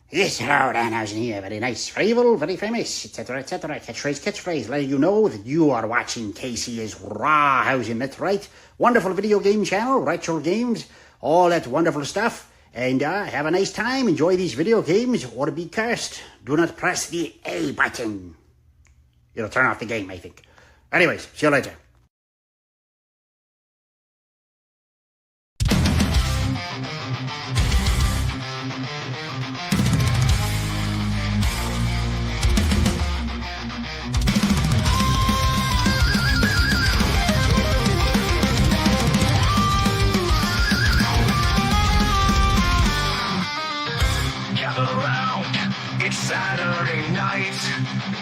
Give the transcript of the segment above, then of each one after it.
Yes, hello, Danhausen here. Very nice, rival, very famous, etc., etc. Catchphrase, letting you know that you are watching KC's Rawhausen. That's right. Wonderful video game channel, retro games, all that wonderful stuff. And have a nice time. Enjoy these video games or be cursed. Do not press the A button. It'll turn off the game, I think. Anyways, see you later. It's Saturday night.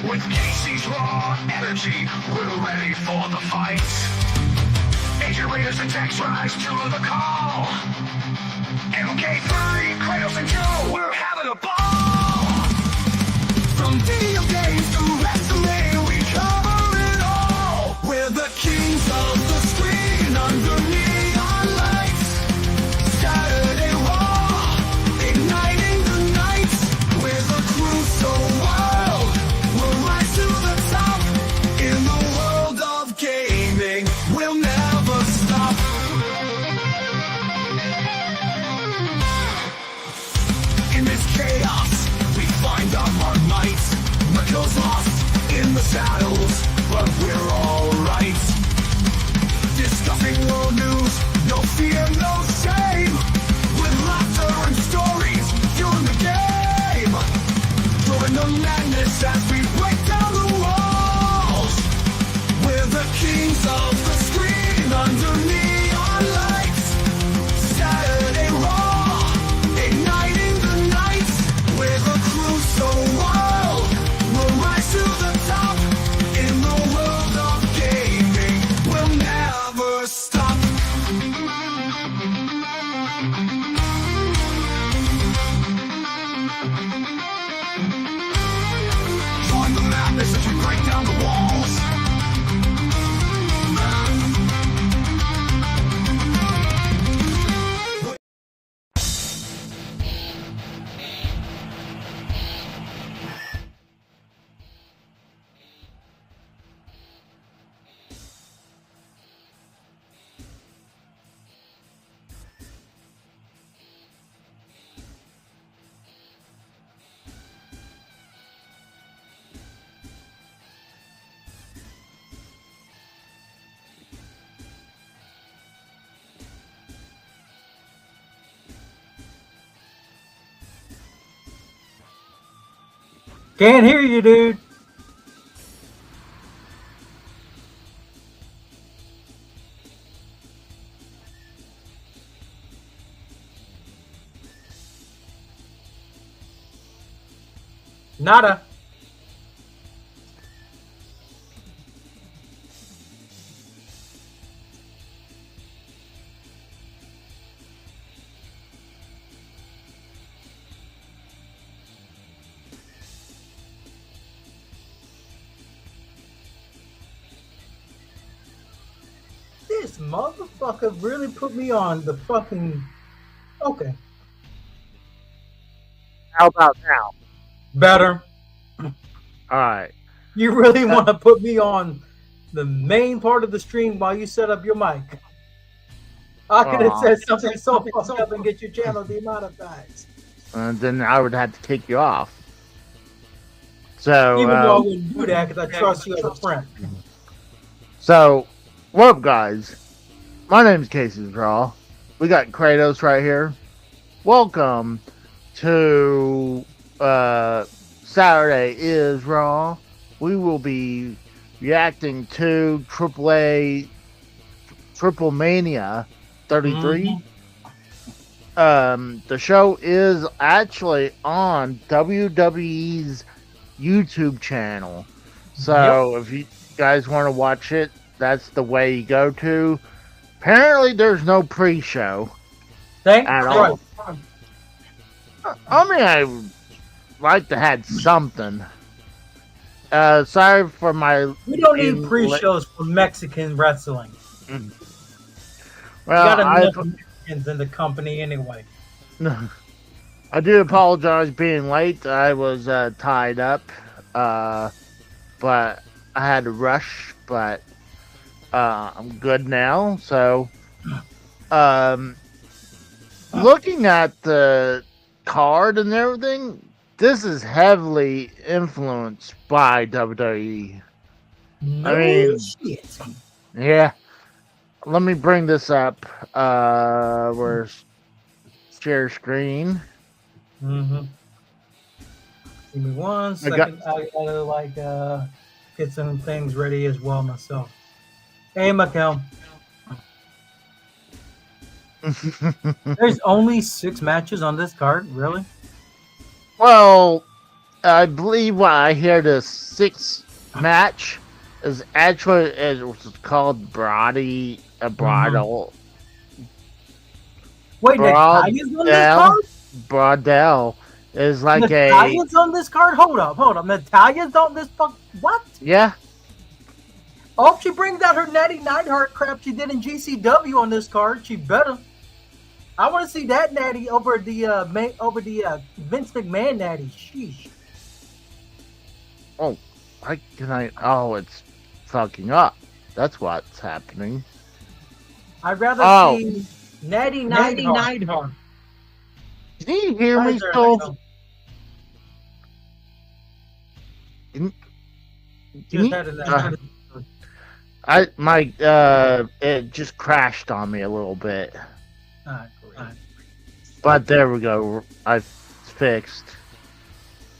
With Casey's raw energy, we're ready for the fight. Agent Raiders and Tex rise to the call. MK3, Kratos and Joe, we're having a ball. From video games to WrestleMania, we cover it all. We're the kings of the screen under neon lights. Saturday Raw, igniting the night. We're the crew so wild, we'll rise to the top. In the world of gaming, we'll never stop. In this chaos, we find our might. Michael's lost in the saddles, but we're alright. Discussing world news, no fear, no shame. With laughter and stories, fueling the game. Throwing the madness as we break down the walls. We're the kings of the screen under neon lights. Saturday Raw, igniting the night. We're the crew so wild, we'll rise to the top. In the world of gaming, we'll never stop. Join the madness as we break down the walls. Can't hear you, dude. Nada. This motherfucker really put me on the fucking... Okay. How about now? Better. Alright. You really want to put me on the main part of the stream while you set up your mic? I could have said something so fucked up and get your channel demonetized. And then I would have to kick you off. So, Even though I wouldn't do that because I trust you as a friend. So, what up, guys? My name's Casey's Raw. We got Kratos right here. Welcome to Saturday is Raw. We will be reacting to AAA TripleMania 33. The show is actually on WWE's YouTube channel. So if you guys want to watch it, that's the way you go to. Apparently there's no pre-show at all. I mean, I would like to have something. Sorry for my... We don't need pre-shows for Mexican wrestling. Well, got enough Mexicans in the company anyway. I do apologize being late. I was tied up, but I had to rush. But I'm good now. So, looking at the card and everything, this is heavily influenced by WWE. No I mean, shit. yeah. Let me bring this up. Where's share screen? Mm-hmm. Give me one second. I gotta get some things ready as well myself. Hey, Mikel. There's only 6 matches on this card, really? Well, I believe what I hear the 6th match is actually it's called Brody a Brodel. Wait, Natalia's on this card? Brodel is like Natalia's on this card? Hold up. Natalia's on this what? Yeah. Oh, if she brings out her Natty Neidhart crap she did in GCW on this card, she better. I want to see that Natty over the Vince McMahon Natty. Sheesh. Oh, oh, it's fucking up. That's what's happening. I'd rather see Natty Neidhart. Can you hear me still? It just crashed on me a little bit. But there we go. I fixed.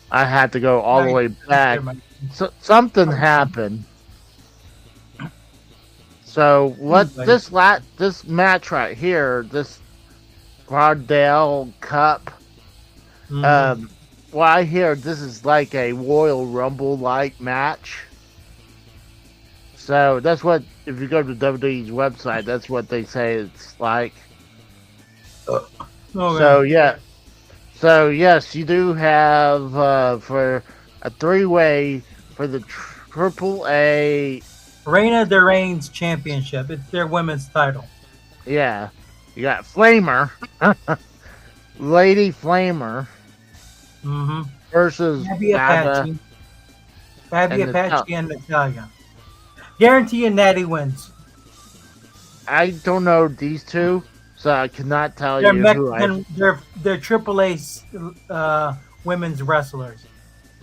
I had to go all the way back. So something happened. So what this match right here, this Brodell Cup. Well, I hear this is like a Royal Rumble like match. So that's what, if you go to WWE's website, that's what they say it's like. So yeah. So yes, you do have for a 3-way for the AAA Reina de Reigns Championship. It's their women's title. Yeah. You got Flamer. Lady Flamer. Versus Fabi Apache and Natalia. Guarantee a Natty wins. I don't know these two, so I cannot tell you who They're AAA women's wrestlers.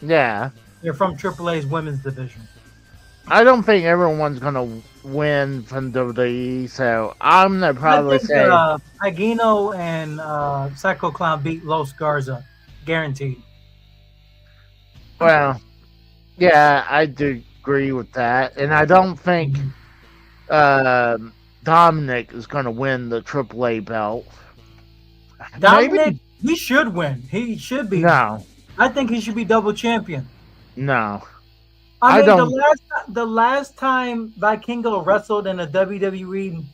Yeah. They're from AAA's women's division. I don't think everyone's gonna win from WWE, so I'm gonna probably say Agino and Psycho Clown beat Los Garza, guaranteed. Well, yeah, I do agree with that, and I don't think Dominic is gonna win the AAA belt. Dominic, he should win. He should be. No, I think he should be double champion. No. I mean, the last time Vikingo wrestled in a WWE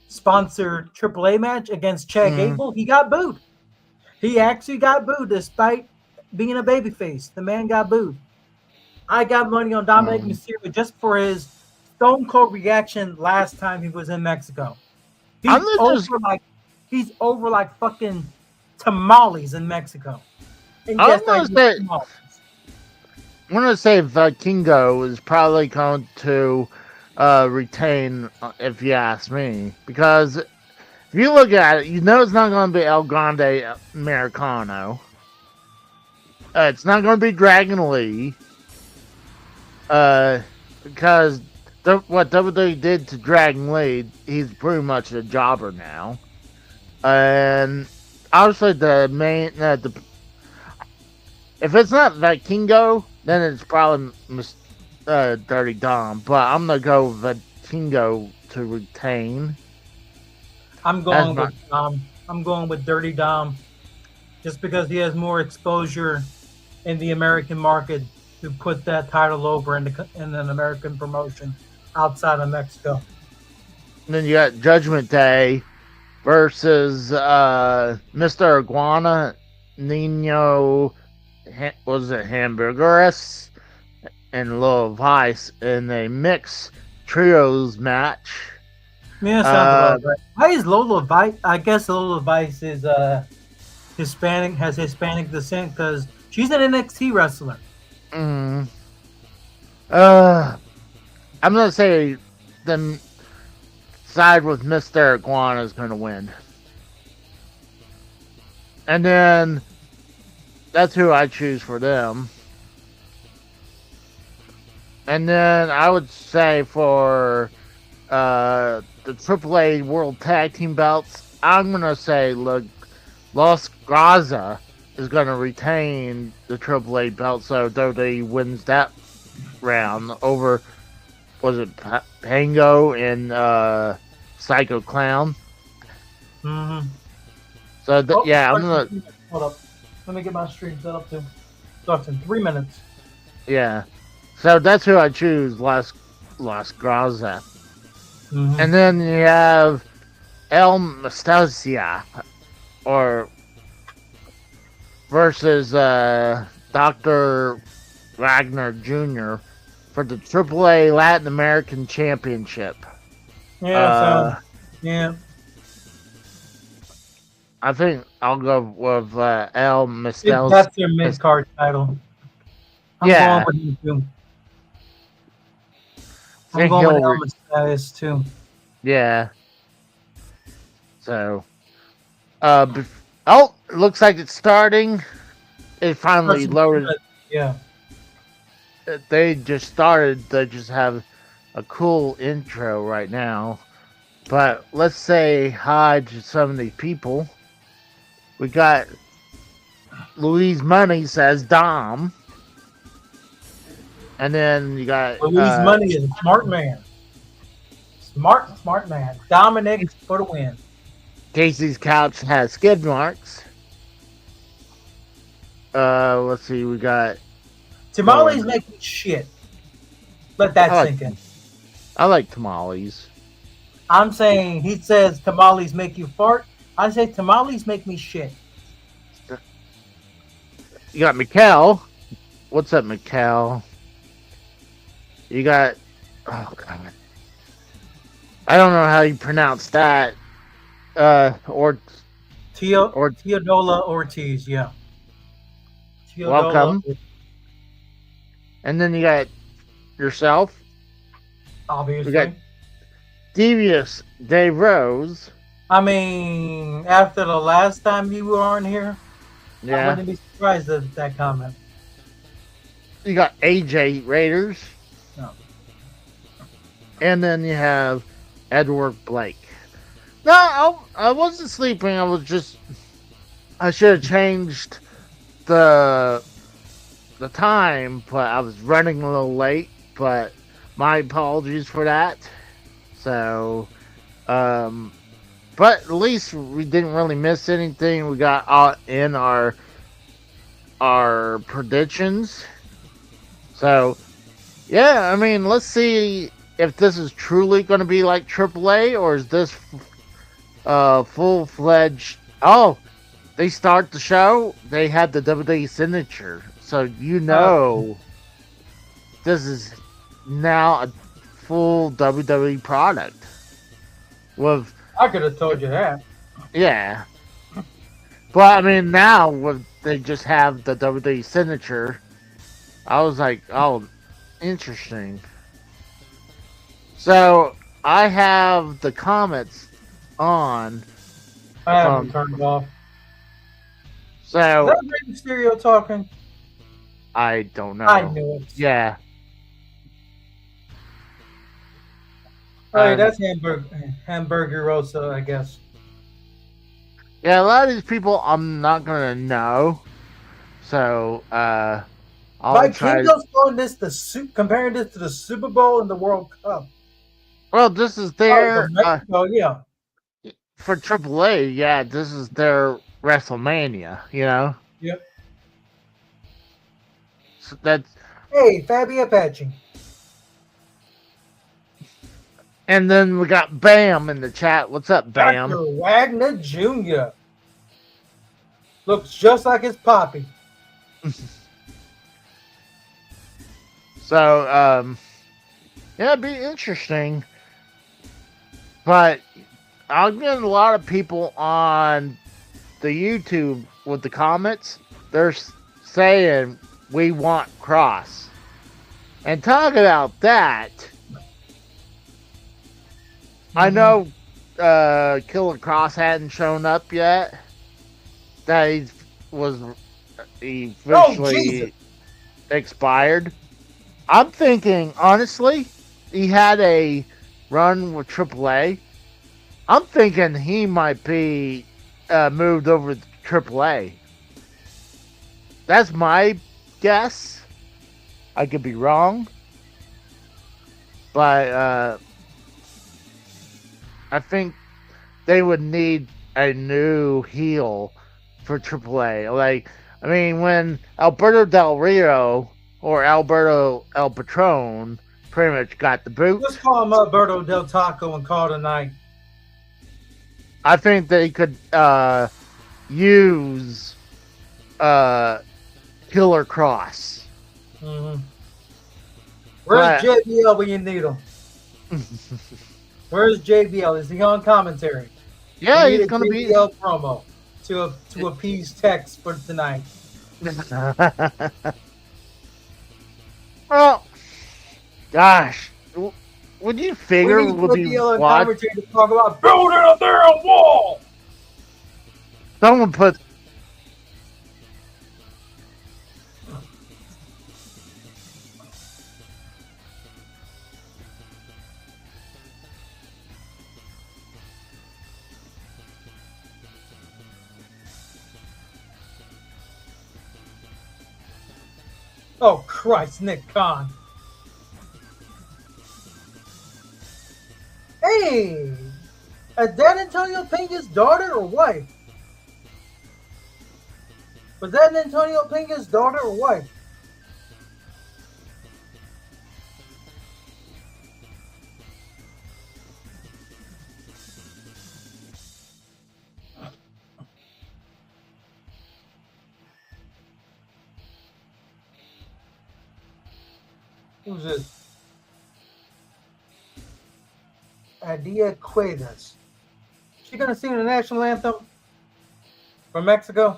sponsored AAA match against Chad Gable, he got booed. He actually got booed despite being a babyface. The man got booed. I got money on Dominic Mysterio just for his Stone Cold reaction last time he was in Mexico. He's over like fucking tamales in Mexico. And I'm gonna say Vikingo is probably going to retain, if you ask me, because if you look at it, you know it's not going to be El Grande Americano. It's not going to be Dragon Lee, because what WWE did to Dragon Lee, he's pretty much a jobber now, and obviously if it's not Vikingo, then it's probably Dirty Dom. But I'm going to go Vikingo to retain. I'm going with Dom. I'm going with Dirty Dom just because he has more exposure in the American market to put that title over in an American promotion outside of Mexico. And then you got Judgment Day versus Mr. Iguana, Nino... was it Hamburgeras and Lola Vice in a mixed trios match? Yeah, sounds about right. Why is Lola Vice? I guess Lola Vice is has Hispanic descent because she's an NXT wrestler. I'm gonna say the side with Mr. Iguana is gonna win, and then that's who I choose for them. And then I would say for the AAA World Tag Team belts, I'm gonna say Los Graza is gonna retain the AAA belt, so WWE wins that round over. Was it Pango and Psycho Clown? Mm-hmm. So yeah, I'm gonna. Hold up. Let me get my stream set up too. Starts in 3 minutes. Yeah. So that's who I choose, Las Graza. Mm-hmm. And then you have El Mastasia, or versus Dr. Wagner Jr. for the AAA Latin American Championship. Yeah, yeah. I think I'll go with El Mastasia. That's their mid-card title. I'm going with him too. I'm going with El Mastasia too. Yeah. So, it looks like it's starting. It finally loaded. Yeah. They just started. They just have a cool intro right now. But let's say hi to some of these people. We got Louise Money says Dom. And then you got Louise Money is a smart man. Smart man. Dominic for the win. Casey's couch has skid marks. Let's see, we got Tamales make me shit. Let that sink in. I like tamales. I'm saying he says tamales make you fart. I say tamales make me shit. You got Mikkel. What's up, Mikkel? You got oh god. I don't know how you pronounce that. Teodola Ortiz, yeah. Welcome. And then you got yourself. Obviously. We got Devious Dave Rose. I mean, after the last time you were on here, I wouldn't be surprised at that comment. You got AJ Raiders. No. And then you have Edward Blake. No, I wasn't sleeping. I should have changed the time, but I was running a little late. But my apologies for that. So, but at least we didn't really miss anything. We got in our predictions. So, yeah, I mean, let's see if this is truly going to be like AAA, or is this full-fledged? Oh, they start the show. They had the WWE signature, so this is now a full WWE product. I could have told you that. Yeah, but I mean, now they just have the WWE signature. I was like, oh, interesting. So I have the comments on. I haven't turned it off. So is that Rey Mysterio talking? I don't know. I knew it. Yeah. Alright, that's Hamburger Rosa, I guess. Yeah, a lot of these people I'm not gonna know. So I'll try. Calling this comparing this to the Super Bowl and the World Cup. Well, this is their yeah. For AAA, yeah, this is their WrestleMania, you know? Yep. So that's hey, Fabi Apache. And then we got Bam in the chat. What's up, Bam? Dr. Wagner Jr. Looks just like his poppy. So, yeah, it'd be interesting. But I'll get a lot of people on the YouTube with the comments, they're saying we want Cross. And talk about that. I know Killer Cross hadn't shown up yet. That he officially expired. I'm thinking, honestly, he had a run with AAA. I'm thinking he might be moved over to AAA. That's my guess. I could be wrong. But I think they would need a new heel for AAA. Like, I mean, when Alberto Del Rio or Alberto El Patron pretty much got the boot. Let's call him Alberto Del Taco and call it a night. I think they could use Killer Cross. Mm-hmm. Where's JBL when you need him? Where's JBL? Is he on commentary? Yeah, he's going to be JBL promo to appease Tex for tonight. Well, gosh, would you figure we'll be watching to talk about building a damn wall? Someone put. Oh, Christ, Nick Khan. Hey, is that Antonio Pena's daughter or wife? Was that Antonio Pena's daughter or wife? Who's this? Adia Cuevas. She gonna sing the national anthem for Mexico?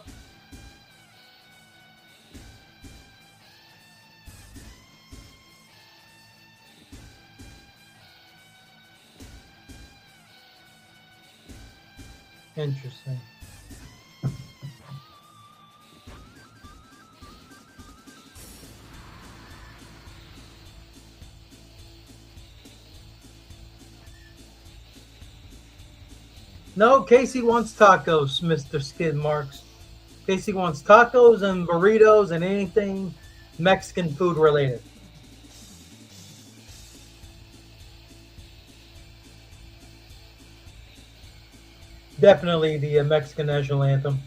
Interesting. No, Casey wants tacos, Mr. Skid Marks. Casey wants tacos and burritos and anything Mexican food related. Definitely the Mexican national anthem.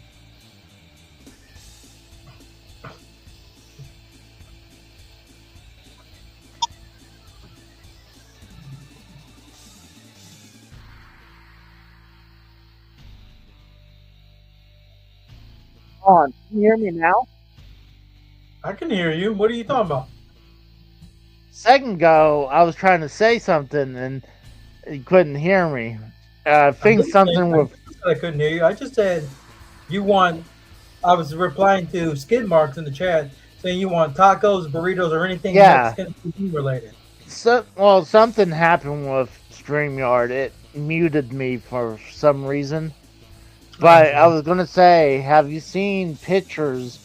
On. Can you hear me now? I can hear you. What are you talking about? Second ago, I was trying to say something and you couldn't hear me. I think something with. I couldn't hear you. I just said you want. I was replying to Skid Marks in the chat saying you want tacos, burritos, or anything Mexican food related. Well, something happened with StreamYard. It muted me for some reason. But I was going to say, have you seen pictures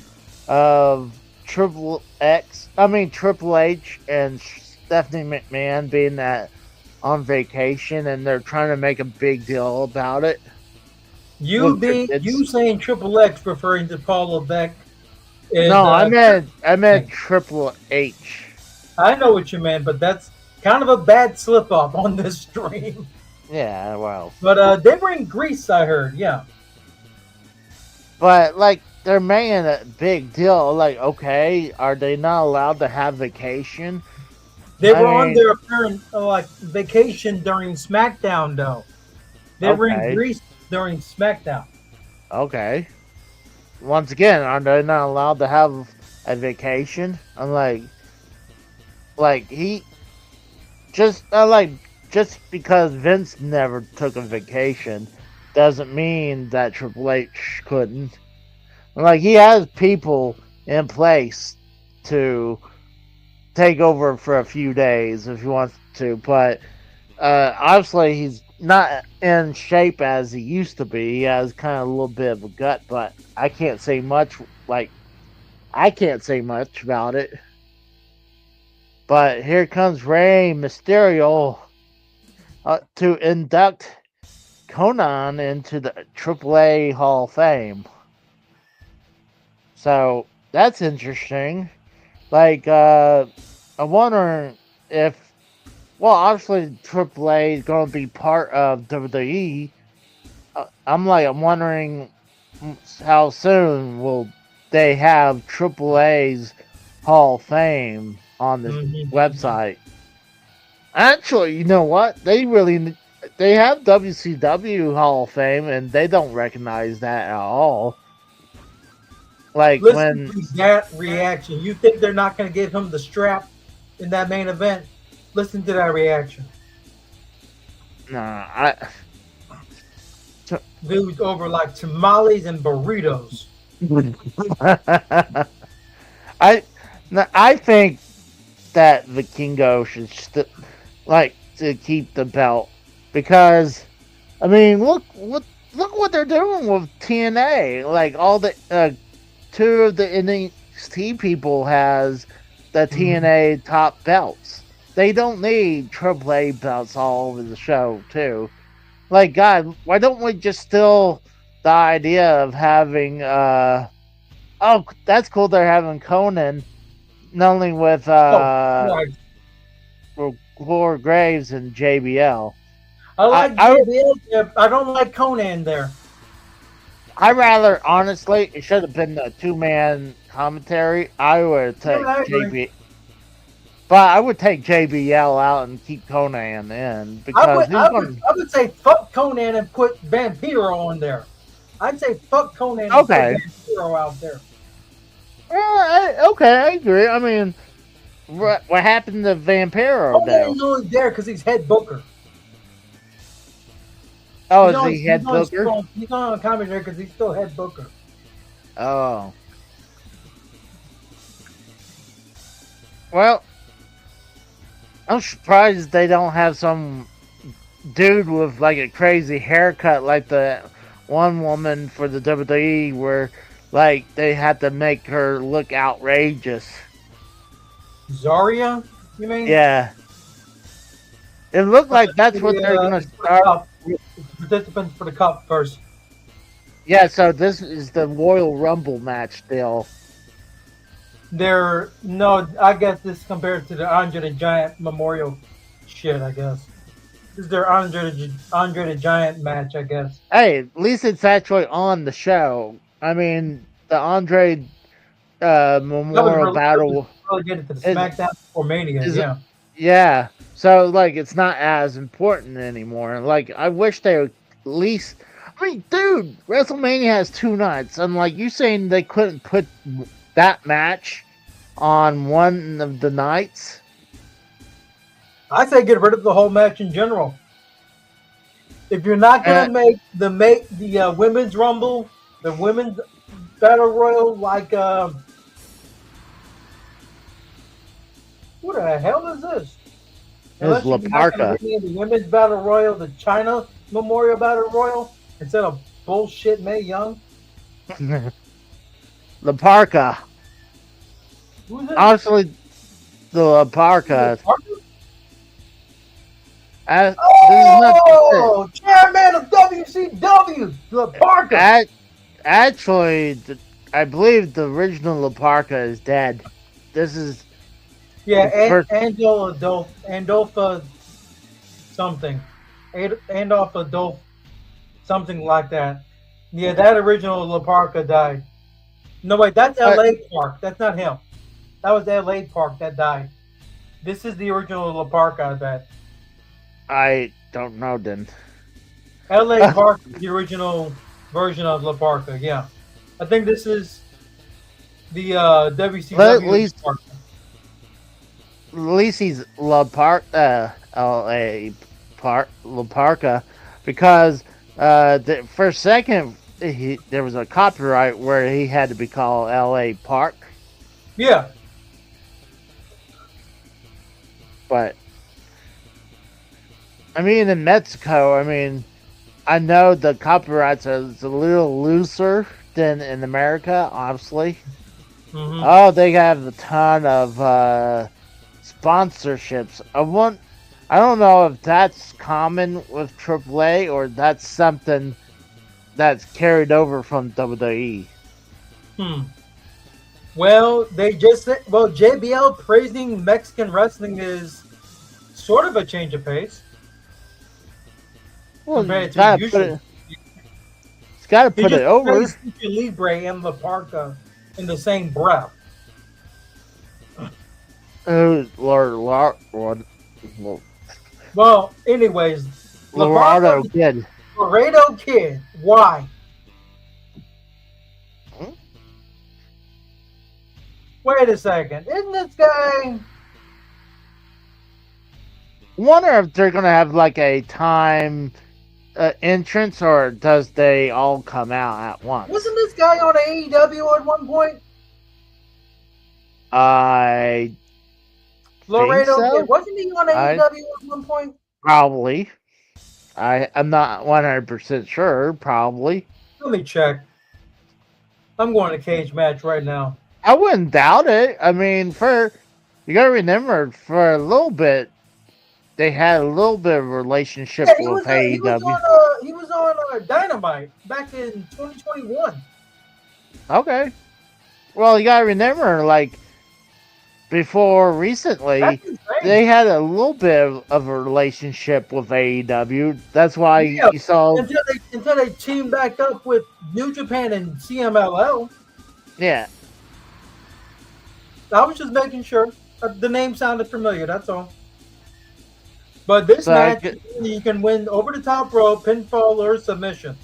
of Triple H and Stephanie McMahon being on vacation and they're trying to make a big deal about it? You saying Triple X referring to Paul Levesque? No, I meant Triple H. I know what you meant, but that's kind of a bad slip up on this stream. Yeah, well. But they were in Greece, I heard. Yeah. But, like, they're making a big deal. Like, okay, are they not allowed to have vacation? They were on their apparent, vacation during SmackDown, though. They were in Greece during SmackDown. Okay. Once again, are they not allowed to have a vacation? I'm just because Vince never took a vacation doesn't mean that Triple H couldn't. Like he has people in place to take over for a few days if he wants to, but obviously he's not in shape as he used to be. He has kind of a little bit of a gut, but I can't say much. Like I can't say much about it. But here comes Rey Mysterio to induct Conan into the AAA Hall of Fame. So that's interesting. Like, I'm wondering if, well, obviously AAA is going to be part of WWE. I'm wondering how soon will they have AAA's Hall of Fame on this website. Actually, you know what? They have WCW Hall of Fame, and they don't recognize that at all. Like Listen when to that reaction. You think they're not going to give him the strap in that main event? Listen to that reaction. Dude's over like tamales and burritos. I think that Vikingo should to keep the belt because I mean look what they're doing with TNA. Like all the two of the NXT people has the TNA top belts. They don't need AAA belts all over the show too. Like God, why don't we just steal the idea of having oh that's cool they're having Conan not only with Glory Graves and JBL. I like JBL. I don't like Conan there. I rather honestly it should have been a 2-man commentary. I would take JBL. But I would take JBL out and keep Conan in because I would say fuck Conan and put Vampiro on there. I'd say fuck Conan and put Vampiro out there. Okay, I agree. I mean, what happened to Vampiro? Conan's only there because he's head booker. Oh, is he head booker? He's not on commentary because he's still head booker. Oh. Well, I'm surprised they don't have some dude with like a crazy haircut like the one woman for the WWE where like they had to make her look outrageous. Zarya, you mean? Yeah. It looked like that's what they're gonna start. Participants for the cup first. Yeah, so this is the Royal Rumble match still. I guess this compared to the Andre the Giant Memorial shit, I guess. This is their Andre the Giant match, I guess. Hey, at least it's actually on the show. I mean, the Andre Memorial Battle. Relegated to the SmackDown or Mania, yeah. Yeah. So, like, it's not as important anymore. Like, I wish they would at least... I mean, dude, WrestleMania has 2 nights. I'm like, you saying they couldn't put that match on one of the nights? I say get rid of the whole match in general. If you're not going to make the women's rumble, the women's battle royal, like what the hell is this? This is La Parka. The women's battle royal, the China Memorial Battle Royal, instead of bullshit Mae Young. La Parka. Honestly, the La Parka. Chairman of WCW, La Parka. Actually, I believe the original La Parka is dead. This is Andolfa something. Andolfa Dolph something like that. Yeah, that original La Parka died. No, wait, that's LA Park. That's not him. That was LA Park that died. This is the original La Parka, I bet. I don't know then. LA Park is the original version of La Parka, yeah. I think this is the WCW Park. At least he's La Parka, because for a second there was a copyright where he had to be called L.A. Park. Yeah. But I mean, in Mexico, I mean, I know the copyrights are a little looser than in America, obviously. Mm-hmm. Oh, they have a ton of sponsorships. I don't know if that's common with AAA or that's something that's carried over from WWE. Well, they just said, well, JBL praising Mexican wrestling is sort of a change of pace Well, compared to usual. It's got to He put just it over. praised Lucha Libre and La Parca in the same breath. Lord, Well, anyways, Laredo Kid. Laredo Kid. Why? Wait a second. Isn't this guy? Wonder if they're gonna have like a time entrance, or does they all come out at once? Wasn't this guy on AEW at one point? I Laredo think so. Kid. Wasn't he on AEW at one point? Probably. I'm not 100% sure. Probably. Let me check. I'm going to cage match right now. I wouldn't doubt it. I mean, you gotta remember, for a little bit, they had a little bit of a relationship with AEW. He was on Dynamite back in 2021. Okay. Well, you gotta remember, like, before recently, they had a little bit of a relationship with AEW. That's why you saw until they teamed back up with New Japan and CMLL. Yeah. I was just making sure. The name sounded familiar, that's all. But this match, you can win over the top rope, pinfall, or submission.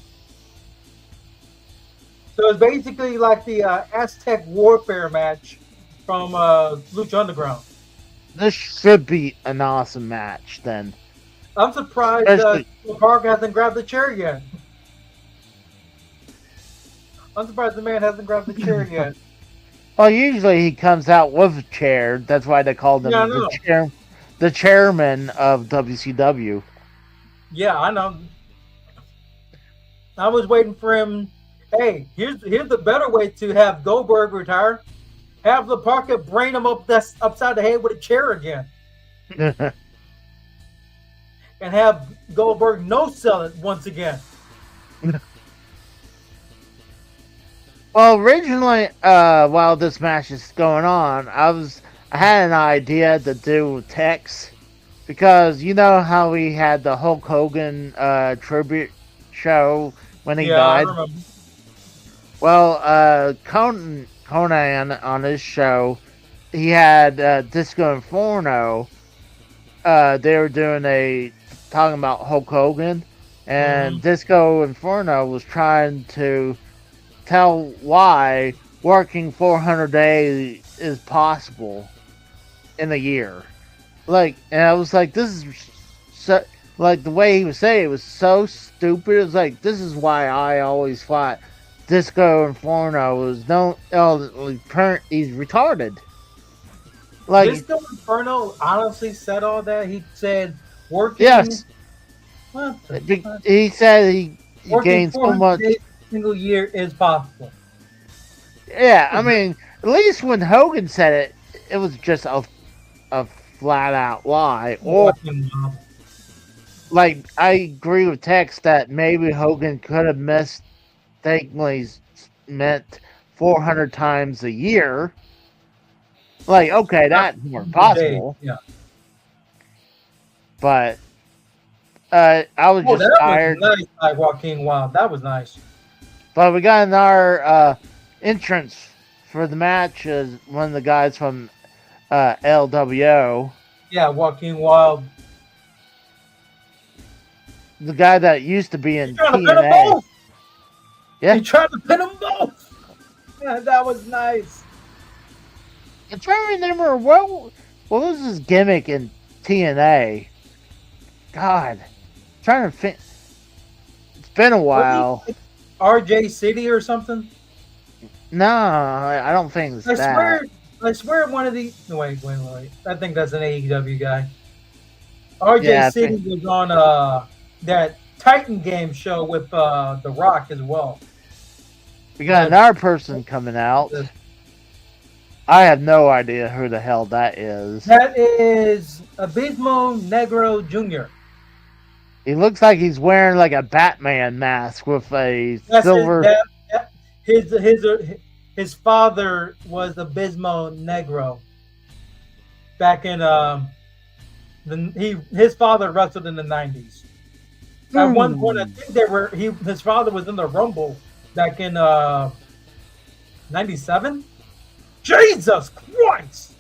So it's basically like the Aztec Warfare match from Lucha Underground. This should be an awesome match, then. I'm surprised Park hasn't grabbed the chair yet. I'm surprised the man hasn't grabbed the chair yet. Well, usually he comes out with a chair. That's why they called him the chairman of WCW. Yeah, I know. I was waiting for him. Hey, here's the better way to have Goldberg retire. Have the Parker brain him upside the head with a chair again. And have Goldberg no-sell it once again. Well, originally, while this match is going on, I had an idea to do with Tex, because you know how we had the Hulk Hogan tribute show when he died? I remember. Well, Conan on his show, he had Disco Inferno. They were talking about Hulk Hogan, and Disco Inferno was trying to tell why working 400 days is possible in a year. And I was like, this is so, like, the way he was saying it was so stupid. It was like, this is why I always thought Disco Inferno was he's retarded. Like, Disco Inferno honestly said all that. He said working. Yes. What he said he gained so much. Single year is possible. Yeah, I mean, at least when Hogan said it, it was just a flat out lie. Or, like, I agree with Tex that maybe Hogan could have mistakenly meant 400 times a year. Like, okay, that's more possible. Yeah. But I was just tired. Was nice by Joaquin Wild. That was nice. But we got in our entrance for the match as one of the guys from LWO. Yeah, Joaquin Wild. The guy that used to be in TNA. Yeah, he tried to pin them both. Yeah, that was nice. I'm trying to remember what was his gimmick in TNA. God, I'm trying to think. It's been a while. RJ City or something? No, I don't think it's that. I swear one of the wait. I think that's an AEW guy. RJ Yeah, I City think- was on that Titan game show with The Rock as well. we got another person coming out. I have no idea who the hell that is. That is Abismo Negro Jr. He looks like he's wearing like a Batman mask with a That's silver. His father was Abismo Negro. Back in his father wrestled in the 90s. At one point, I think his father was in the Rumble back in 97. Jesus Christ!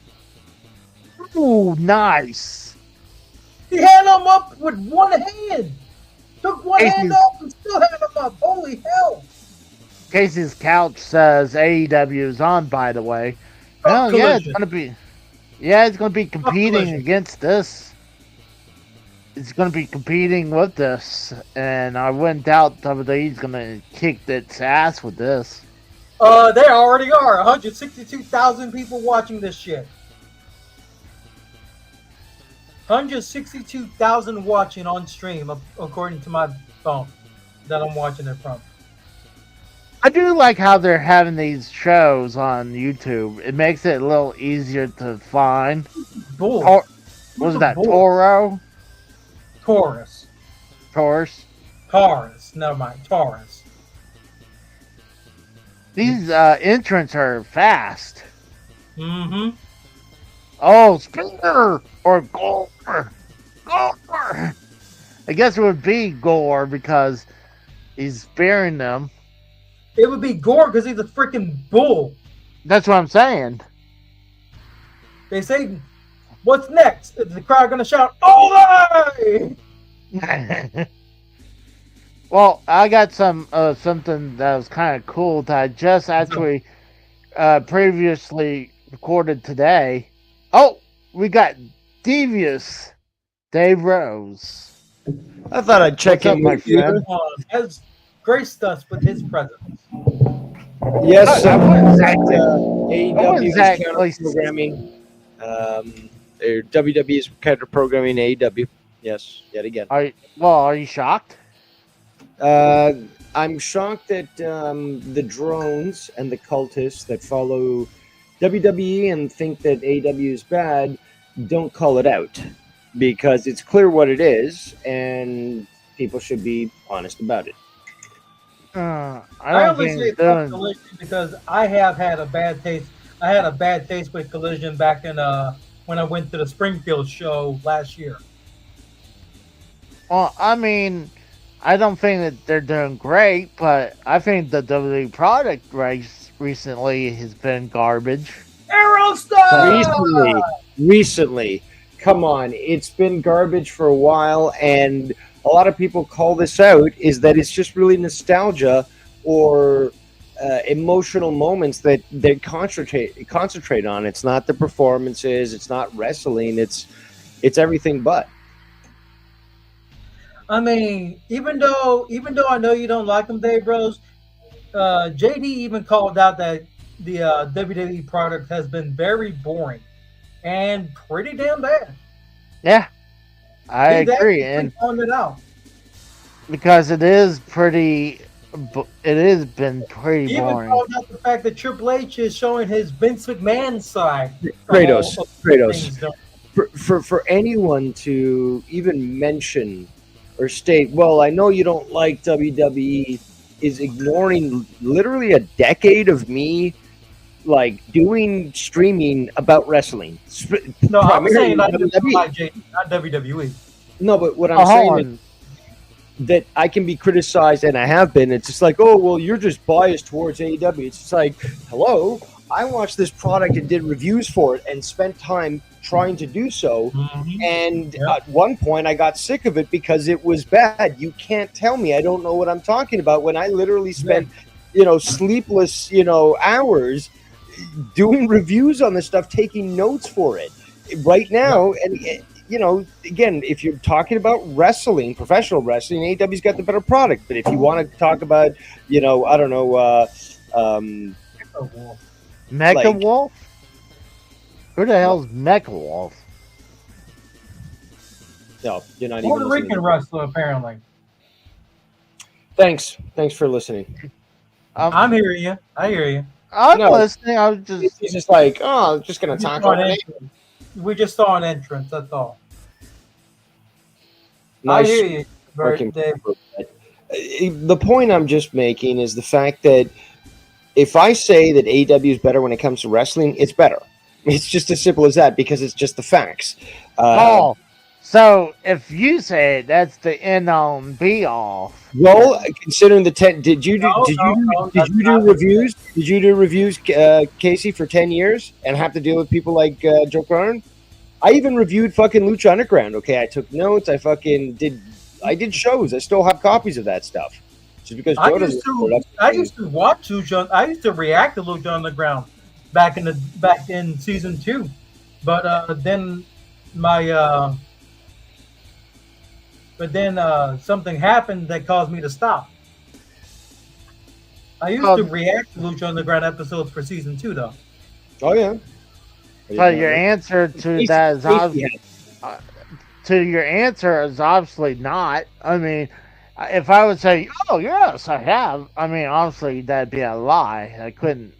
Ooh, nice. He had him up with one hand. Took one hand off and still had him up. Holy hell! Casey's couch says AEW is on, by the way. Well, yeah, it's gonna be. Yeah, it's gonna be competing against this. It's gonna be competing with this, and I wouldn't doubt WWE's gonna kick its ass with this. They already are. 162,000 people watching this shit. 162,000 watching on stream, according to my phone that I'm watching it from. I do like how they're having these shows on YouTube. It makes it a little easier to find. Bull. Was that Toro? Taurus. Never mind. Taurus. These entrants are fast. Mm-hmm. Oh, Spear or Gore. Gore. I guess it would be Gore because he's spearing them. It would be Gore because he's a freaking bull. That's what I'm saying. They say, "What's next?" Is the crowd gonna shout, "Ole!" Well, I got something that was kind of cool that I just actually previously recorded today. Oh, we got Devious Dave Rose. I thought I'd check in, my friend. Has graced us with his presence. Yes, I wouldn't exactly. AEW is counter programming. WWE is counter programming AEW. Yes, yet again. Are you shocked? I'm shocked that the drones and the cultists that follow WWE and think that AEW is bad don't call it out, because it's clear what it is and people should be honest about it. I I don't only think say it's doing. Collision because I have had a bad taste. I had a bad taste with Collision back in when I went to the Springfield show last year. Well, I mean, I don't think that they're doing great, but I think the WWE product race recently has been garbage. Aerostar! Recently, come on, it's been garbage for a while, and a lot of people call this out, is that it's just really nostalgia or emotional moments that they concentrate on. It's not the performances, it's not wrestling, it's everything but. I mean, even though I know you don't like them, Dave Rose, JD even called out that the WWE product has been very boring and pretty damn bad. Yeah, I He's agree, actually and calling it out. because it has been pretty He even boring. called out the fact that Triple H is showing his Vince McMahon side. Kratos. Things. For anyone to even mention or state, well, I know you don't like WWE, is ignoring literally a decade of me like doing streaming about wrestling. No, I'm saying not WWE. not WWE. No, but what I'm saying is that I can be criticized, and I have been. It's just like, oh, well, you're just biased towards AEW. It's just like, hello, I watched this product and did reviews for it and spent time trying to do so. Mm-hmm. And at one point, I got sick of it because it was bad. You can't tell me I don't know what I'm talking about when I literally spent, sleepless, hours doing reviews on this stuff, taking notes for it right now. And you know, again, if you're talking about wrestling, professional wrestling, AEW's got the better product. But if you want to talk about, you know, I don't know, Mecha like- Wolf? Who the hell's Mecha Wolf? no, you're not Puerto even listening. Rican wrestler, apparently. Thanks for listening. I'm hearing you. I hear you. I'm No. listening. I was just. He's just like, oh, I'm just gonna talk about it. We just saw an entrance. That's all. Nice I hear you, working Dave. The point I'm just making is the fact that if I say that AEW is better when it comes to wrestling, it's better. It's just as simple as that because it's just the facts. Oh, so if you say it, that's the end all and be all. Well, considering the 10, did you do reviews? Did you do reviews, Casey, for 10 years and have to deal with people like Joe Carn? I even reviewed fucking Lucha Underground. Okay, I took notes. I did shows. I still have copies of that stuff. Just because I Joe used doesn't. to watch Lucha. I used to react to Lucha Underground back in season 2, but then something happened that caused me to stop. I used to react to Lucha Underground episodes for season 2, though. Oh yeah. So your answer to that is obviously not. I mean, if I would say, "Oh yes, I have," I mean, obviously that'd be a lie. I couldn't.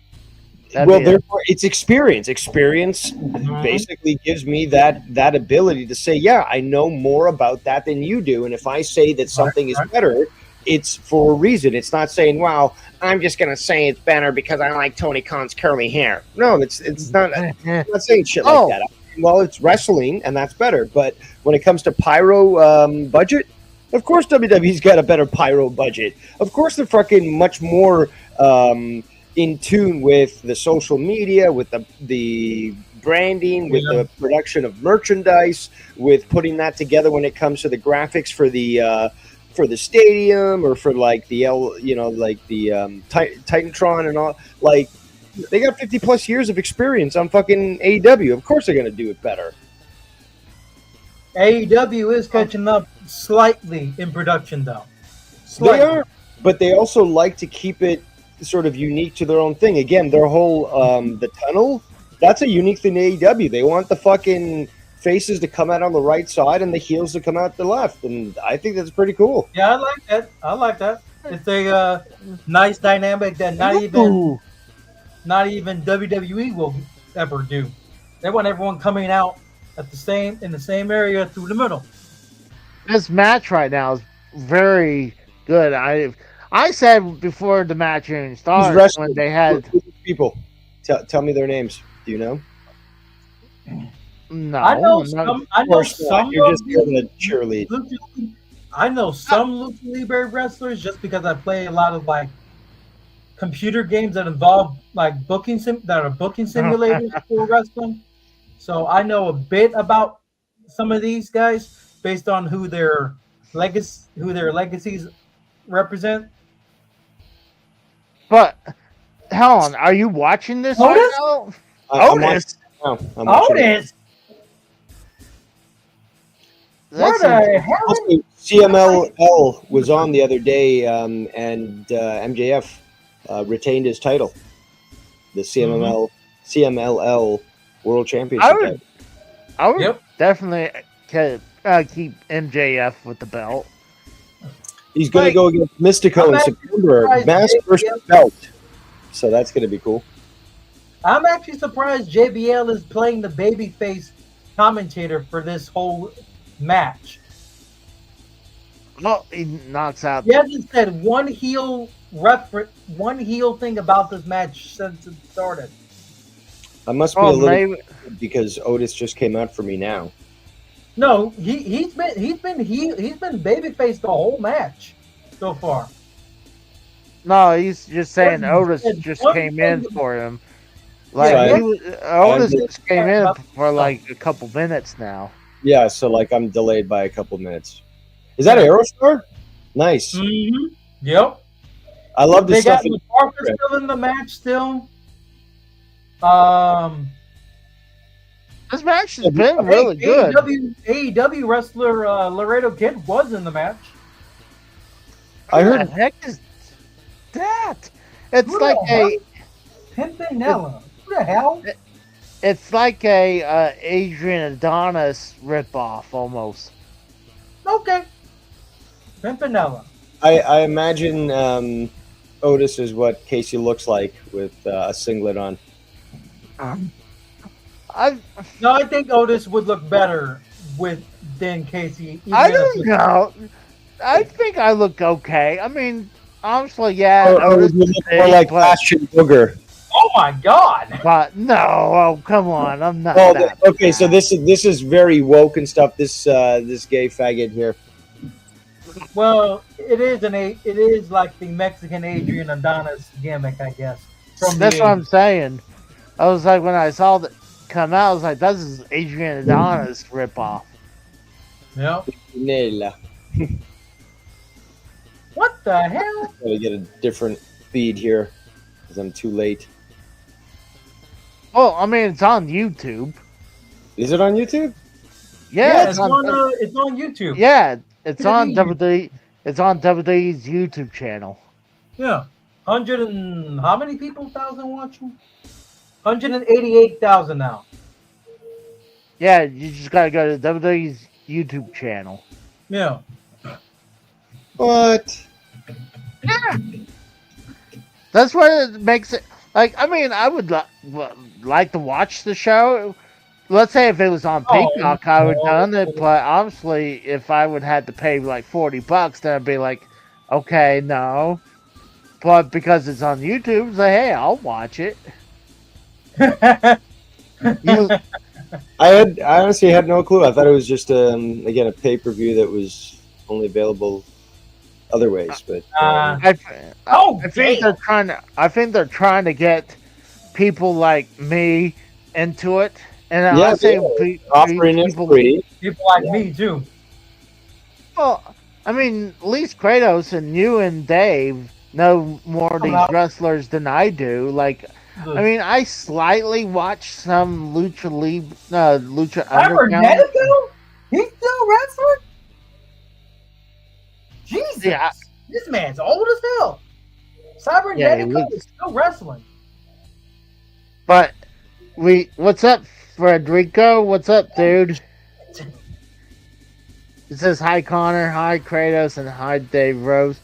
Well, therefore, it's experience. Experience basically gives me that ability to say, yeah, I know more about that than you do. And if I say that something is better, it's for a reason. It's not saying, well, I'm just going to say it's better because I like Tony Khan's curly hair. No, it's not. I'm not saying shit like that. Well, it's wrestling, and that's better. But when it comes to pyro budget, of course WWE's got a better pyro budget. Of course they're fucking much more in tune with the social media, with the branding, with the production of merchandise, with putting that together when it comes to the graphics for the stadium or for like the Titantron and all. Like they got 50 plus years of experience on fucking AEW. Of course they're gonna do it better. AEW is catching up slightly in production, though. They are, but they also like to keep it sort of unique to their own thing. Again, their whole the tunnel, that's a unique thing to AEW. They want the fucking faces to come out on the right side and the heels to come out the left, and I think that's pretty cool. Yeah, I like that. It's a nice dynamic that not even WWE will ever do. They want everyone coming out in the same area through the middle. This match right now is very good. I said before the match even started when they had people. Tell me their names. Do you know? No, I know some. You're just here to cheerlead. I know some Lucha Libre wrestlers just because I play a lot of like computer games that involve like booking simulators for wrestling. So I know a bit about some of these guys based on who their legacies represent. But Helen, are you watching this right now? Otis. Otis. Where the hell? CMLL was on the other day, and MJF retained his title, the CMLL World Championship. I would definitely keep MJF with the belt. He's going to go against Mystico in September, mask versus belt. So that's going to be cool. I'm actually surprised JBL is playing the babyface commentator for this whole match. Well, he knocks out. He hasn't said one heel thing about this match since it started. I must be a little because Otis just came out for me now. No, he's been babyface the whole match so far. No, he's just saying Otis just came in for him. Like Otis just came in for like a couple minutes now. Yeah, so like I'm delayed by a couple minutes. Is that Aerostar? Nice. Mm-hmm. Yep. I love this stuff. They got Parker still in the match still. This match has been really good. AEW wrestler Laredo Kid was in the match. I heard. What the heck is that? It's Who like a Pimpinella. Who the hell? It's like a Adrian Adonis ripoff almost. Okay. Pimpinella. I imagine Otis is what Casey looks like with a singlet on. I think Otis would look better than Casey. I don't know. I think I look okay. I mean, honestly, yeah. Otis would look more like Bastion Booger. Oh my God! But no, oh come on, I'm not. Okay, so this is very woke and stuff. This gay faggot here. Well, it is like the Mexican Adrian Adonis gimmick, I guess. That's what I'm saying. I was like, when I saw that come out, I was like, this is Adrian Adonis ripoff. Yep. Nela. What the hell? Gotta get a different feed here because I'm too late. Well, I mean, it's on YouTube. Is it on YouTube? Yeah, it's on YouTube. Yeah, it's on WWE. It's on WWE's YouTube channel. Yeah, 100 and how many thousand watching? 188,000 now. Yeah, you just gotta go to WWE's YouTube channel. Yeah. What? Yeah. That's what it makes it. Like, I mean, I would like to watch the show. Let's say if it was on Peacock, I would done it. But honestly, if I would have to pay like $40, then I'd be like, okay, no. But because it's on YouTube, it's like, hey, I'll watch it. I honestly had no clue. I thought it was just again a pay-per-view that was only available other ways. But I think they're trying to get people like me into it, and I say offering it free. People like me too. Well, I mean, at least Kratos and you and Dave know more of these wrestlers than I do. Like, I mean, I slightly watch some Lucha Underground. He's still wrestling? Jesus. Yeah. This man's old as hell. Cybernetico is still wrestling. But what's up, Frederico? What's up, dude? It says hi, Connor, hi, Kratos, and hi, Dave Rose.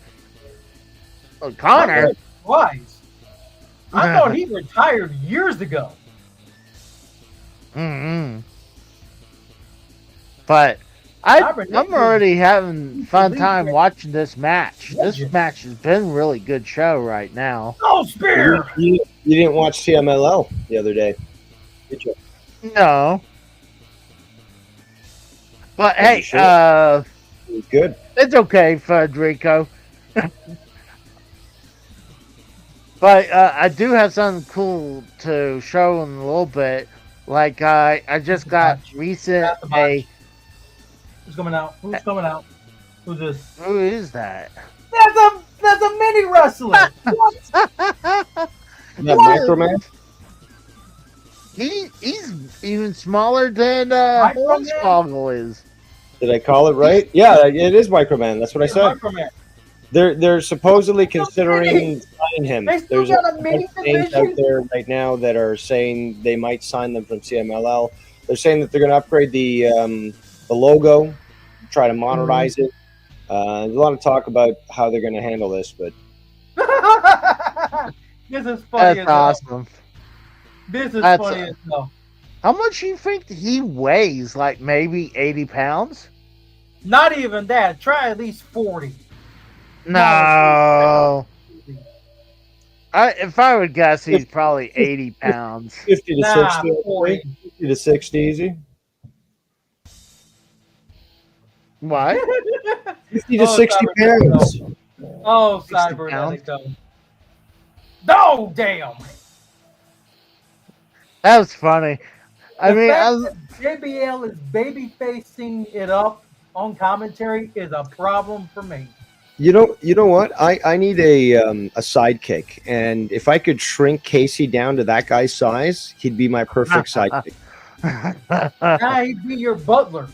Oh, Connor? Twice. I thought he retired years ago. But I'm already having fun time watching this match. This match has been a really good show right now. Oh, Spear! You didn't watch CMLL the other day, did you? No. But hey, it was good. It's okay, Federico. But I do have something cool to show in a little bit. Like I just got Who's coming out? Who's coming out? Who's this? Who is that? That's a mini wrestler. What? That Microman? He's even smaller than Hornswoggle is. Did I call it right? Yeah, it is Microman. That's what I said. Microman. They're supposedly considering signing him. There's a bunch of names out there right now that are saying they might sign them from CMLL. They're saying that they're going to upgrade the logo, try to modernize it. There's a lot of talk about how they're going to handle this, but this is funny. That's awesome. This is funny as hell. How much do you think he weighs? Like maybe 80 pounds? Not even that. Try at least 40. No. If I would guess, he's probably 80 pounds. 50 to 60. 40. 50 to 60 easy. What? 50 to 60 pounds. Oh, Cybernetico. No, damn. That was funny. JBL is baby facing it up on commentary is a problem for me. You know what? I need a sidekick, and if I could shrink Casey down to that guy's size, he'd be my perfect sidekick. Nah, he'd be your butler.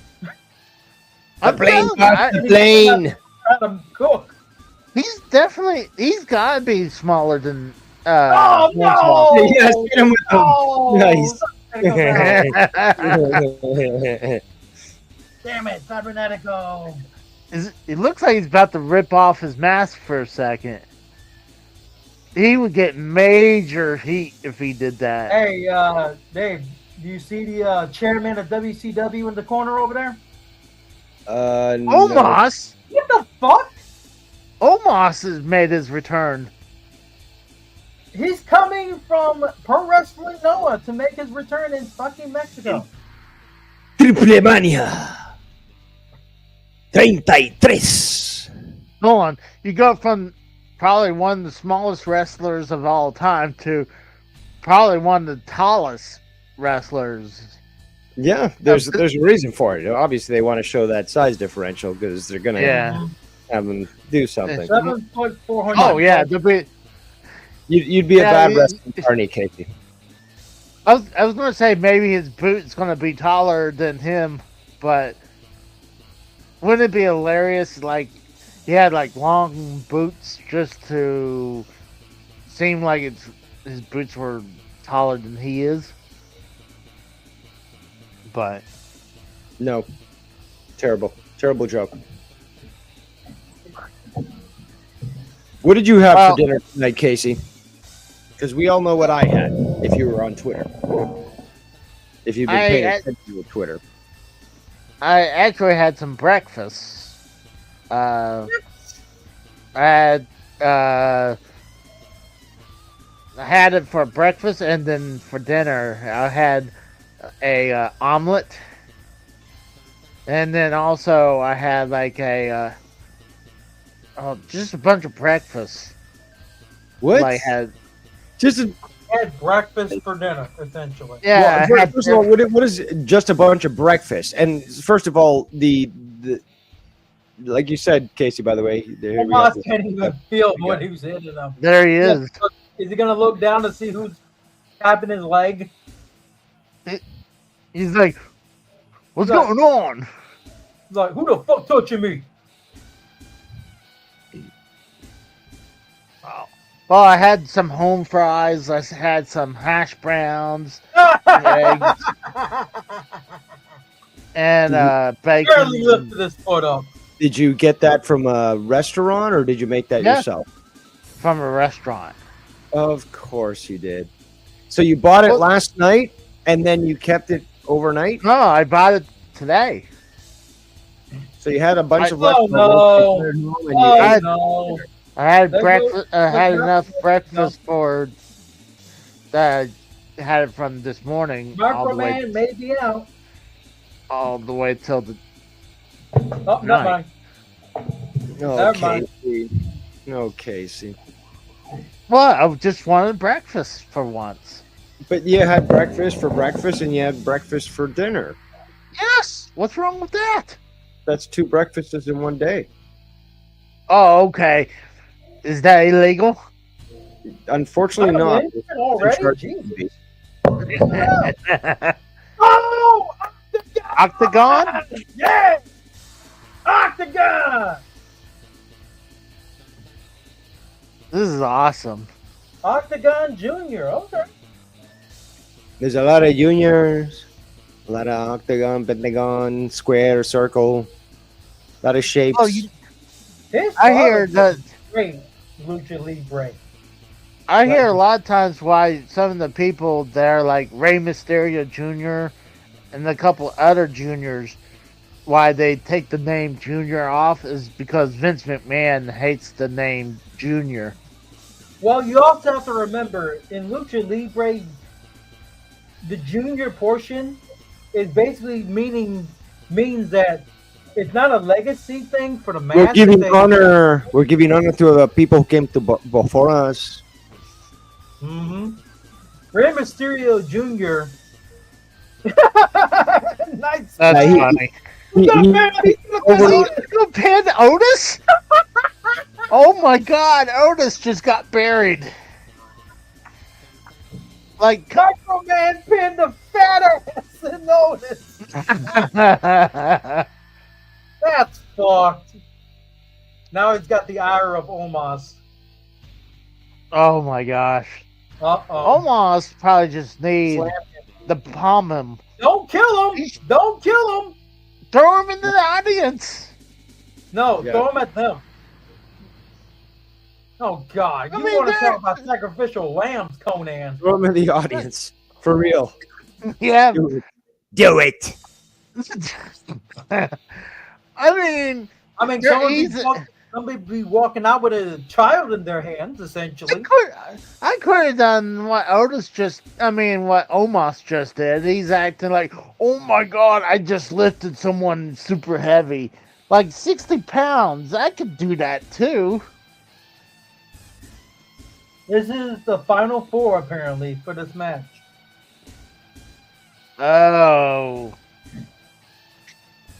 The plane, the plane. Let him cook. He's got to be smaller than. Oh no! Hornswoggle. Yes, hit him with Oh, Nice. damn it, Cybernetico. It looks like he's about to rip off his mask for a second. He would get major heat if he did that. Hey, Dave, do you see the chairman of WCW in the corner over there? No. Omos! What the fuck? Omos has made his return. He's coming from Pro Wrestling Noah to make his return in fucking Mexico. TripleMania 33. Hold on. You go from probably one of the smallest wrestlers of all time to probably one of the tallest wrestlers. Yeah, there's a reason for it. Obviously, they want to show that size differential because they're going to have them do something. 7'4". Oh, yeah. You'd be a bad wrestling attorney, Casey. I was going to say maybe his boot's going to be taller than him, but wouldn't it be hilarious? Like, he had like long boots just to seem like his boots were taller than he is. But no, terrible joke. What did you have for dinner tonight, Casey? Because we all know what I had. If you were on Twitter, if you've been paying attention to Twitter, I actually had some breakfast. I had it for breakfast, and then for dinner I had a omelet, and then also I had like just a bunch of breakfast. What? I had Had breakfast for dinner, essentially. yeah. Well, first of all, what is just a bunch of breakfast? And first of all, the like you said, Casey. By the way, there we Boss go. can't even feel what he's hitting him. There he is. Is he gonna look down to see who's tapping his leg? He's like, "What's going on?" He's like, who the fuck touching me? Well, I had some home fries. I had some hash browns, eggs, and bacon. Barely lifted his foot up. Did you get that from a restaurant or did you make that yourself? From a restaurant. Of course you did. So you bought it last night and then you kept it overnight? No, I bought it today. So you had a bunch of Oh, leftovers. no. I had breakfast. I had enough breakfast for that. I had it from this morning Marco Man may be out. all the way till the Oh, never mind. No, Never mind. Casey. No, Casey. Well, I just wanted breakfast for once. But you had breakfast for breakfast and you had breakfast for dinner. Yes. What's wrong with that? That's 2 breakfasts in one day. Oh, okay. Is that illegal? Unfortunately not. Already? Jesus. Octagon? Oh! Octagon! Yeah! Octagon! This is awesome. Octagon Jr. Okay. There's a lot of juniors, a lot of octagon, pentagon, square, circle, a lot of shapes. Oh, I hear that. Great Lucha Libre. I hear a lot of times why some of the people there, like Rey Mysterio Jr. and a couple other juniors, why they take the name Junior off is because Vince McMahon hates the name Junior. Well, you also have to remember, in Lucha Libre, the junior portion is basically means that it's not a legacy thing for the man. We're giving honor. We're giving honor to the people who came to before us. Mm-hmm. Rey Mysterio Jr. Nice. That's funny. Compared to Otis? Oh my God! Otis just got buried. Like, Micro Man pinned the fat ass in Otis. That's fucked. Now he's got the ire of Omos. oh my gosh. Uh-oh. Almost probably just need Slam the palm him. Don't kill him! Don't kill him! Throw him into the audience. No, Yeah. throw him at them. Oh, God. You want to talk about sacrificial lambs, Conan. Throw him in the audience. For real. Yeah. Do it. I mean, somebody be walking out with a child in their hands, essentially. I could have done what Omos just did. He's acting like, oh my God, I just lifted someone super heavy. Like 60 pounds. I could do that too. This is the final four, apparently, for this match. Oh.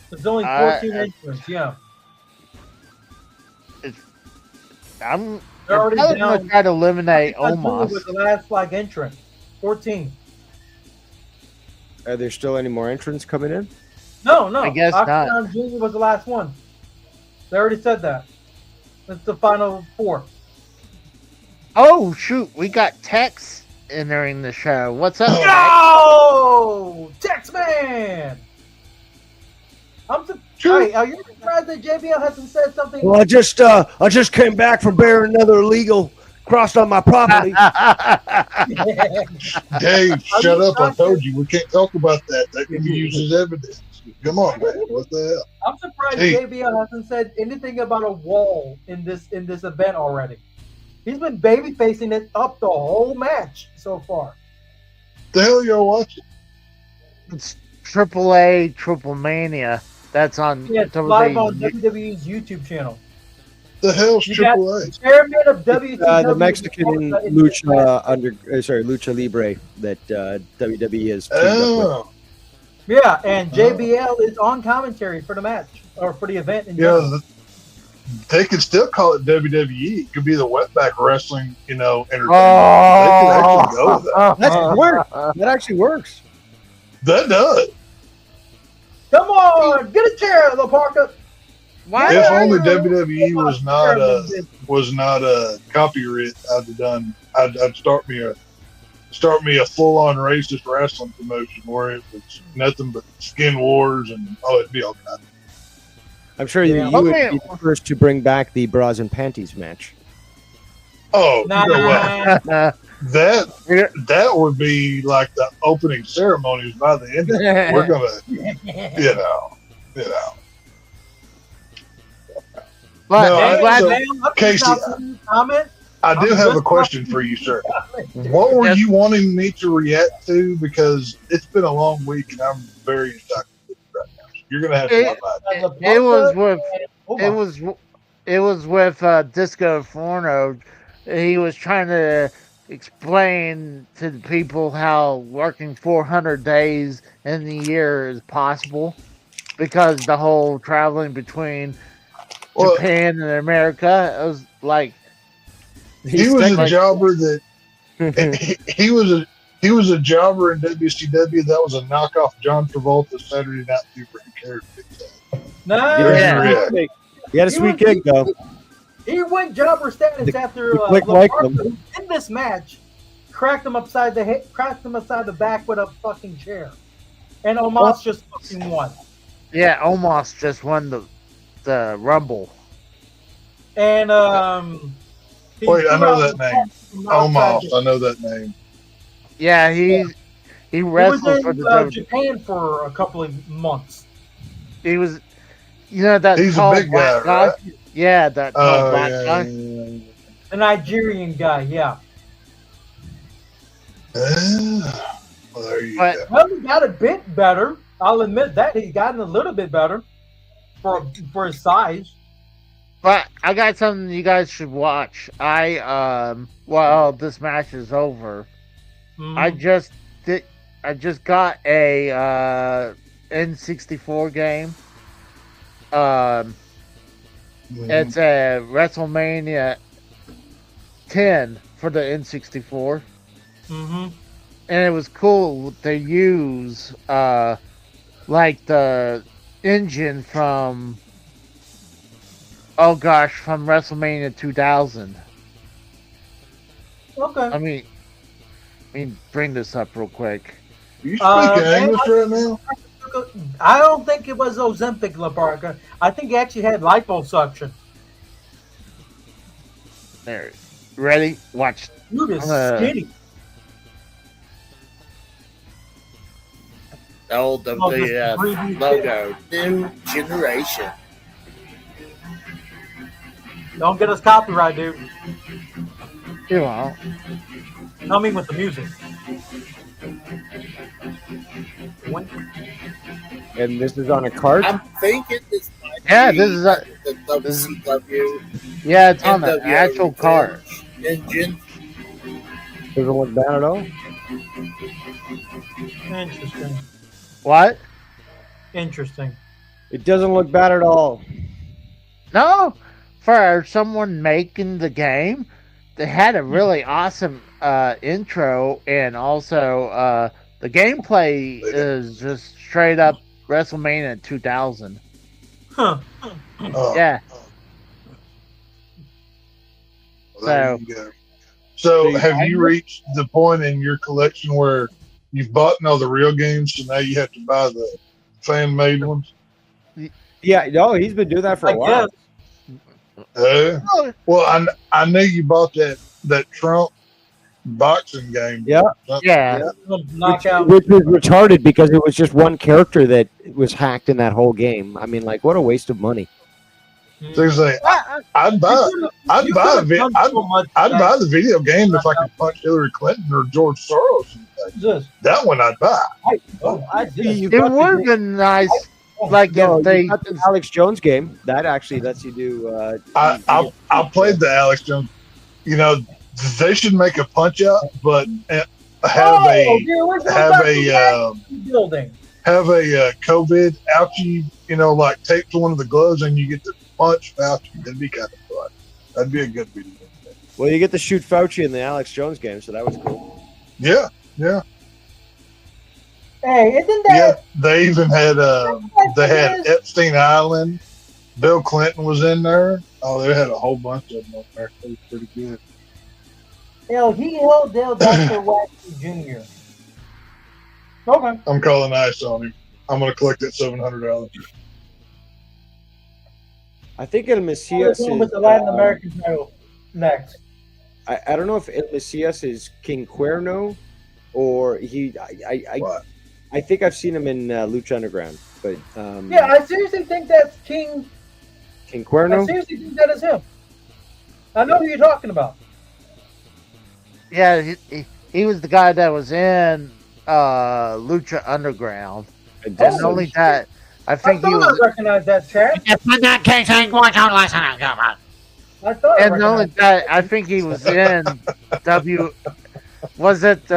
There's only 14 entrants, yeah. I'm They're already probably down. going to try to eliminate Omos Omos. was the last entrant. 14. Are there still any more entrants coming in? No. I guess not. Octagon Jr. was the last one. They already said that. That's the final four. Oh, shoot. We got Tex entering the show. What's up, Tex? Yo! Tex Man! Hey, are you surprised that JBL hasn't said something? Well, I just came back from bearing another illegal crossed on my property. Dave, shut up. I told you we can't talk about that. That can be used as evidence. Come on, man. What the hell? I'm surprised Hey. JBL hasn't said anything about a wall in this event already. He's been baby facing it up the whole match so far. The hell y'all watching? It's AAA TripleMania. That's on Yeah, it's live on WWE's YouTube channel. The hell's You got AAA? Chairman of WCW. The Mexican Lucha Libre that WWE is teamed up Oh, Yeah, and JBL is on commentary for the match or for the event in general. yeah. They could still call it WWE. It could be the wetback wrestling, entertainment. They could actually go with that. with. That actually works. That does. Come on, get a chair, La Parka. Why? If only WWE was not a copyright, I'd start me a full on racist wrestling promotion where it was nothing but skin wars and it'd be all kinds. I'm sure you would be the first to bring back the bras and panties match. Oh, Nah. you know what? That would be like the opening ceremonies by the end of it. We're gonna, you know. But No, I'm glad Casey, Comment. I do have a question for you, sir. What were you wanting me to react to? Because it's been a long week and I'm very intoxicated right now. So you're gonna have to talk about it. it was with Disco Forno. He was trying to explain to the people how working 400 days in the year is possible because the whole traveling between Japan and America. It was like he was a jobber that he was a jobber in WCW. That was a knockoff John Travolta Saturday Night Fever. Who cared? No, He had a sweet gig though. he went jobber status after Quick Lamarca, Mike in this match, cracked him upside the back with a fucking chair, and Omos just fucking won. yeah, Omos just won the Rumble. And Wait, I know that name. Almost, I know that name. Yeah, he He was wrestled for in the Japan for a couple of months. He was, that He's a tall big black guy, right? Yeah, that tall Oh, black yeah, guy. yeah. The Nigerian guy, yeah. Well, there you But- go. Well, he got a bit better. I'll admit that he's gotten a little bit better for his size. But I got something you guys should watch. While this match is over, Mhm. I just got a N64 game. It's a WrestleMania 10 for the N64. Mm-hmm. and it was cool to use like the engine from from WrestleMania 2000. Okay. Let me bring this up real quick. You speaking English right now? I don't think it was Ozempic, LaBarca. I think he actually had liposuction. There, ready? Watch. Dude is skinny. Old WWF logo, new generation. Don't get us copyright, dude. You know. I mean, with the music. And this is on a cart? I'm thinking this might be This is the WCW. Yeah, it's on the NWO actual cart. Engine. Doesn't look bad at all. Interesting. What? Interesting. It doesn't look bad at all. No, for someone making the game, they had a really awesome intro, and also the gameplay is just straight up WrestleMania 2000. Huh. Yeah. Well, there you go. So have you reached the point in your collection where you've bought all the real games, so now you have to buy the fan-made ones? Yeah, no, he's been doing that for a while. Well, I knew you bought that Trump boxing game. Yeah. Yeah. Knockout. Which was retarded because it was just one character that was hacked in that whole game. I mean, like, what a waste of money. Seriously, I'd buy the video game if I could punch Hillary Clinton or George Soros. That one I'd buy. It would have been nice, like if they got the Alex Jones game. That actually lets you do. I played the Alex Jones. You know, they should make a punch out, but have a COVID ouchie. You know, like taped to one of the gloves, and you get to punch Fauci. That'd be kind of fun. That'd be a good video. Well, you get to shoot Fauci in the Alex Jones game, so that was cool. Yeah. Hey, isn't that? Yeah, they even had Epstein Island. Bill Clinton was in there. Oh, they had a whole bunch of them up there. It was pretty good. Hell, he held Dr. Waxy Jr. Okay. I'm calling ice on him. I'm going to collect that $700. I think El Mesias is with the Latin American title next. I don't know if El Mesias is King Cuerno or he. I think I've seen him in Lucha Underground, but yeah, I seriously think that's King Cuerno. I seriously think that is him. I know who you're talking about. Yeah, he was the guy that was in Lucha Underground. And only that, I think he was. I recognize that chap. I thought. And only that, I think he was in Was it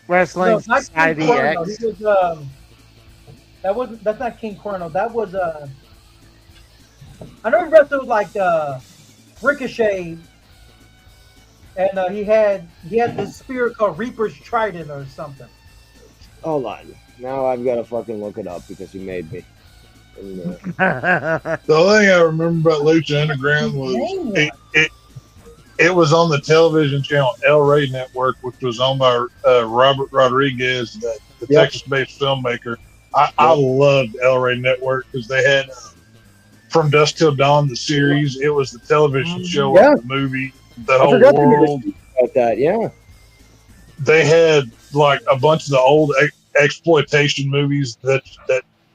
Wrestling No, not King Society Cuerno. X? He was, that's not King Cuerno. That was I know he wrestled like Ricochet, and he had this spear called Reaper's Trident or something. Hold on. Now I've got to fucking look it up because you made me. The only thing I remember about Lucha Underground was it was on the television channel El Rey Network, which was owned by Robert Rodriguez, the Texas-based filmmaker. I loved El Rey Network because they had From Dusk Till Dawn, the series. It was the television show, the movie, the whole world. About that, yeah. They had like a bunch of the old exploitation movies that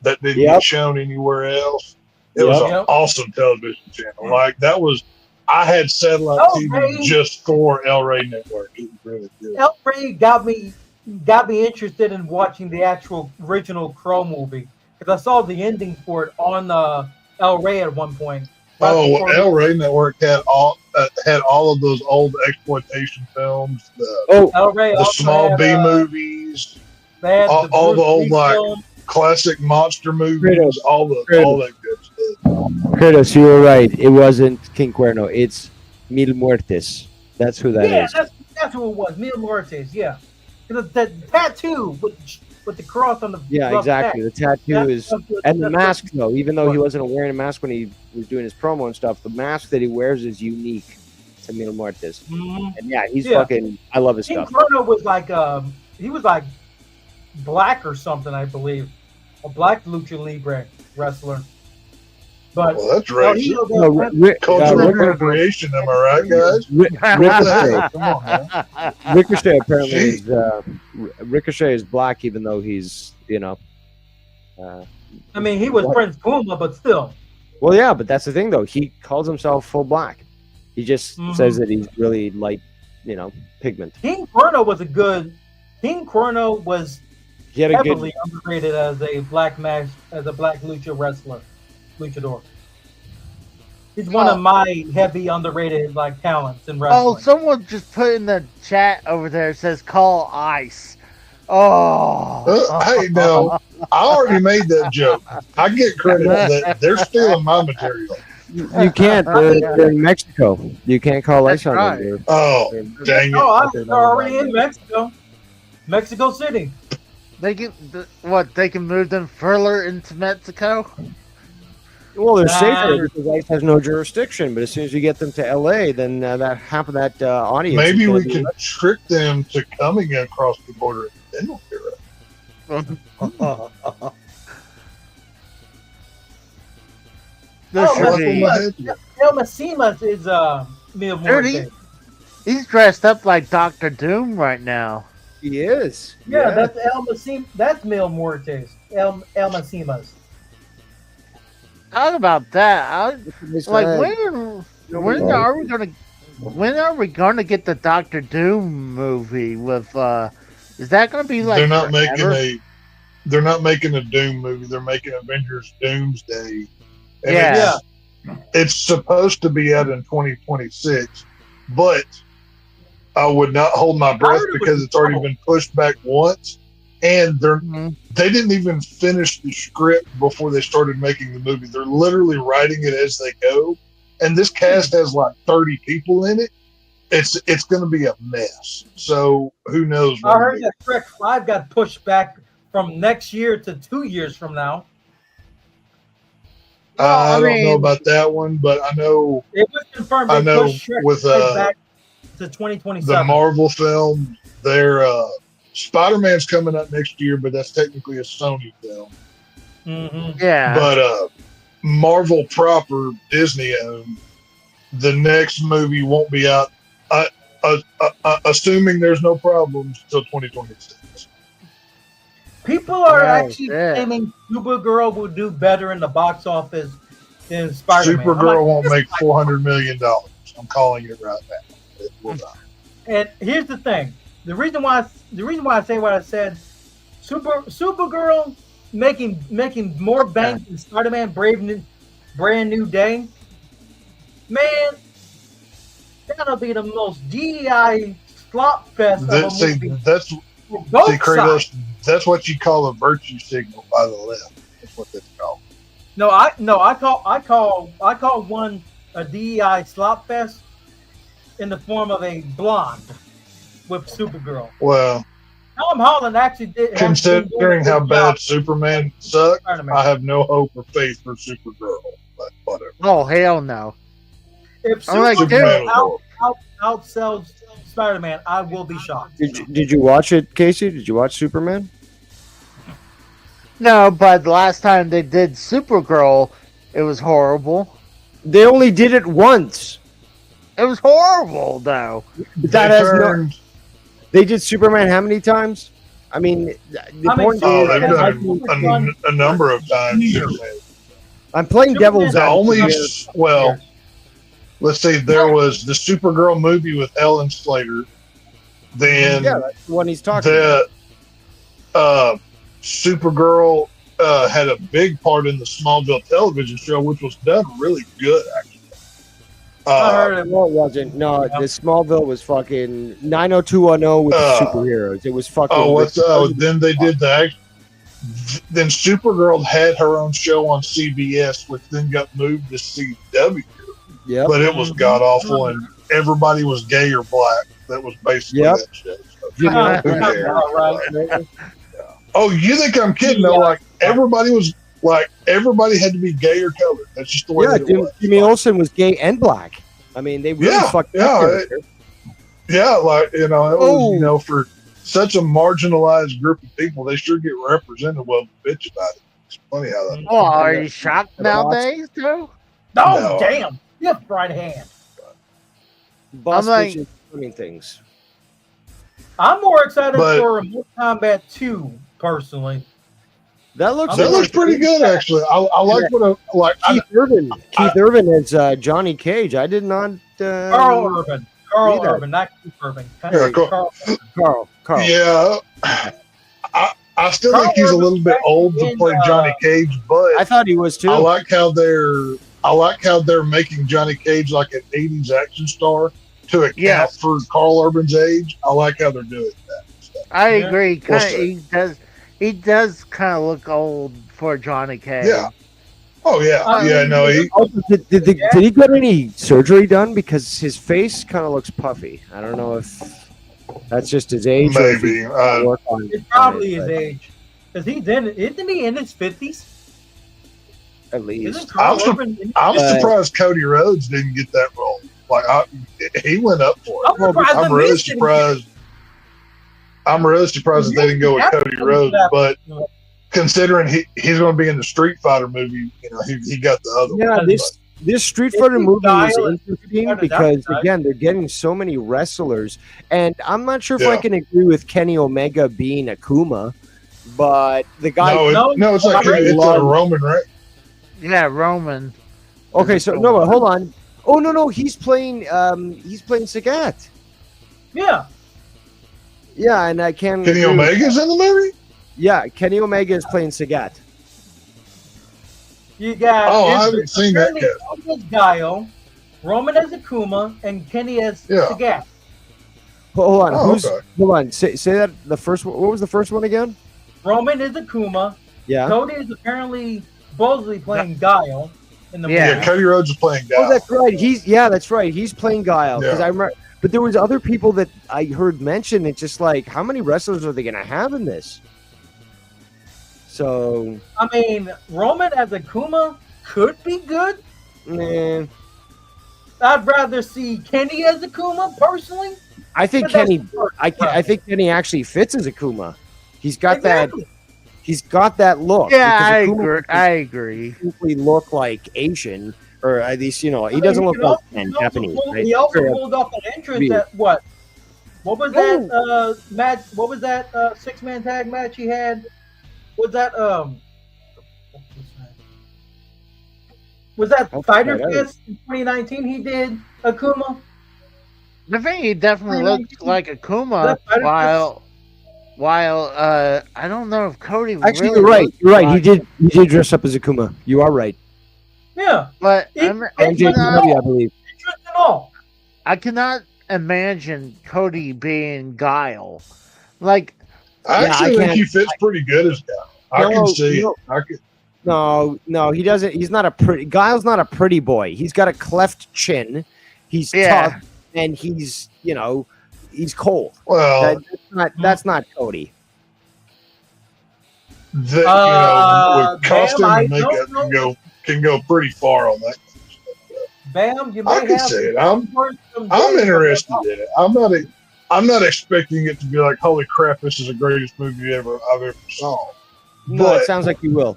didn't get shown anywhere else. It was an awesome television channel. Like that was, I had satellite TV just for El Rey Network. It was really good. El Rey got me interested in watching the actual original Crow movie because I saw the ending for it on El Rey at one point. El Rey Network had all of those old exploitation films. El Rey the small B movies. All the old like classic monster movies. All that good stuff. Curtis, you were right. It wasn't King Cuerno. It's Mil Muertes. That's who that is. That's That's who it was. Mil Muertes. Yeah. The tattoo with the cross on the Yeah, left exactly. neck. The tattoo That's is, what- and the that's mask what- though. Even though he wasn't wearing a mask when he was doing his promo and stuff, the mask that he wears is unique to Mil Muertes. Mhm. And yeah, he's Yeah. fucking. I love his King stuff. Chrono was like he was like black or something, I believe, a black lucha libre wrestler. But Well, that's no, racist. Cultural appropriation, am I right, guys? What the hell? Come on, man. Ricochet apparently is Ricochet is black, even though he's I mean, he was What? Prince Puma, but still. well, yeah, but that's the thing though. He calls himself full black. He just says that he's really light, pigment. King Chrono was a good. King Chrono was He had a good. heavily underrated as a black lucha wrestler, luchador. He's one of my heavy underrated talents in wrestling. Oh, someone just put in the chat over there, says call ice. Oh. Hey, no, I already made that joke. I get credit for that. They're stealing my material. You can't. They're in Mexico. You can't call ice on right. them. Oh, dang it. Oh, they're already in Mexico, Mexico City. They can They can move them further into Mexico. Well, they're safer because ice has no jurisdiction. But as soon as you get them to LA, then that half of that audience. Maybe is gonna we be can trick them to coming across the border and then we'll hear it. There Oh, should be- El Masimas is Mil Dirty. Muertes. He's dressed up like Doctor Doom right now. He is. Yeah, that's El Masim. That's Mil Muertes. El Masimas. Talk about that. It's Like like- when are we gonna get the Doctor Doom movie with is that gonna be like they're not forever? making a Doom movie. They're making Avengers Doomsday. And Yeah. it's supposed to be out in 2026, but I would not hold my breath heard it because was it's already been pushed back once, and Mhm. they didn't even finish the script before they started making the movie. They're literally writing it as they go, and this cast has like 30 people in it. It's going to be a mess. So who knows? I heard that Trek 5 got pushed back from next year to 2 years from now. I don't mean- know about that one, but I know It was confirmed I they know pushed Trek with, 5 back to the 2027. Marvel film. Their Spider-Man's coming up next year, but that's technically a Sony film. Mhm. Yeah. But Marvel proper, Disney owned, the next movie won't be out. Assuming there's no problems till 2026. People are Oh, actually yeah. claiming Supergirl will do better in the box office than Spider-Man. I'm Supergirl like, won't this make is $400 million. I'm calling it right now. It will not. And here's the thing: the reason why I say what I said, Supergirl making more bank than Spider-Man brand new day. Man, that'll be the most DEI slop fest of a movie. That's for both see, Kratos, sides. that's what you call a virtue signal by the left. That's what that's called. I call one a DEI slop fest in the form of a blonde with Supergirl. Well, Tom Holland actually did. considering how bad Superman sucked, Spider-Man. I have no hope or faith for Supergirl. But whatever. Oh hell no. If I'm like, Supergirl dude. outsells Spider-Man, I will be shocked. Did you watch it, Casey? Did you watch Superman? No, but the last time they did Supergirl, it was horrible. They only did it once. It was horrible though. That They has no- turned- They did Superman how many times? I mean, the I mean, point Oh, is, they've Yeah, done a number of times. Superman. I'm playing devil's The only, advocate. well, let's say there was the Supergirl movie with Ellen Slater. Then Yeah, that's the one he's talking about. the Supergirl had a big part in the Smallville television show, which was done really good, actually. I heard it. No, it wasn't. No, the Smallville was fucking 90210 with the superheroes. It was fucking. Then they did that. Then Supergirl had her own show on CBS, which then got moved to CW. Yep. But it was god awful, and everybody was gay or black. that was basically Yep. that show. So, Yeah. who cares? Right. Oh, you think I'm kidding? No, like everybody had to be gay or colored. That's just the way that it was. Jimmy Olsen was gay and black. I mean, they really fucked up there. Like it was, Oh. for such a marginalized group of people, they sure get represented well. Bitch about it. It's funny how that. Oh, are you shocked nowadays too? Oh, No. damn. Yep, right hand. Boss I'm like- bitches doing things. I'm more excited But- for Mortal Kombat 2, personally. That looks That looks pretty good, actually. I like what I like. Keith Urban as Johnny Cage. I did not. Carl Urban. Carl Either. Urban, not Keith Urban. Yeah, Carl. Carl. Yeah, I still think he's a little bit old to play Johnny Cage, but I thought he was too. I like how they're making Johnny Cage like an '80s action star to account for Carl Urban's age. I like how they're doing that. I agree. We'll He does kind of look old for Johnny Cage. Yeah. Oh yeah, no, he. Did he get any surgery done? Because his face kind of looks puffy. I don't know if that's just his age. Or if Maybe. work on It's probably it, his but age. Because isn't he in his 50s? at Isn't least. Carl Urban in his I'm 50s? surprised Cody Rhodes didn't get that role. Like he went up for it. I'm surprised I'm The really Miz didn't surprised. I'm really surprised that they didn't go with Cody Rhodes, but considering he's going to be in the Street Fighter movie, he got the other Yeah, one. this Street Fighter movie is Dial- interesting because again they're getting so many wrestlers, and I'm not sure if I can agree with Kenny Omega being Akuma, but the guy. No, it's like it's a Roman, right? Yeah, Roman. Okay, so no, but hold on. Oh no, he's playing Sagat. Yeah. Yeah, and I can't. Kenny Omega's in the movie? Yeah, Kenny Omega is playing Sagat. You got I haven't seen that yet. As Guile, Roman as Akuma, and Kenny as Sagat. Hold on, okay. Hold on. Say that the first one. What was the first one again? Roman is Akuma. Yeah. Cody is apparently supposedly playing Guile in the movie. Yeah, Cody Rhodes is playing Guile. Oh, that's right. That's right. He's playing Guile because I remember. But there was other people that I heard mention. It's just like, how many wrestlers are they going to have in this? So I mean, Roman as Akuma could be good. man, I'd rather see Kenny as Akuma personally. I think But that's Kenny. the first I think Kenny actually fits as Akuma. He's got Exactly. that. He's got that look. Yeah, because Akuma I agree. simply look like Asian, or at least he doesn't look like Japanese. Right? He also pulled off an entrance at what? What was that match? What was that 6-man tag match he had? Was that Was that Fighter Fest in 2019? He did Akuma. I think he definitely looked like Akuma. While I don't know if Cody. Actually, really you're right. looked You're right. like- He did dress up as Akuma. You are right. Yeah, But NJPW, I believe. interest at all. I cannot imagine Cody being Guile. Like, I actually think can't- he fits pretty good as Guile. I can see it. I can. No, he doesn't. He's not a pretty. Guile's not a pretty boy. He's got a cleft chin. He's tough, and he's he's cold. Well, that's not Cody. with costume and makeup can go pretty far on that. Bam, you I may can have see it. some I'm interested in it. I'm not expecting it to be like, holy crap, this is the greatest movie I've ever saw. No, But- it sounds like you will.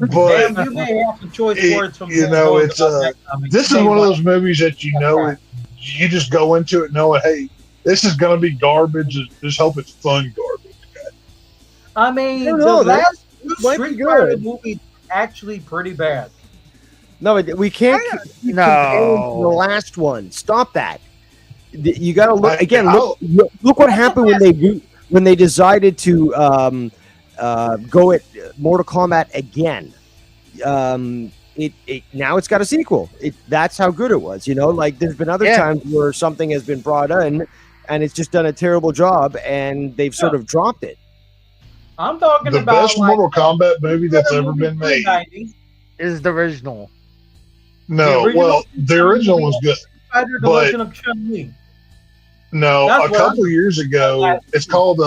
But Bam, you may have some choice words from it's this is one of those movies that you just go into it knowing, hey, this is going to be garbage. Just hope it's fun garbage. I mean, No, no, the last might be Street Fighter good. movie is actually pretty bad. No, we can't keep comparing to the last one. Stop that. You got to look again. Look what happened when they decided to go at Mortal Kombat again. Now it's got a sequel. That's how good it was. Like there's been other times where something has been brought in and it's just done a terrible job, and they've sort of dropped it. I'm talking The about best Mortal Kombat movie that's ever been made is the original. No, the original was good. Fighter, the but- Legend of Chun-Li. No, That's a what couple I'm- years ago, it's called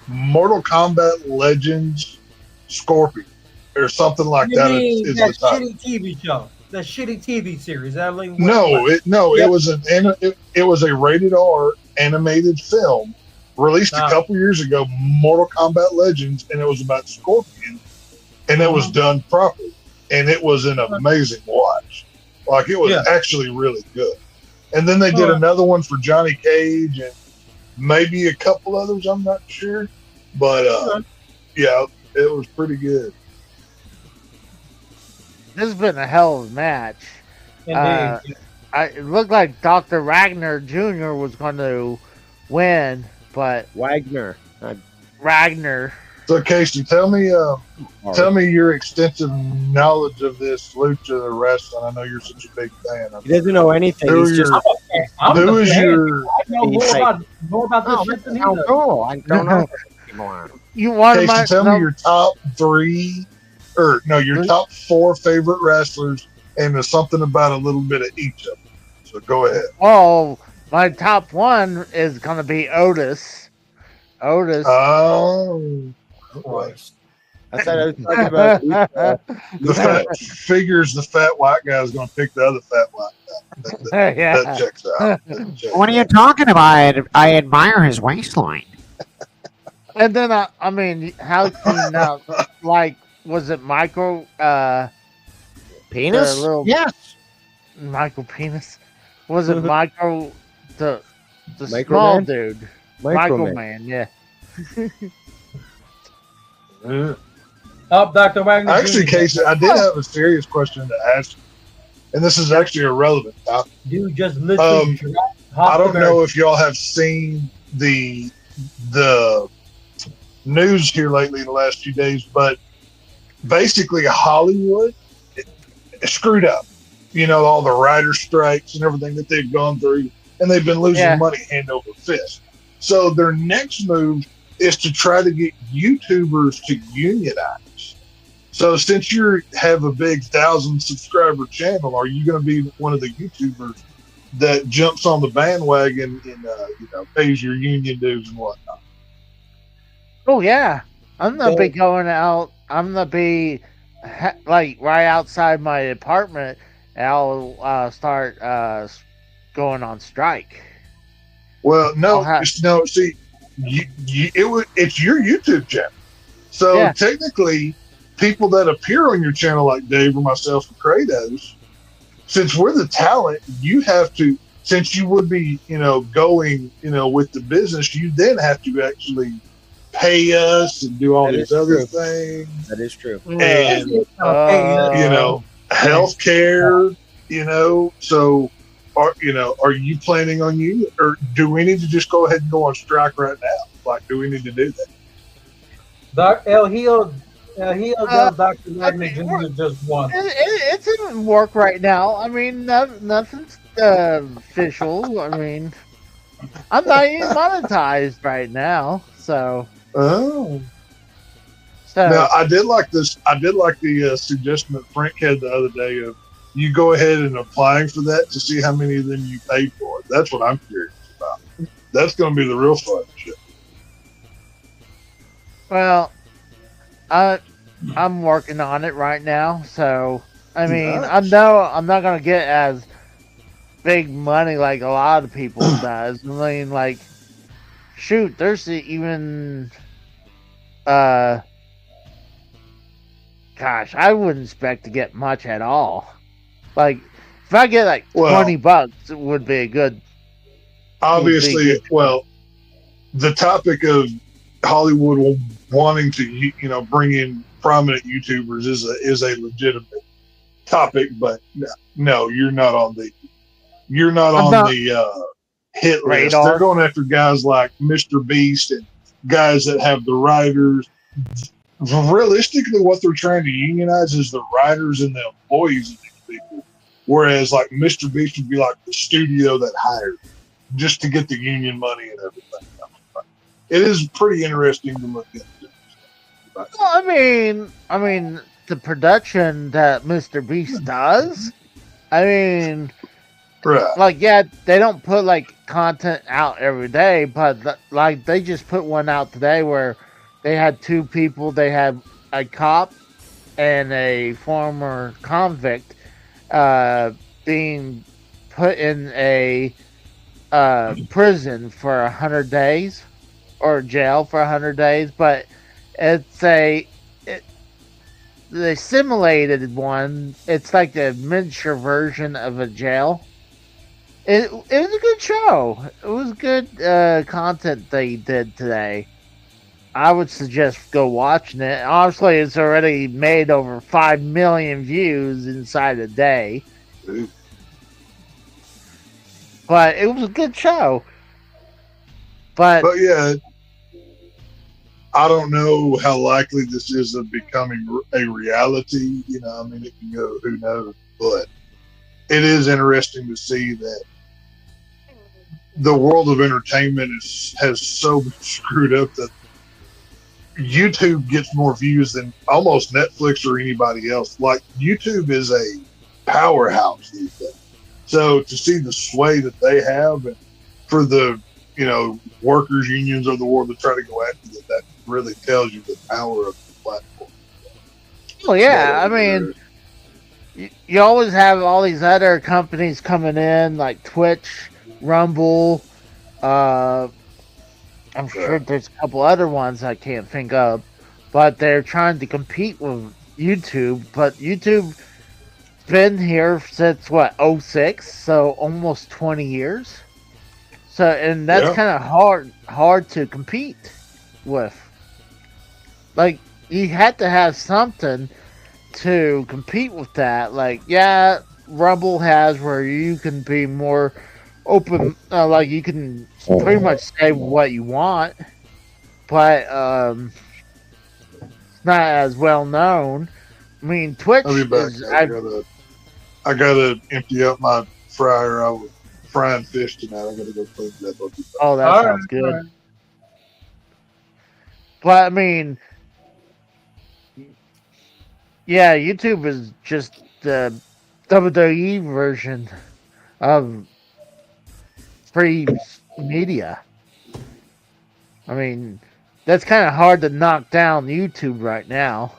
Mortal Kombat Legends Scorpion or something like You that. mean Is that the title. shitty TV show? The shitty TV series. That like, what- No, it Yep. was it was a rated R animated film released a Ah. couple years ago, Mortal Kombat Legends, and it was about Scorpion, and it was done properly, and it was an amazing watch. Like it was Yeah. actually really good. And then they did another one for Johnny Cage and maybe a couple others. I'm not sure, but yeah, it was pretty good. This has been a hell of a match. Indeed. It looked like Dr. Ragnar Jr. was going to win, but Wagner. Ragnar. So Casey, tell me your extensive knowledge of this lucha wrestling. I know you're such a big fan of He doesn't know anything. Who He's are just your- I'm who the is fan. your I know more about this shit than he does. cool. I don't know anymore. You want Casey, my tell me your top your top 4 favorite wrestlers, and there's something about a little bit of each of them. So go ahead. Oh, my top one is going to be Otis. Otis. Oh, Christ. I thought I was talking about the fat white guy is going to pick the other fat white guy. Yeah. That checks out. That checks What are you out. talking about? I admire his waistline. And then, I mean, how can you not, like, was it Michael, penis. the little Yes. Michael Penis? Was it Michael, the Micro small Man? dude? Micro Michael Man. Man, yeah. Oh, Dr. Wagner. Actually, Jr. Casey, I did have a serious question to ask you, and this is actually a relevant topic. Dude just literally I don't know if y'all have seen the news here lately in the last few days, but basically Hollywood screwed up. You know, all the writer strikes and everything that they've gone through, and they've been losing money hand over fist. So their next move is to try to get YouTubers to unionize. So since you have a big 1,000 subscriber channel, are you going to be one of the YouTubers that jumps on the bandwagon and pays your union dues and whatnot? Oh, yeah. I'm going to be going out. I'm going to be, like, right outside my apartment, and I'll start going on strike. Well, see, it's your YouTube channel. So technically, people that appear on your channel like Dave or myself or Kratos, since we're the talent, you have to, since you would be, going, with the business, you then have to actually pay us and do all these other things. That is true. And, healthcare, so are you planning on or do we need to just go ahead and go on strike right now? Like, do we need to do that? El Hijo Dr. Wagner Jr. just won. It's in work right now. I mean, nothing's official. I mean, I'm not even monetized right now, so. Oh. So now I did like this. I did like the suggestion that Frank had the other day of you go ahead and applying for that to see how many of them you paid for. That's what I'm curious about. That's going to be the real fun shit. Well, I'm working on it right now, so I mean, I know I'm not gonna get as big money like a lot of people does. I mean, like, shoot, there's even, gosh, I wouldn't expect to get much at all. Like, if I get like $20, it would be a good. Obviously, the topic of Hollywood wanting to, bring in prominent YouTubers is a legitimate topic, but no, you're not on the hit list. Radar. They're going after guys like Mr. Beast and guys that have the writers. Realistically, what they're trying to unionize is the writers and the employees of these people. Whereas, like, Mr. Beast would be like the studio that hired just to get the union money and everything. It is pretty interesting to look at. Well, I mean, the production that Mr. Beast does. I mean, Right. Like, yeah, they don't put like content out every day, but like they just put one out today where they had two people. They had a cop and a former convict being put in a prison for 100 days or jail for 100 days, but it's the simulated one. It's like a miniature version of a jail. It was a good show. It was good content they did today. I would suggest go watching it. Obviously, it's already made over 5 million views inside a day. Ooh. But it was a good show. But yeah, I don't know how likely this is of becoming a reality. You know, I mean, it can go, who knows? But it is interesting to see that the world of entertainment has so been screwed up that YouTube gets more views than almost Netflix or anybody else. Like, YouTube is a powerhouse these days. So to see the sway that they have, and for the, you know, workers unions of the world to try to go after that really tells you the power of the platform. well, yeah, I mean, you always have all these other companies coming in, like Twitch, Rumble. I'm sure there's a couple other ones I can't think of, but they're trying to compete with YouTube. But YouTube's been here since what, 06, so almost 20 years. So, and that's kind of hard to compete with. Like, you had to have something to compete with that. Like, yeah, Rumble has where you can be more open, like you can pretty much say what you want, but it's not as well known. I mean, Twitch. I'll be back. Is, I gotta empty up my fryer. I was frying fish tonight. I gotta go clean that up. Oh, that sounds good. Right. But I mean, yeah, YouTube is just the WWE version of free media. I mean, that's kind of hard to knock down YouTube right now.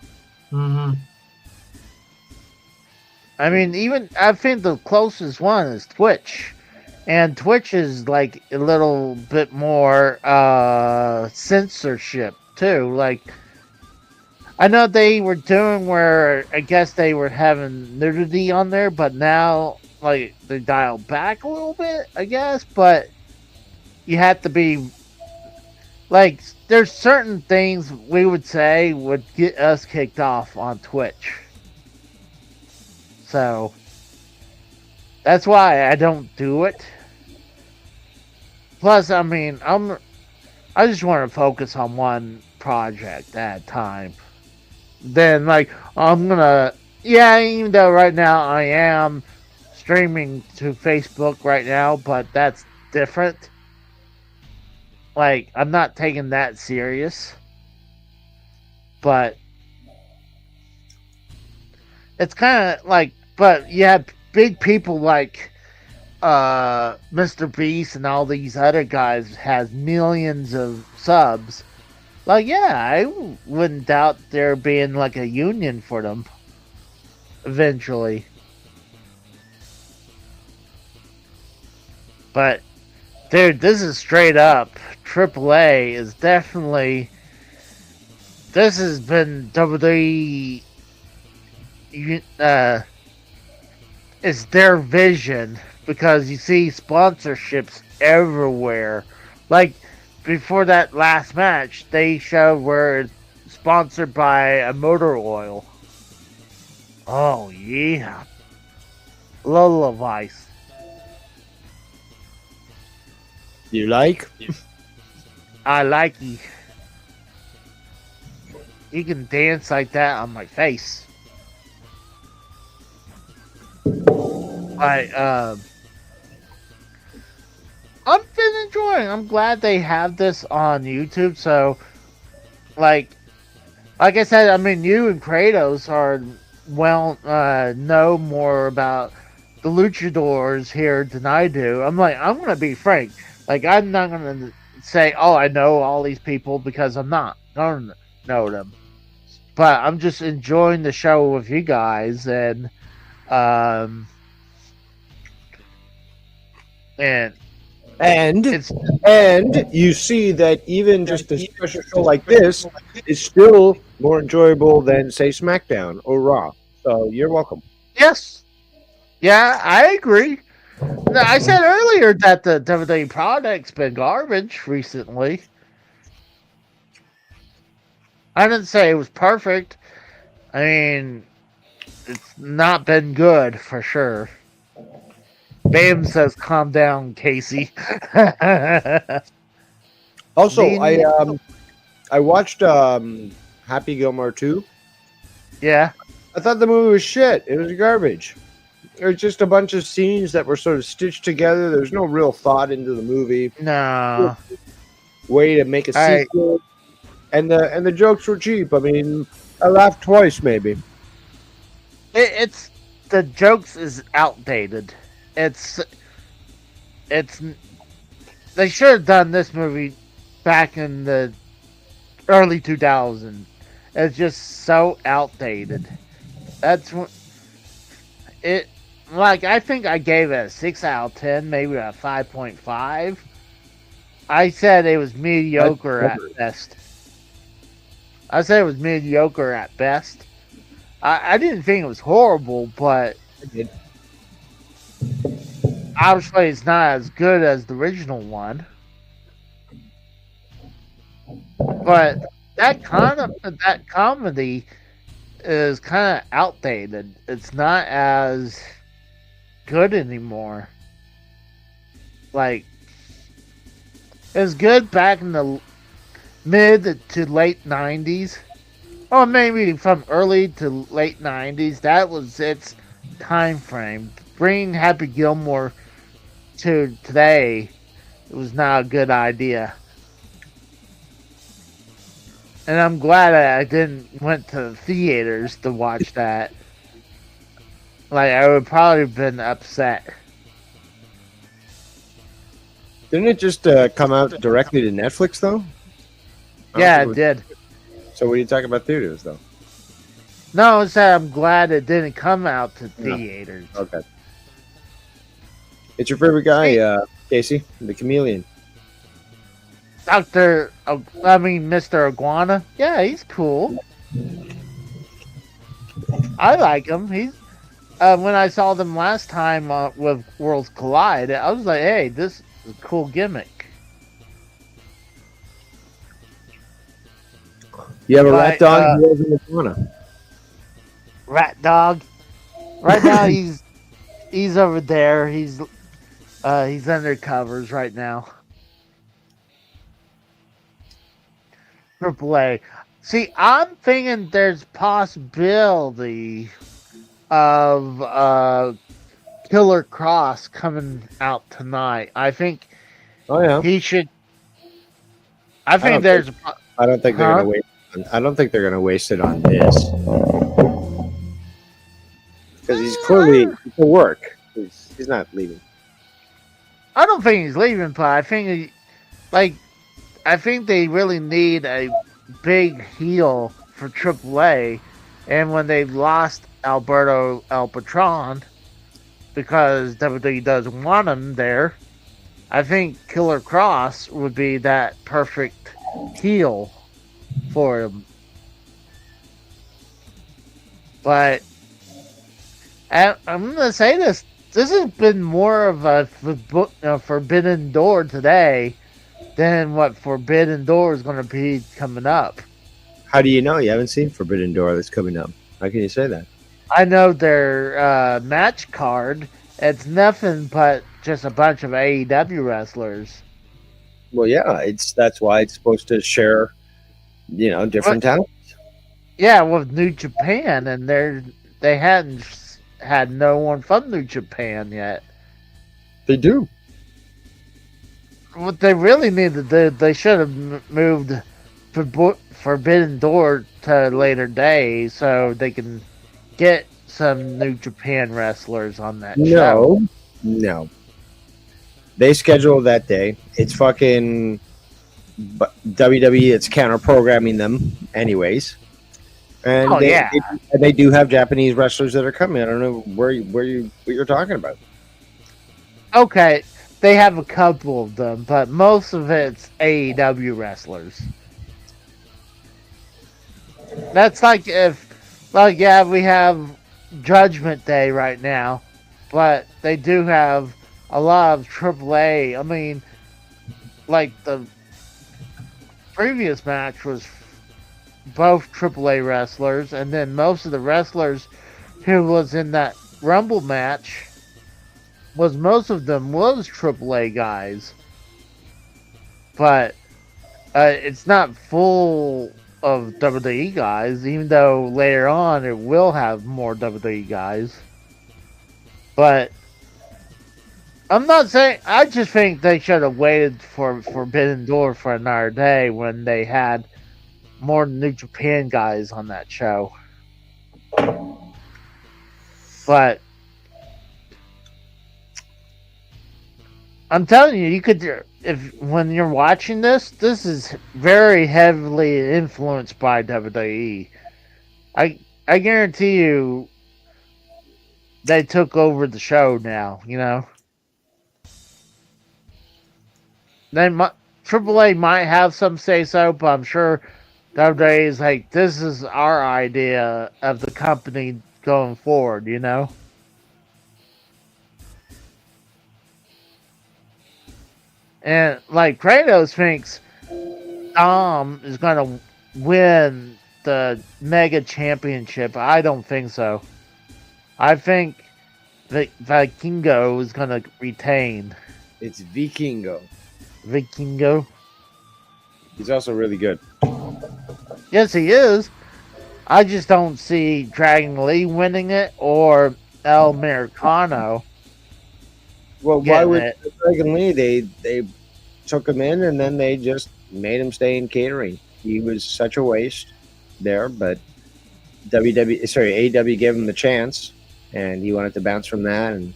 Mm-hmm. I mean, even I think the closest one is Twitch, and Twitch is like a little bit more censorship too. Like, I know they were doing where I guess they were having nudity on there, but now like they dialed back a little bit, I guess. But you have to be like, there's certain things we would say would get us kicked off on Twitch. So that's why I don't do it. Plus, I mean, I just want to focus on one project at a time. Then, like, I'm gonna, yeah, even though right now I am streaming to Facebook right now, but that's different. Like, I'm not taking that serious. But it's kind of like, but you have big people like Mr. Beast and all these other guys has millions of subs. Like, yeah, I wouldn't doubt there being like a union for them eventually. But dude, this is straight up. AAA is definitely. This has been WWE. It's their vision, because you see sponsorships everywhere. Like, before that last match, they showed where it's sponsored by a motor oil. Oh yeah, Lola Vice. You like? I like you. You can dance like that on my face. I've been enjoying. I'm glad they have this on YouTube. So, like I said, I mean, you and Kratos are know more about the luchadors here than I do. I'm going to be frank. Like, I'm not going to say, oh, I know all these people, because I'm not going to know them. But I'm just enjoying the show with you guys, and you see that even just a special show like this is still more enjoyable than, say, SmackDown or Raw. So you're welcome. Yes. Yeah, I agree. I said earlier that the WWE product's been garbage recently. I didn't say it was perfect. I mean, it's not been good for sure. Bam says, "Calm down, Casey." Also, I watched Happy Gilmore 2. Yeah. I thought the movie was shit. It was garbage. It was just a bunch of scenes that were sort of stitched together. There's no real thought into the movie. No. Way to make a sequel. And the jokes were cheap. I mean, I laughed twice, maybe. It's the jokes is outdated. It's they should have done this movie back in the early 2000s. It's just so outdated. That's what it like. I think I gave it a 6 out of 10, maybe a 5.5. I said it was mediocre at best. I said it was mediocre at best. I didn't think it was horrible, but obviously it's not as good as the original one. But that comedy is kind of outdated. It's not as good anymore. Like, it was good back in the mid to late 90s. Or maybe from early to late 90s. That was its time frame. Bringing Happy Gilmore to today, it was not a good idea. And I'm glad I didn't went to theaters to watch that. Like, I would probably have been upset. Didn't it just come out directly to Netflix, though? Yeah, it did. So what are you talking about theaters, though? No, it's that I'm glad it didn't come out to theaters. No. Okay. It's your favorite guy, Casey, the Chameleon. Mr. Iguana. Yeah, he's cool. I like him. He's when I saw them last time with Worlds Collide, I was like, hey, this is a cool gimmick. You have a rat dog? He has an iguana. Rat dog. Right now he's over there. He's under covers right now. AAA. See, I'm thinking there's possibility of Killer Cross coming out tonight. I think. Oh yeah. He should. I think there's. I don't think they're gonna wait. I don't think they're gonna waste it on this because he's clearly for work. He's not leaving. I don't think he's leaving, but I think I think they really need a big heel for AAA, and when they lost Alberto El Patron because WWE doesn't want him there, I think Killer Cross would be that perfect heel for him. But I'm gonna say this has been more of a forbidden door today than what Forbidden Door is going to be coming up. How do you know? You haven't seen Forbidden Door that's coming up. How can you say that? I know their match card. It's nothing but just a bunch of AEW wrestlers. Well, yeah, that's why it's supposed to share, different talents. Yeah, with New Japan, and they hadn't had no one from New Japan yet. They do. What they really needed, they should have moved Forbidden Door to a later day so they can get some New Japan wrestlers on that show. No. They schedule that day. It's fucking WWE. It's counter programming them, anyways. And they do have Japanese wrestlers that are coming. I don't know what you're talking about. Okay, they have a couple of them, but most of it's AEW wrestlers. That's like we have Judgment Day right now, but they do have a lot of AAA. I mean, like the previous match was both AAA wrestlers, and then most of the wrestlers who was in that Rumble match most of them was AAA guys, but it's not full of WWE guys, even though later on it will have more WWE guys. But I'm not saying, I just think they should have waited for Forbidden Door for another day when they had more New Japan guys on that show. But I'm telling you, you could, when you're watching this is very heavily influenced by WWE. I guarantee you, they took over the show now. You know, AAA might have some say so, but I'm sure WWE is like, this is our idea of the company going forward. You know. And like Kratos thinks Dom is going to win the Mega Championship. I don't think so. I think that Vikingo is going to retain. It's Vikingo. Vikingo? He's also really good. Yes, he is. I just don't see Dragon Lee winning it or El Americano. Well, why would Dragon Lee? They took him in and then they just made him stay in catering. He was such a waste there, but AEW gave him the chance, and he wanted to bounce from that, and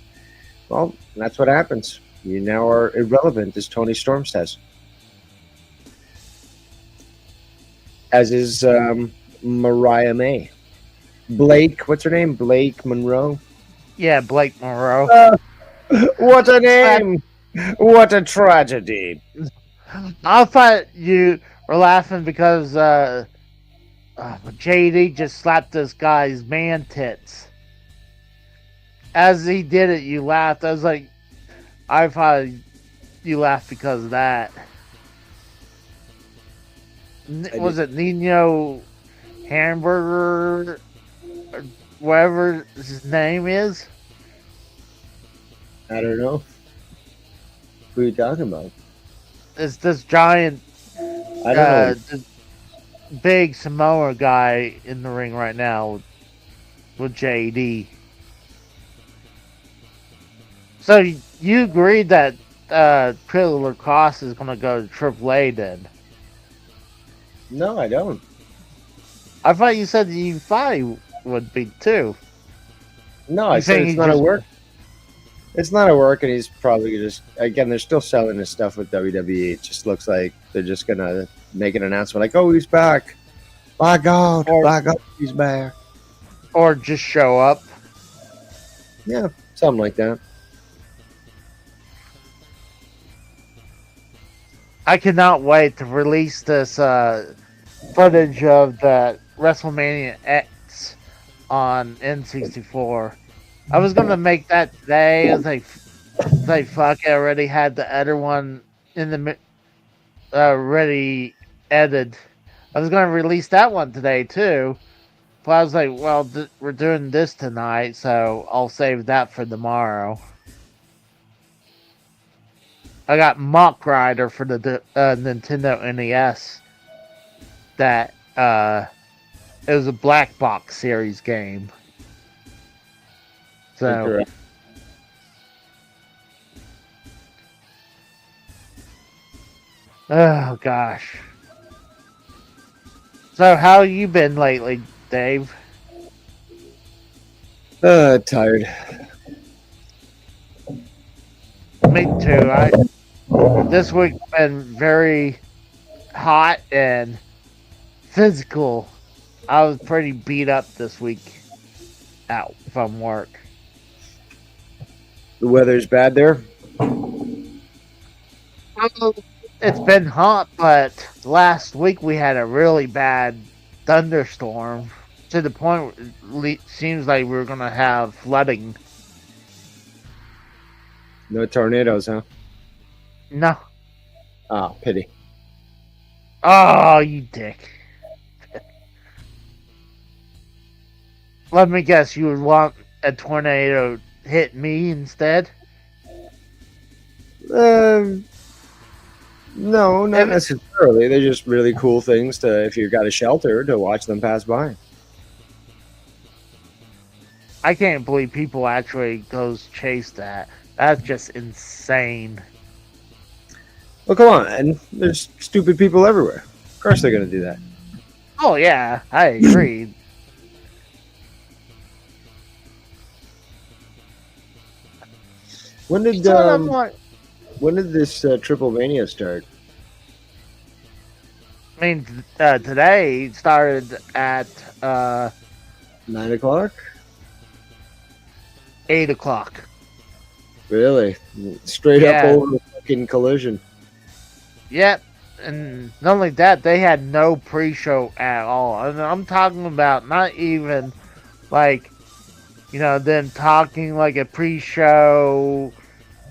well, that's what happens. You now are irrelevant, as Tony Storm says. As is Mariah May. Blake, what's her name? Blake Monroe? Yeah, Blake Monroe. What a name! What a tragedy! I thought you were laughing because JD just slapped this guy's man tits. As he did it, you laughed. I was like, I thought you laughed because of that. Was it Nino Hamburger, or whatever his name is? I don't know. Who are you talking about? It's this giant, I don't know. this big Samoa guy in the ring right now with JD. So you agreed that Triller Cross is going to go to AAA then? No, I don't. I thought you said you thought he would be too. No, I said it's not a work. It's not a work, and he's probably just, again, they're still selling his stuff with WWE. It just looks like they're just going to make an announcement like, oh, he's back. By God, he's back. Or just show up. Yeah, something like that. I cannot wait to release this footage of the WrestleMania X on N64. I was gonna make that today. I was like, fuck! I already had the other one in the already edited. I was gonna release that one today too, but I was like, well, we're doing this tonight, so I'll save that for tomorrow. I got Mock Rider for the Nintendo NES. That it was a black box series game. So, oh gosh. So how you been lately, Dave? Tired. Me too. This week's been very hot and physical. I was pretty beat up this week out from work. The weather's bad there. It's been hot, but last week we had a really bad thunderstorm to the point where it seems like we're going to have flooding. No tornadoes, huh? No. Oh, pity. Oh, you dick. Let me guess, you would want a tornado hit me instead? No, not necessarily. They're just really cool things to, if you've got a shelter, to watch them pass by. I can't believe people actually goes chase that. That's just insane. Well, come on, and there's stupid people everywhere. Of course they're going to do that. Oh yeah, I agree. When did this TripleMania start? I mean, today started at 9 o'clock? 8 o'clock. Really? Straight up over the fucking collision. Yep. And not only that, they had no pre-show at all. And I'm talking about not even like, them talking like a pre-show.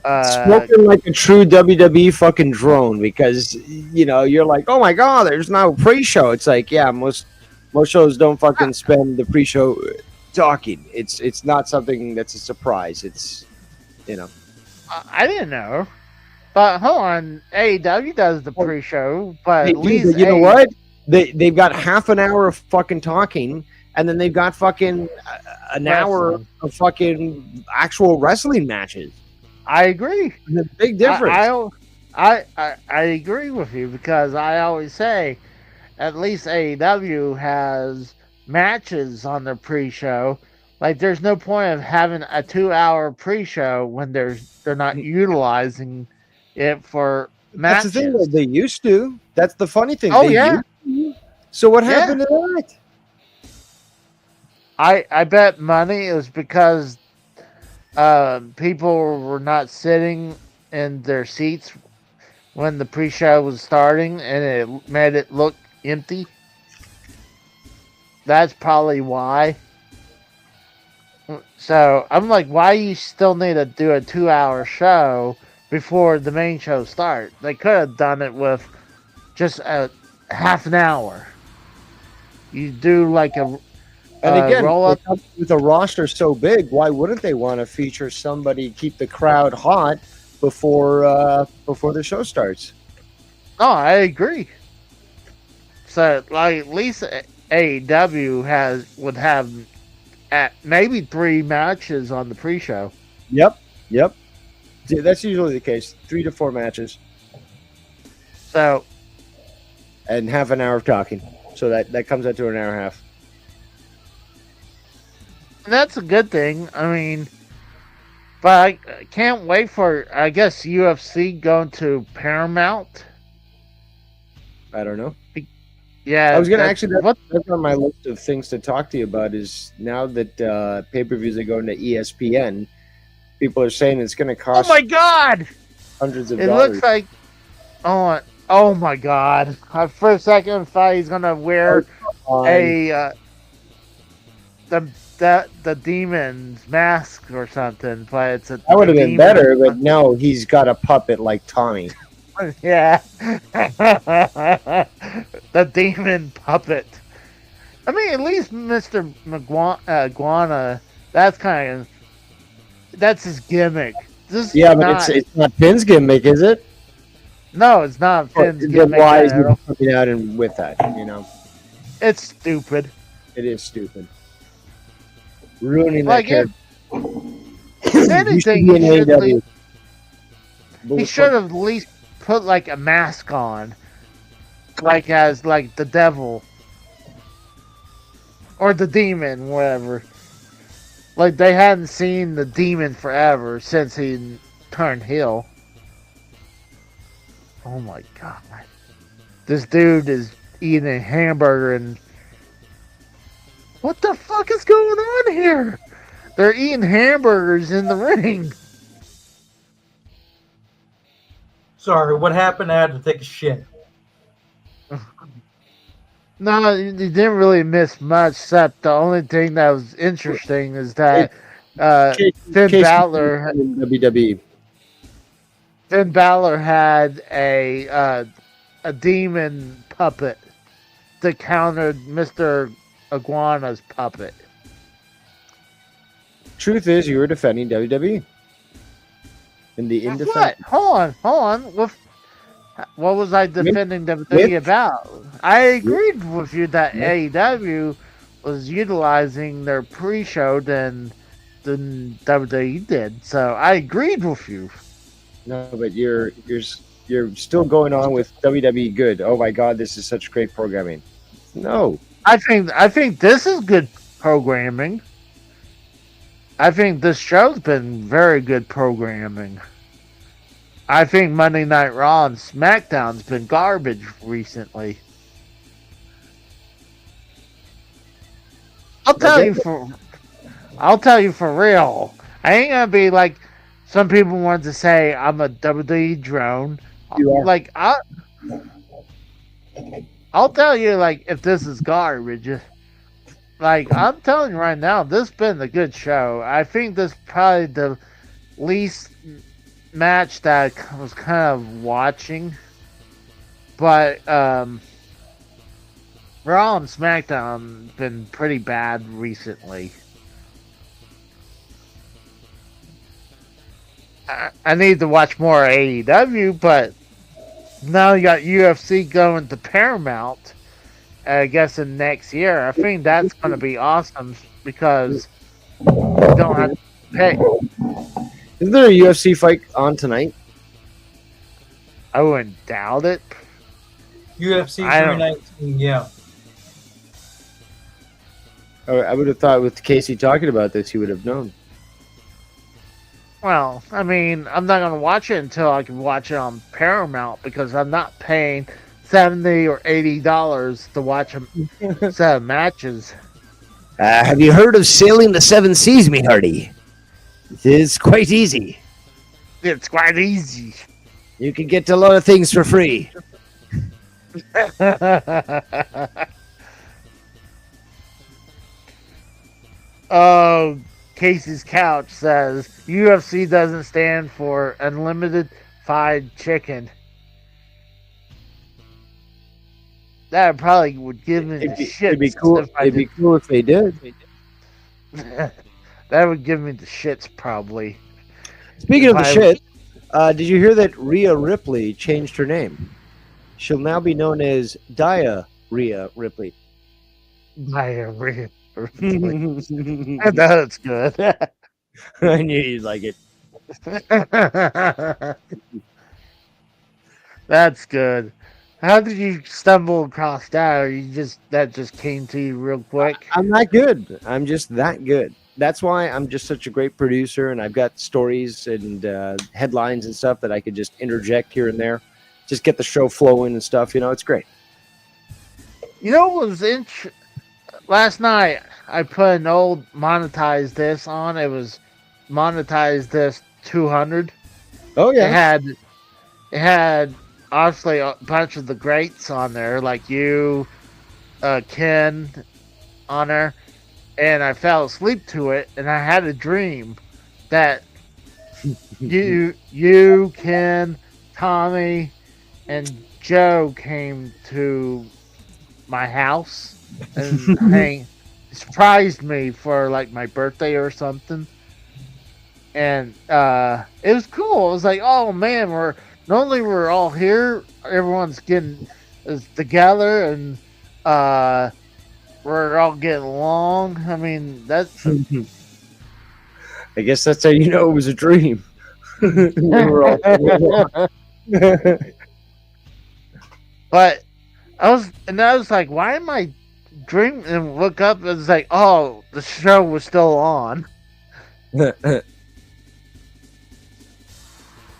Smoking like a true WWE fucking drone, because you're like, oh my god, there's no pre-show. It's like, yeah, most shows don't fucking spend the pre-show talking. It's not something that's a surprise. It's I didn't know, but hold on, AEW does the pre-show, but at least you know what? They've got half an hour of fucking talking, and then they've got fucking an hour of fucking actual wrestling matches. I agree. There's a big difference. I agree with you, because I always say at least AEW has matches on their pre-show. Like, there's no point of having a 2-hour pre-show when they're not utilizing it for matches. That's the thing that they used to. That's the funny thing. Oh, yeah. So what happened to that? I bet money it was because people were not sitting in their seats when the pre-show was starting, and it made it look empty. That's probably why. So I'm like, why you still need to do a 2-hour show before the main show starts? They could have done it with just a half an hour. You do like a and again, roll up with a roster so big, why wouldn't they want to feature somebody, keep the crowd hot before the show starts? No, I agree. So, like, at least AEW would have at maybe 3 matches on the pre-show. Yep. That's usually the case. 3 to 4 matches. So, and half an hour of talking. So that comes out to an hour and a half. That's a good thing. I mean, but I can't wait for, I guess, UFC going to Paramount. I don't know. Yeah, I was going to actually, that's on my list of things to talk to you about, is now that pay-per-views are going to ESPN, people are saying it's going to cost... Oh my God! Hundreds of dollars. It looks like... Oh my God. For a second, I thought he's going to wear the demon's mask or something, but it's that would have been better, but no, he's got a puppet like Tommy. Yeah. The demon puppet. I mean, at least Mr. Iguana, that's his gimmick. But it's not Finn's gimmick, is it? No, it's not Finn's gimmick. Why is he coming out and with that, It's stupid. It is stupid. Ruining that character. If anything, he should have at least put like a mask on, like as like the devil or the demon, whatever. Like they hadn't seen the demon forever since he turned heel. Oh my god. This dude is eating a hamburger and what the fuck is going on here? They're eating hamburgers in the ring. Sorry, what happened? I had to take a shit. No, you didn't really miss much, except the only thing that was interesting is that Finn Balor in WWE. Finn Balor had a demon puppet that countered Mr. Iguana's puppet. Truth is, you were defending WWE. In the What? Hold on. What was I defending WWE about? I agreed with you that AEW was utilizing their pre-show than WWE did. So I agreed with you. No, but you're still going on with WWE good. Oh my god, this is such great programming. No. I think this is good programming. I think this show's been very good programming. I think Monday Night Raw and SmackDown's been garbage recently. I'll tell you for real. I ain't gonna be like some people want to say I'm a WWE drone. You are. Like I'll tell you like if this is garbage. Like I'm telling you right now, this has been a good show. I think this is probably the least match that I was kind of watching, but Raw and SmackDown have been pretty bad recently. I need to watch more AEW, but now you got UFC going to Paramount. I guess in next year, I think that's going to be awesome because you don't have to pay. Isn't there a UFC fight on tonight? I wouldn't doubt it. UFC 319, yeah. I would have thought with Casey talking about this, he would have known. Well, I mean, I'm not going to watch it until I can watch it on Paramount because I'm not paying $70 or $80 to watch a set of matches. Have you heard of sailing the seven seas, me hearty? It's quite easy. It's quite easy. You can get a lot of things for free. Oh, Casey's Couch says UFC doesn't stand for unlimited fried chicken. That probably would give me the shits. It'd be cool. It'd be cool if they did. That would give me the shits, probably. Speaking of the shit, did you hear that Rhea Ripley changed her name? She'll now be known as Rhea Ripley. Rhea Ripley. That's good. I knew you'd like it. That's good. How did you stumble across that? Or that just came to you real quick? I'm not good. I'm just that good. That's why I'm just such a great producer, and I've got stories and headlines and stuff that I could just interject here and there, just get the show flowing and stuff. You know, it's great. You know what was last night I put an old monetize this on. It was monetize this 200. Oh yeah. It had obviously a bunch of the greats on there, like you, Ken, on there. And I fell asleep to it, and I had a dream that you, Ken, Tommy, and Joe came to my house and surprised me for like my birthday or something. And it was cool. It was like, oh man, normally we're all here, everyone's getting together, and we're all getting along. I mean, that's. I guess that's how you know it was a dream. But I was like, why am I dreaming? And look up, and it's like, oh, the show was still on. Those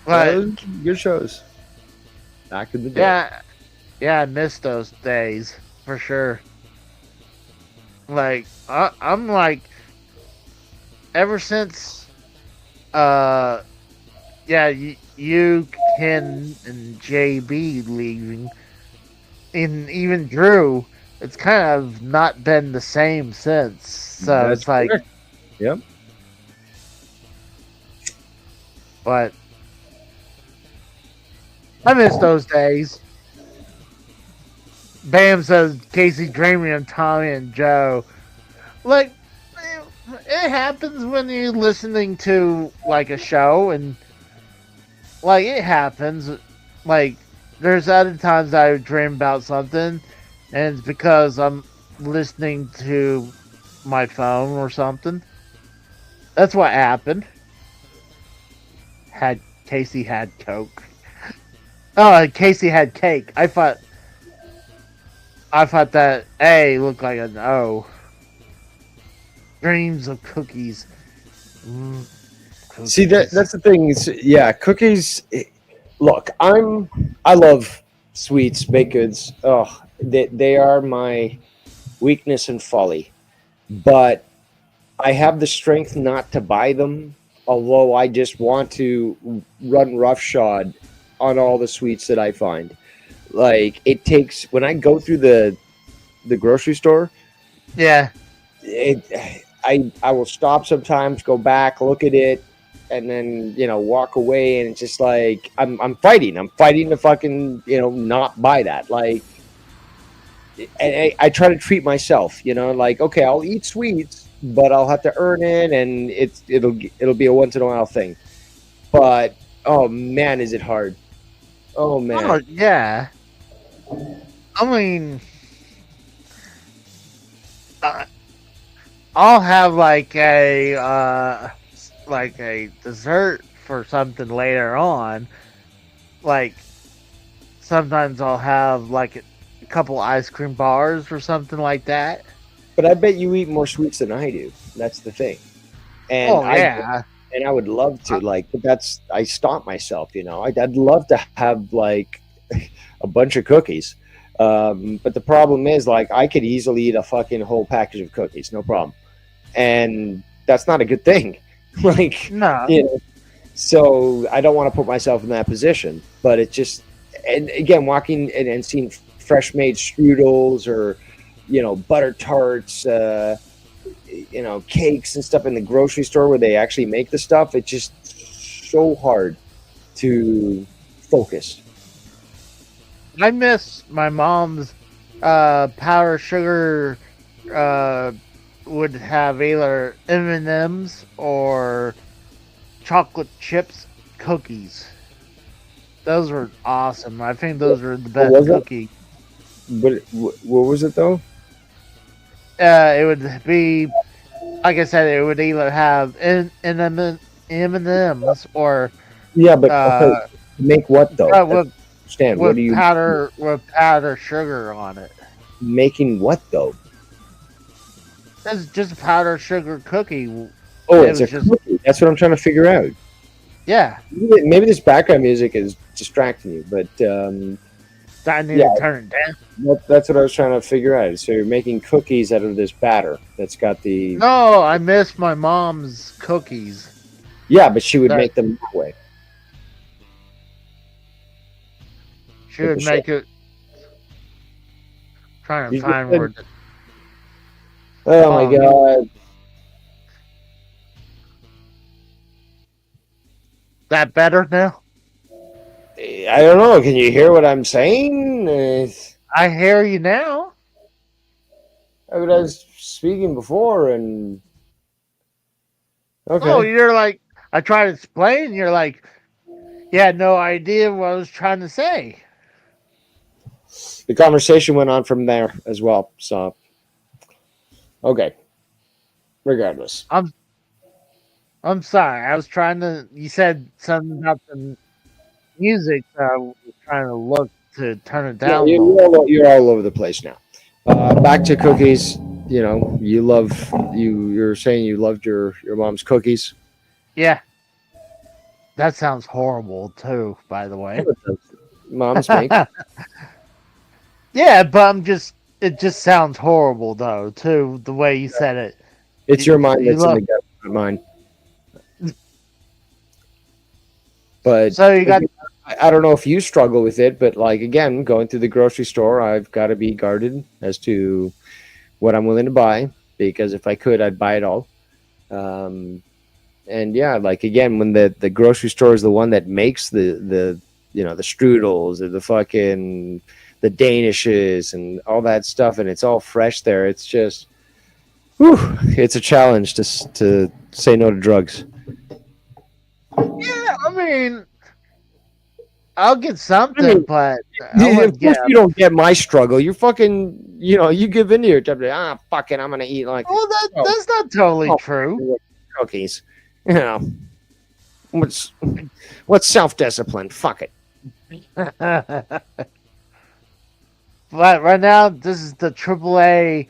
But good shows. Back in the day. yeah, I miss those days for sure. Like I'm like ever since yeah, you Ken and JB leaving, and even Drew, it's kind of not been the same since. So That's it's like, correct. Yep. but I miss those days. Bam says Casey dreaming of Tommy and Joe. Like, it happens when you're listening to like a show, and like it happens. Like, there's other times I dream about something, and it's because I'm listening to my phone or something. That's what happened. Casey had Coke. Oh, Casey had cake. I thought that A looked like an O. Dreams of cookies. See, that's the thing. Yeah, cookies. Look, I love sweets, baked goods. Oh, they are my weakness and folly. But I have the strength not to buy them. Although I just want to run roughshod on all the sweets that I find. Like, it takes when I go through the grocery store. Yeah. I will stop sometimes, go back, look at it, and then walk away, and it's just like I'm fighting to fucking not buy that. Like, and I try to treat myself, like, okay, I'll eat sweets, but I'll have to earn it, and it'll be a once in a while thing. But oh man, is it hard? Oh man. Oh yeah. I mean, I'll have like a dessert for something later on. Like, sometimes I'll have like a couple ice cream bars or something like that. But I bet you eat more sweets than I do. That's the thing. And I would love to, but I stop myself. I'd love to have like a bunch of cookies. But the problem is, like, I could easily eat a fucking whole package of cookies, no problem. And that's not a good thing. Like, no. So I don't want to put myself in that position. But it just, and again, walking and seeing fresh made strudels or, butter tarts, cakes and stuff in the grocery store where they actually make the stuff, it's just so hard to focus. I miss my mom's powdered sugar. Would have either M&Ms or chocolate chips cookies. Those were awesome. I think those are the best cookies. What was it though? It would be, like I said, it would either have M&Ms or but make what though? With powder sugar on it. Making what though? That's just a powdered sugar cookie. Oh, it's a cookie. That's what I'm trying to figure out. Yeah. Maybe this background music is distracting you, but I need to turn it down. That's what I was trying to figure out. So you're making cookies out of this batter that's got the... No, I miss my mom's cookies. Yeah, but she would make them that way. She would make it... Trying to find where... Oh my god. That better now? I don't know. Can you hear what I'm saying? I hear you now. I was speaking before and... Okay. Oh, you're like... I tried to explain, you're like... You had no idea what I was trying to say. The conversation went on from there as well, so... Okay. Regardless. I'm sorry. I was trying to... You said something about the music, so I was trying to look to turn it down. Yeah, you're all over the place now. Back to cookies. You're saying you loved your mom's cookies. Yeah, that sounds horrible too. By the way. Moms make. Yeah, but it just sounds horrible though, too, the way you said it. It's your mind You that's in look the gut, not mine. But so you got I don't know if you struggle with it, but like again, going through the grocery store, I've got to be guarded as to what I'm willing to buy because if I could, I'd buy it all. Um, and yeah, like again, when the grocery store is the one that makes the the strudels or the fucking the danishes and all that stuff, and it's all fresh there. It's just, whew, it's a challenge to say no to drugs. yeah, I mean I'll get I something, mean, but I wouldn't of course get you don't get my struggle. You're fucking, you give in to your temper. Fuck it, I'm gonna eat like well oh, that's not totally oh, true. cookies. You know what's self discipline? Fuck it. But right now this is the AAA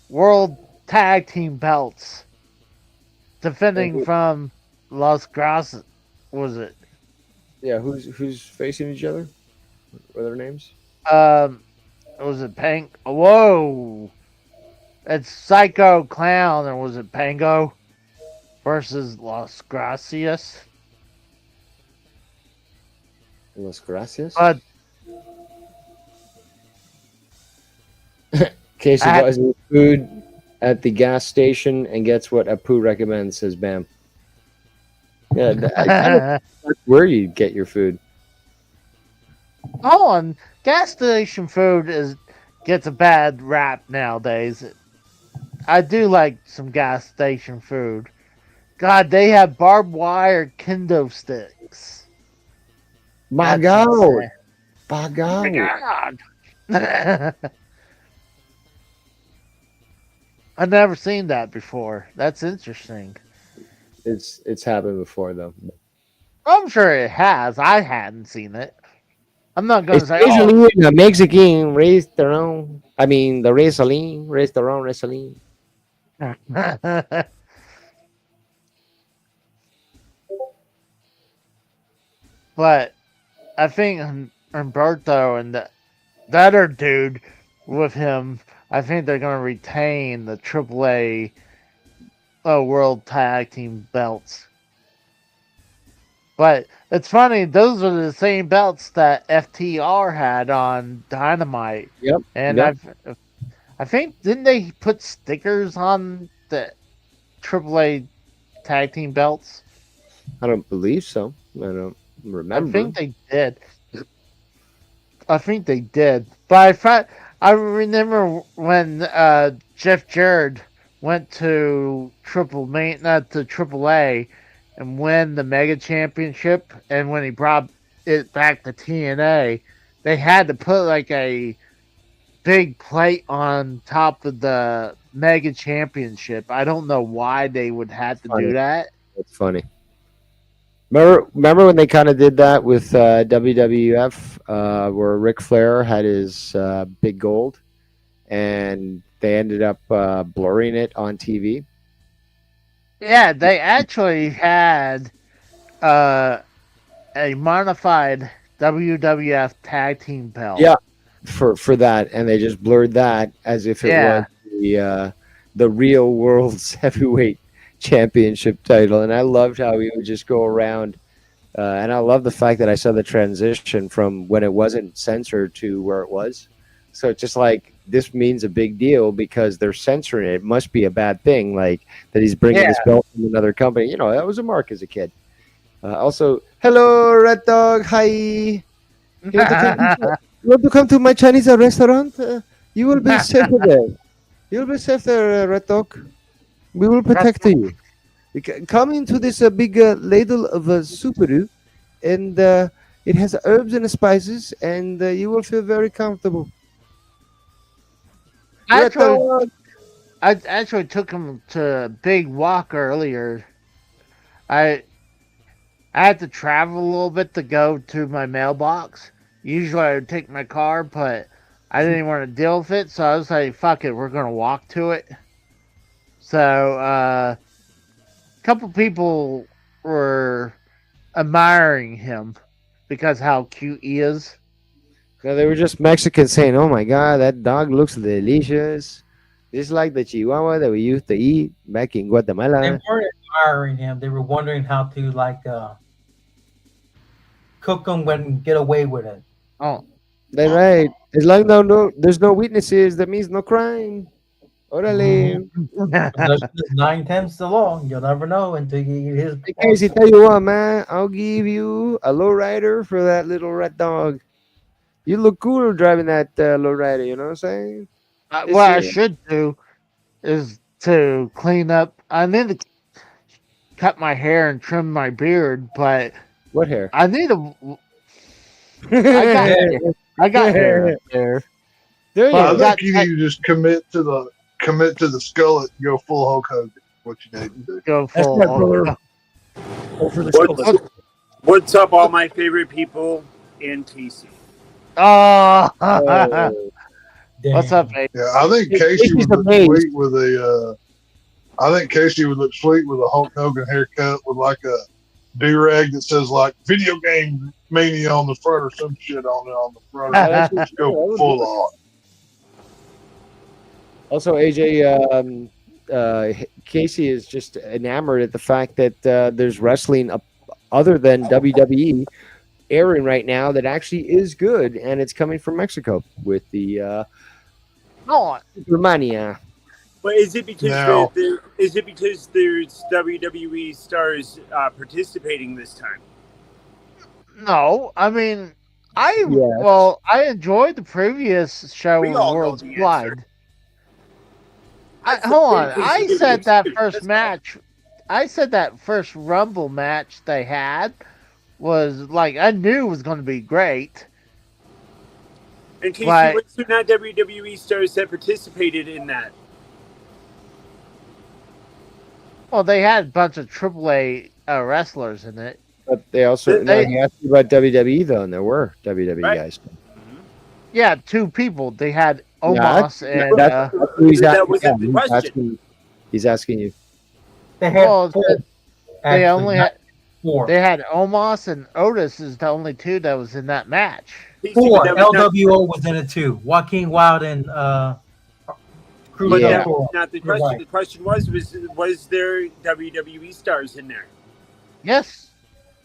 World Tag Team belts. Defending from Las Gracias, was it? Yeah, who's facing each other? What are their names? Was it Pang? Whoa! It's Psycho Clown, or was it Pango versus Las Gracias? Las Gracias. But Casey I- buys his food at the gas station and gets what Apu recommends. Says Bam. Yeah, I don't know where you get your food. oh, and gas station food gets a bad rap nowadays. I do like some gas station food. God, they have barbed wire kendo sticks. My That's God. insane. My God. God. I've never seen that before. That's interesting. It's happened before though. I'm sure it has. I hadn't seen it. I'm not going to It's say, usually in a Mexican restaurant. I mean, the restaurant. oh. But I think Humberto and the other dude with him, I think they're going to retain the AAA World Tag Team belts. But it's funny, those are the same belts that FTR had on Dynamite. Yep. And yep. I think, didn't they put stickers on the AAA tag team belts? I don't believe so. I don't remember. I think they did. But I remember when Jeff Jarrett went to TripleMania, not to AAA, and win the Mega Championship, and when he brought it back to TNA, they had to put like a big plate on top of the Mega Championship. I don't know why they would have to do that. It's funny. Remember when they kind of did that with WWF, where Ric Flair had his big gold, and they ended up blurring it on TV. Yeah, they actually had a modified WWF tag team belt. Yeah, for that, and they just blurred that as if it was the real world's heavyweight championship title. And I loved how he would just go around, and I love the fact that I saw the transition from when it wasn't censored to where it was. So it's just like, this means a big deal because they're censoring it. It must be a bad thing, like that he's bringing this belt from another company. You know, that was a mark as a kid. Also, hello, Red Dog. Hi. You want to come to my Chinese restaurant? You will be safe there. You will be safe there, Red Dog. We will protect you. You can come into this big ladle of soup, and it has herbs and spices, and you will feel very comfortable. I actually took him to a big walk earlier. I had to travel a little bit to go to my mailbox. Usually I would take my car, but I didn't want to deal with it, so I was like, fuck it, we're going to walk to it. So, a couple people were admiring him because how cute he is. No, they were just Mexicans saying, "Oh my God, that dog looks delicious. It's like the Chihuahua that we used to eat back in They Guatemala." weren't admiring him. They were wondering how to cook him and get away with it. Oh, That's right. As long as there's no witnesses, that means no crime. Orale. Possession is 9 tenths the law. You'll never know until you get his. Hey, Casey, tell you what, man, I'll give you a lowrider for that little rat dog. You look cool driving that lowrider. You know what I'm saying? what I should do is to clean up. I need to cut my hair and trim my beard, but What hair? I need to. I got hair there. There you I go. think you need to just commit to the skullet and go full Hulk Hogan. What you need to do. Go That's full. right, brother. Go for the skull. What's up, all my favorite people in TC? Oh, Damn. what's up, mate? Yeah, I think Casey would look sweet with a. I think Casey would look sweet with a Hulk Hogan haircut with like a do-rag that says like "Video Game Mania" on the front or some shit on the front. Just go full on. Also, AJ, Casey is just enamored at the fact that there's wrestling other than WWE airing right now that actually is good, and it's coming from Mexico with the TripleMania. But is it because No. is it because there's WWE stars participating this time? No, I mean, I Yes. enjoyed the previous show We with all know Worlds the answer. Collide. That's the Hold on, thing, I is said that that's first all. match. I said that first Rumble match they had was like I knew it was going to be great. In case But- you were not WWE stars that participated in that. Well, they had a bunch of AAA wrestlers in it. But they also he asked me about WWE though, and there were WWE Right. guys. Yeah, 2 people. They had Yeah, Omos and that's who he's That asking. wasn't the he's question. asking. He's asking you. They had well, four, they actually, only not had four. they had Omos and Otis is the only 2 that was in that match. TC, Four. but that was not- LWO was in it too. Joaquin Wild and Cruz But del that Toro. was not the You're question. right. The question was there WWE stars in there? Yes.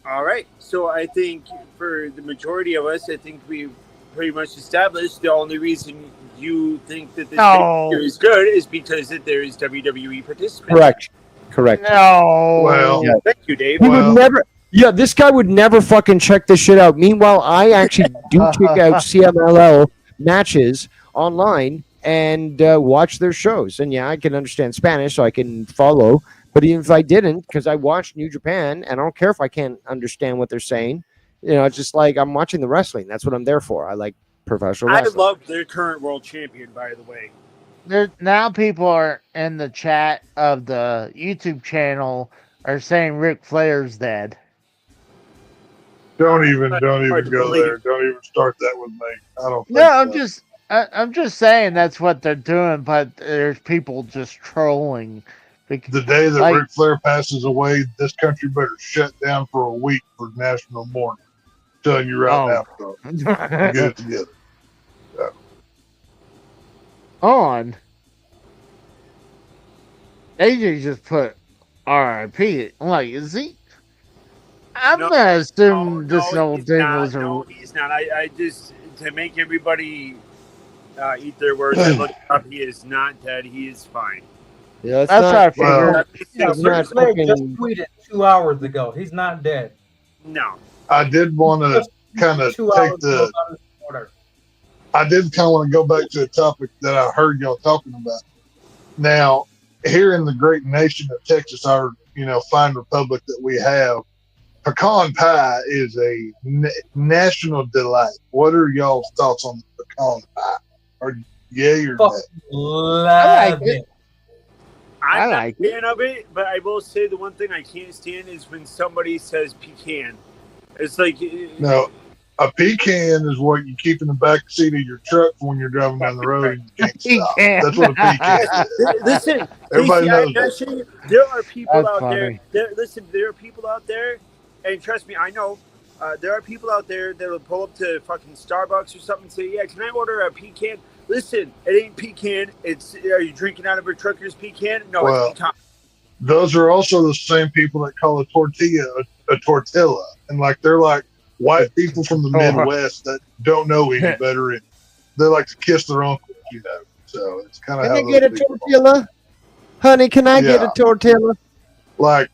All right. So I think for the majority of us, I think we've pretty much established the only reason you think that this No. figure is good is because that there is WWE participants. Correct. No. Well, Yeah. Thank you, Dave. He Well- would never. Yeah, this guy would never fucking check this shit out. Meanwhile, I actually do check out CMLL matches online and watch their shows. And yeah, I can understand Spanish, so I can follow. But even if I didn't, because I watch New Japan, and I don't care if I can't understand what they're saying. You know, it's just like I'm watching the wrestling. That's what I'm there for. I like professional I wrestling. love their current world champion, by the way. Now people are in the chat of the YouTube channel are saying Ric Flair's dead. Don't even Hard go to there. believe. Don't even start that with me. I don't. No, think I'm so. just saying that's what they're doing, but there's people just trolling. The day that like- Ric Flair passes away, this country better shut down for a week for national mourning. I'm telling you right now, so get it together. On. AJ just put RIP. I'm like, is he? I'm No, gonna assume this old he's thing not. was a. No, he's not. I just, to make everybody eat their words, I looked up. He is not dead. He is fine. Yeah, That's what I Well, figured. Yeah, It's not Ric Flair just fucking- tweeted 2 hours ago. He's not dead. No. I did want to kind of 2 take hours ago the. about his order. I did kind of want to go back to a topic that I heard y'all talking about. Now, here in the great nation of Texas, our fine republic that we have, pecan pie is a national delight. What are y'all's thoughts on the pecan pie? Are yay or Fuck. nay? Love it. it. I I'm like not a fan of it, but I will say the one thing I can't stand is when somebody says pecan. It's like No, A pecan is what you keep in the back seat of your truck when you're driving down the road and you can't stop. Pecan. That's what a pecan is. Listen, Everybody Casey, knows I'm that. not sure there are people That's out funny. there. Listen, there are people out there, and trust me, I know. There are people out there that will pull up to fucking Starbucks or something and say, "Yeah, can I order a pecan?" Listen, it ain't pecan. It's are you drinking out of a trucker's pecan? No, Well, it's pecan. those are also the same people that call a tortilla a tortilla. And like they're like white people from the Midwest that don't know any better. And they like to kiss their uncles, you know. So it's kind of Can how I get a those people are. tortilla? Honey, can I get Yeah. a tortilla? Like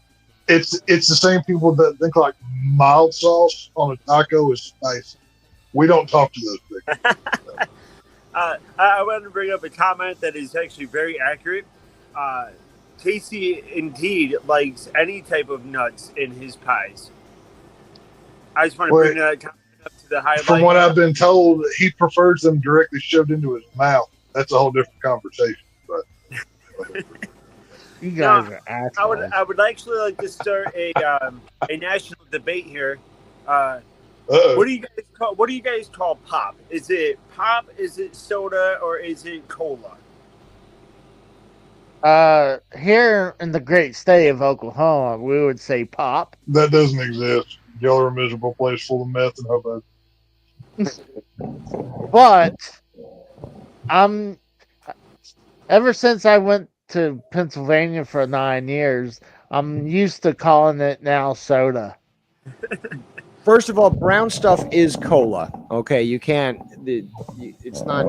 it's the same people that think like mild sauce on a taco is spicy. We don't talk to those people. I wanted to bring up a comment that is actually very accurate. Casey indeed likes any type of nuts in his pies. I just want to bring that comment up to the highlight. From what I've been told, he prefers them directly shoved into his mouth. That's a whole different conversation. But You guys are assholes. I would actually like to start a national debate here. What do you guys call pop? Is it pop? Is it soda? Or is it cola? Here in the great state of Oklahoma, we would say pop. that doesn't exist. Y'all are a miserable place full of meth and hobo. But ever since I went to Pennsylvania for 9 years, I'm used to calling it now soda. First of all, brown stuff is cola. Okay, you can't. It's not.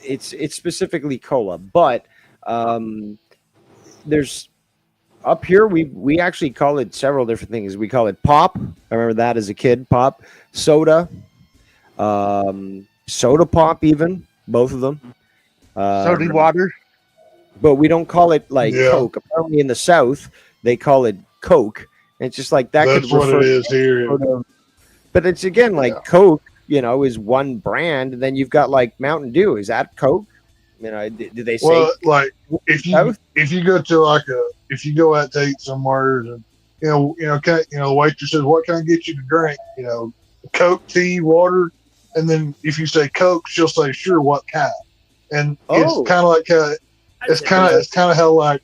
It's specifically cola, but there's up here we actually call it several different things. We call it pop. I remember that as a kid. Pop, soda, soda pop, even both of them. Soda water. But we don't call it like Yeah. Coke. Apparently, in the South, they call it Coke. And it's just like that. That's could what refer it is here. But it's again like Coke, you know, is one brand, and then you've got like Mountain Dew. Is that Coke? You know, did they say? Well, like if South? you go to like if you go out to eat somewhere and the waitress says, "What can I get you to drink?" You know, Coke, tea, water, and then if you say Coke, she'll say, "Sure, what kind?" And it's kind of like it's kind of how like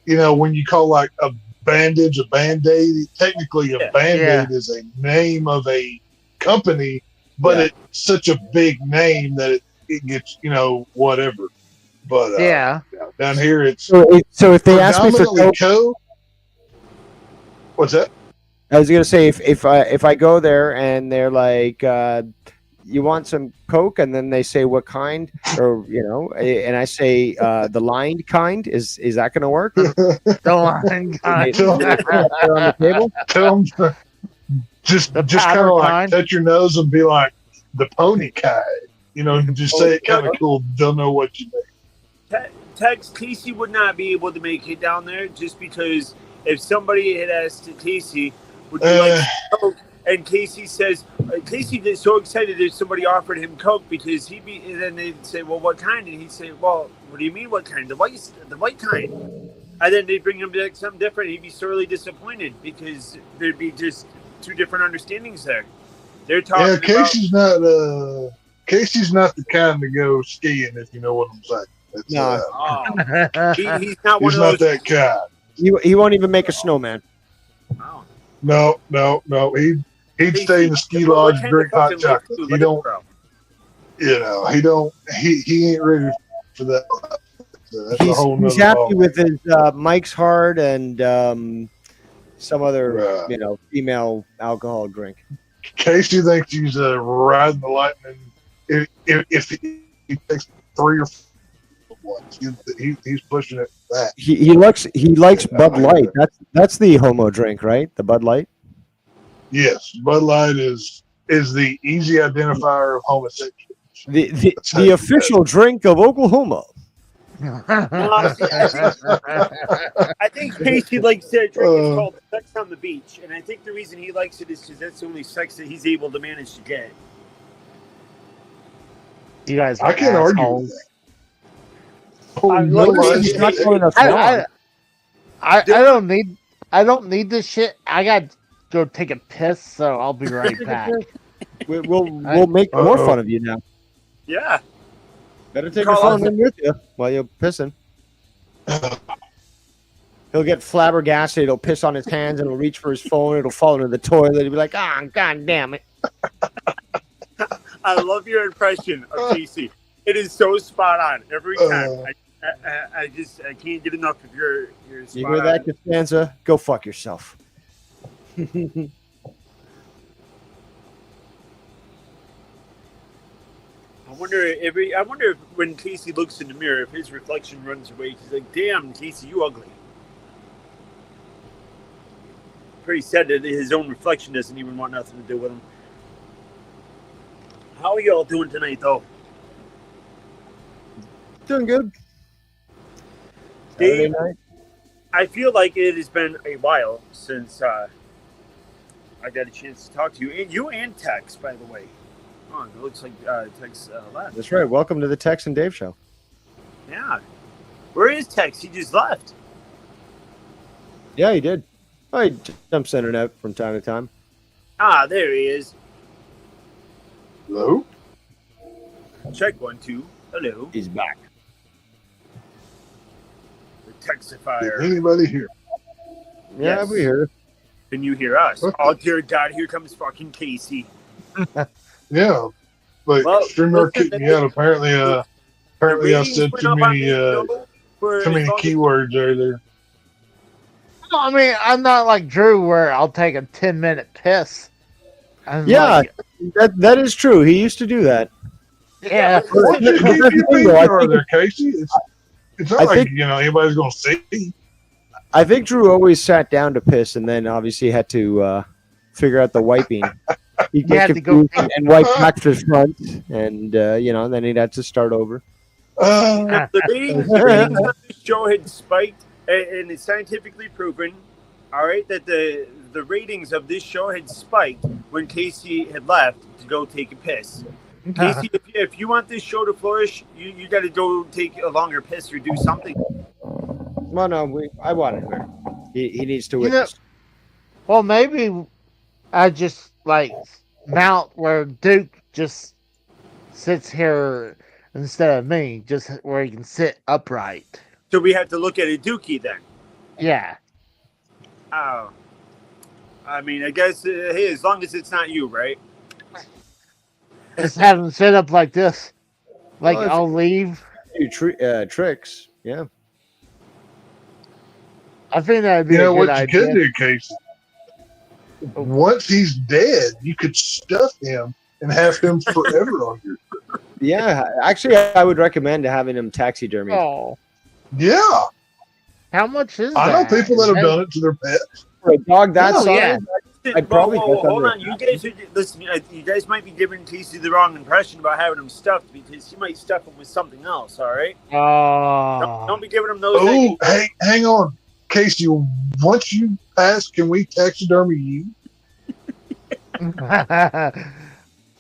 when you call like a bandage a Band-Aid, technically a Band-Aid is a name of a company, but it's such a big name that it gets whatever. But down here it's so if they ask me for Coke, what's that? I was gonna say if I go there and they're like, you want some Coke, and then they say what kind, or and I say the lined kind, is that gonna work? The line kind. on the table. Tell them just kind of like touch your nose and be like the pony kind. Just say it kind of cool. Don't know what you mean. Tex, Casey would not be able to make it down there just because if somebody had asked Casey, would you like Coke? And Casey says, Casey is so excited that somebody offered him Coke because and then they'd say, well, what kind? And he'd say, well, what do you mean what kind? The white kind. And then they'd bring him to something different. He'd be sorely disappointed because there'd be just two different understandings there. They're talking Casey's not the kind to go skiing, if you know what I'm saying. He's not one of those. He's not that kind. He won't even make a snowman. Wow. No. He'd stay in the ski lodge and drink hot chocolate. He don't. He ain't ready for that. So that's a whole he's happy with his Mike's Hard and some other female alcohol drink. Casey thinks he's riding the lightning. If he takes 3 or 4 ones, he's pushing it back. He likes Bud Light. That's the homo drink, right? The Bud Light. Yes, Bud Light is the easy identifier of homosexuals. The official drink of Oklahoma. I think Casey likes that drink. It's called Sex on the Beach, and I think the reason he likes it is because that's the only sex that he's able to manage to get. You guys, I can't argue with that. I don't need this shit. I got go take a piss, so I'll be right back. We'll make more fun of you now. Yeah. Better take your phone in with you while you're pissing. He'll get flabbergasted. He'll piss on his hands and he'll reach for his phone. It'll fall into the toilet. He'll be like, God damn it. I love your impression of Casey. It is so spot on every time. I can't get enough of your spot You hear that, Costanza? Go fuck yourself. I wonder if when Casey looks in the mirror, if his reflection runs away, he's like, "Damn, Casey, you ugly." Pretty sad that his own reflection doesn't even want nothing to do with him. How are y'all doing tonight, though? Doing good. Dave, I feel like it has been a while since I got a chance to talk to you, and Tex, by the way. Oh, it looks like Tex left. That's right. Welcome to the Tex and Dave Show. Yeah. Where is Tex? He just left. Yeah, he did. I jumps in and out from time to time. Ah, there he is. Hello? Check 1, 2. Hello. He's back. The Texifier. Is anybody here? Yeah, Yes. we hear. Can you hear us? Okay. Oh, dear God, here comes fucking Casey. Yeah. Like, Well, StreamYard listen, kicked me out. Apparently I ratings said went too up on many the show for too as many long as- keywords earlier. No, I mean, I'm not like Drew where I'll take a 10-minute piss. I'm Yeah, like, that is true. He used to do that. yeah. Why don't you keep your I PVR think- there, Casey? It's not I like think- anybody's gonna see. I think Drew always sat down to piss and then obviously had to figure out the wiping. He'd You get had to go- confused and wipe back to the front, and then he'd have to start over. The ratings on this show had spiked, and it's scientifically proven, all right, that the ratings of this show had spiked when Casey had left to go take a piss. Casey, if you want this show to flourish, you got to go take a longer piss or do something. Well, no, I want him there. He needs to You know- witness. Well, maybe I just like mount where Duke just sits here instead of me, just where he can sit upright. So we have to look at a dookie then. Yeah. Oh. I mean, I guess, hey, as long as it's not you, right? Just have him sit up like this. Like, Well, if- I'll leave. Do tricks, yeah. I think that'd be You know a good what you idea. could do, Casey? Once he's dead, you could stuff him and have him forever on your. Yeah, actually, I would recommend having him taxidermy. Oh, Yeah, how much is I know that? people that have done it to their pets. For a dog that Oh, size, yeah. I'd probably Whoa, get hold under- on. You guys are listen. You guys might be giving Casey the wrong impression about having him stuffed because he might stuff him with something else. All right. Don't Oh, be giving him those. Oh, hey, hang on, Casey. Once you pass, can we taxidermy you?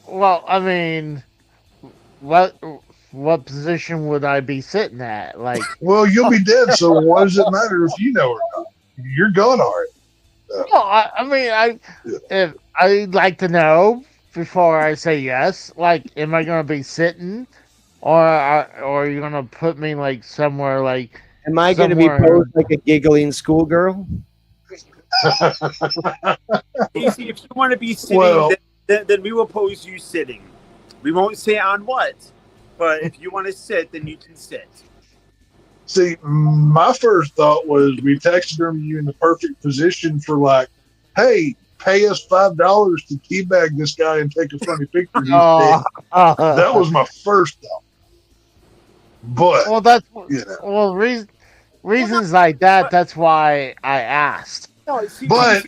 well, I mean, what position would I be sitting at? Like, Well, you'll be dead, so what does it matter if you know or not? You're gone already. well, I mean, if I'd like to know before I say yes. Like, am I gonna be sitting, or are you gonna put me like somewhere like? Am I going to be somewhere- posed like a giggling schoolgirl? Casey, if you want to be sitting, Well- then we will pose you sitting. We won't say on what, but if you want to sit, then you can sit. See, my first thought was we taxidermy you in the perfect position for like, hey, pay us $5 to teabag this guy and take a funny picture. He's Oh, dead. That was my first thought. But well. That's you know, well. Reasons like that. That's why I asked. No, see, But-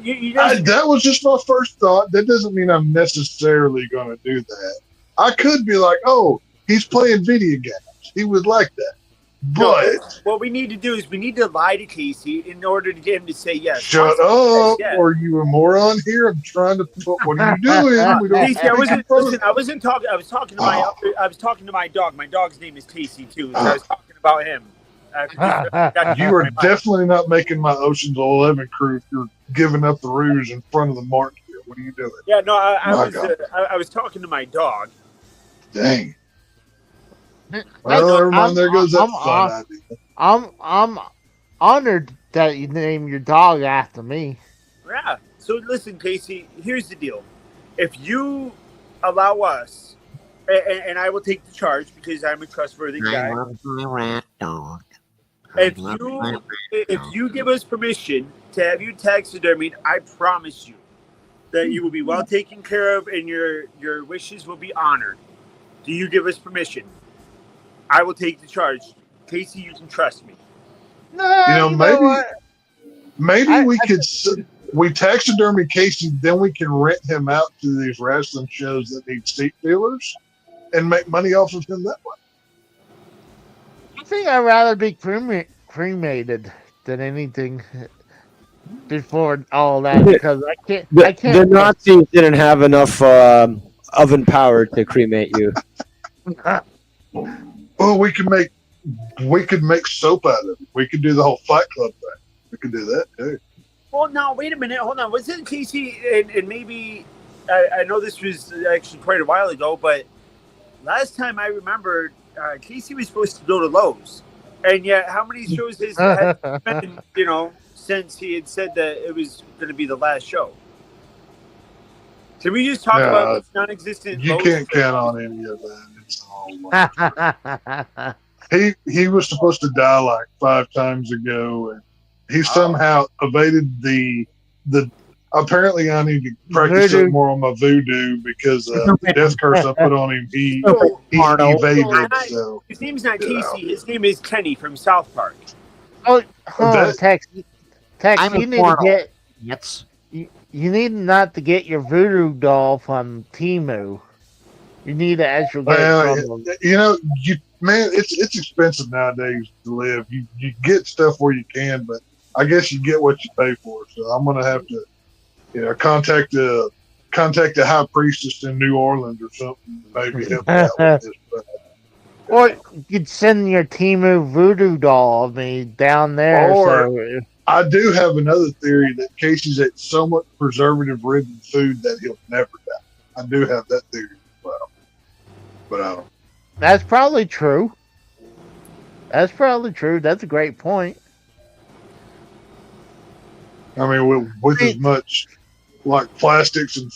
you guys, that was just my first thought. That doesn't mean I'm necessarily going to do that. I could be like, oh, he's playing video games. He would like that. But what we need to do is we need to lie to Casey in order to get him to say yes. shut Once he says up. yes- Are you a moron here? I'm trying to put, what are you doing? We don't Casey, I wasn't speak in listen. I wasn't talking. I was talking to my. I was talking to my dog. My dog's name is Casey too. So I was talking about him. You are definitely not making my Ocean's 11 crew if you're giving up the Rouge in front of the mark here. What are you doing? Yeah, no, I was talking to my dog. Dang. Well, Never mind. There goes that fun idea. I'm honored that you named your dog after me. Yeah. So listen, Casey. Here's the deal. If you allow us, and I will take the charge because I'm a trustworthy I guy. love my rat dog. I If love my rat if dog. you give us permission to have you taxidermied, I promise you that you will be well taken care of and your wishes will be honored. Do you give us permission? I will take the charge. Casey, you can trust me. No, maybe we taxidermy Casey, then we can rent him out to these wrestling shows that need seat fillers and make money off of him that way. I think I'd rather be cremated than anything before all that because I can't. The Nazis didn't have enough oven power to cremate you. Well, we could make soap out of it. We could do the whole Fight Club thing. We could do that too. Well, now wait a minute. Hold on. Wasn't Casey and maybe I know this was actually quite a while ago, but last time I remembered, Casey was supposed to go to Lowe's, and yet how many shows has been, since he had said that it was going to be the last show? Can we just talk about this non-existent? You Lowe's can't count on any of that. It's all he was supposed to die like 5 times ago, and he somehow evaded the. Apparently, I need to practice it more on my voodoo because the death curse I put on him, he evaded. So his name's not Casey. His name is Kenny from South Park. Tex, I'm you need to immortal. get. Yes. You need not to get your voodoo doll from Temu. You need to actually get it from them. Man, it's expensive nowadays to live. You get stuff where you can, but I guess you get what you pay for. So I'm gonna have to, contact the high priestess in New Orleans or something. Maybe help me out with this. But, or you could send your Temu voodoo doll of me down there. Or I do have another theory that Casey's ate so much preservative-ridden food that he'll never die. I do have that theory as well, but I don't. That's probably true. That's a great point. I mean, with as much like plastics and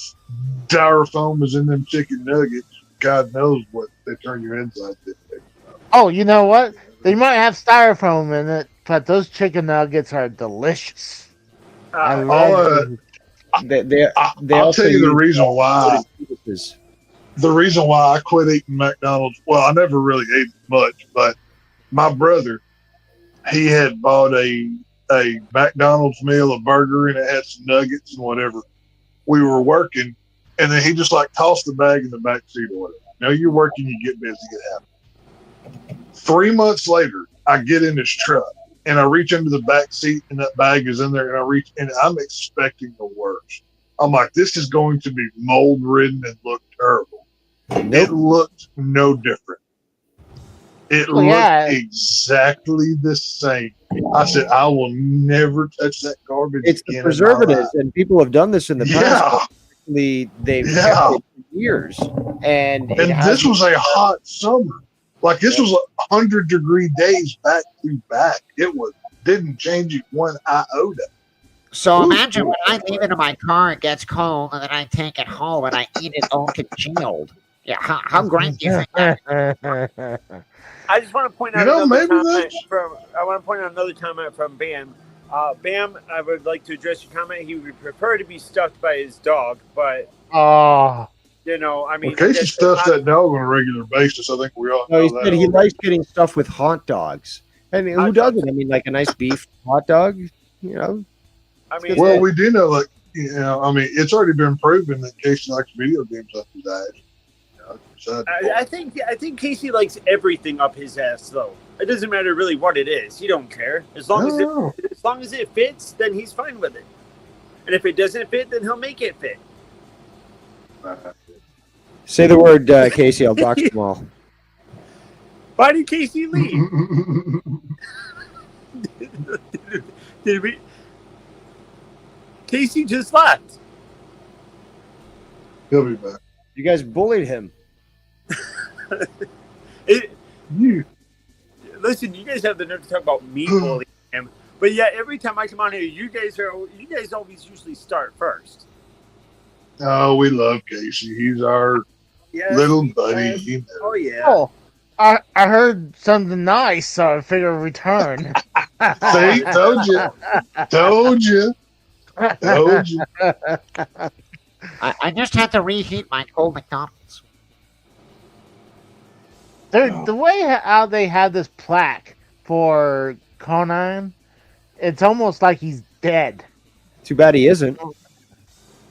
styrofoam as in them chicken nuggets, God knows what they turn your insides into. Oh, you know what? They might have styrofoam in it, but those chicken nuggets are delicious. I love them. I'll tell you the reason why. The reason why I quit eating McDonald's, well, I never really ate much, but my brother, he had bought a McDonald's meal, a burger, and it had some nuggets and whatever. We were working, and then he just tossed the bag in the back seat or whatever. You're working, you get busy, it happens. 3 months later, I get in his truck, and I reach into the back seat, and that bag is in there, and I reach, and I'm expecting the worst. I'm like, this is going to be mold-ridden and look terrible. It looked no different. It looked exactly the same. I said, I will never touch that garbage again. It's the preservatives, and people have done this in the past. They've kept it for years. And this was a hot summer. This was 100-degree days back to back. It didn't change it one iota. So imagine when I leave it in my car, it gets cold, and then I take it home and I eat it all congealed. Yeah, how great do you think that is? I just want to point out another comment from Bam. Bam, I would like to address your comment. He would prefer to be stuffed by his dog, but I mean, Casey stuffs that dog on a regular basis. I think we all know that. He likes getting stuffed with hot dogs. And who doesn't? I mean, like a nice beef hot dog, I mean, well, we do know, I mean, it's already been proven that Casey likes video games up his ass. I think Casey likes everything up his ass, though. It doesn't matter really what it is. He don't care. As long as it fits, then he's fine with it. And if it doesn't fit, then he'll make it fit. Say the word, Casey. I'll box them all. Why did Casey leave? Did we? Casey just left. He'll be back. You guys bullied him. Listen, you guys have the nerve to talk about me bullying him, but yeah, every time I come on here, you guys always usually start first. Oh, we love Casey. He's our little buddy. Yes. Oh yeah. Oh, I heard something nice, so I figured return. See, told you. I just had to reheat my cold McDonald's. Dude, the way how they have this plaque for Conan, it's almost like he's dead. Too bad he isn't.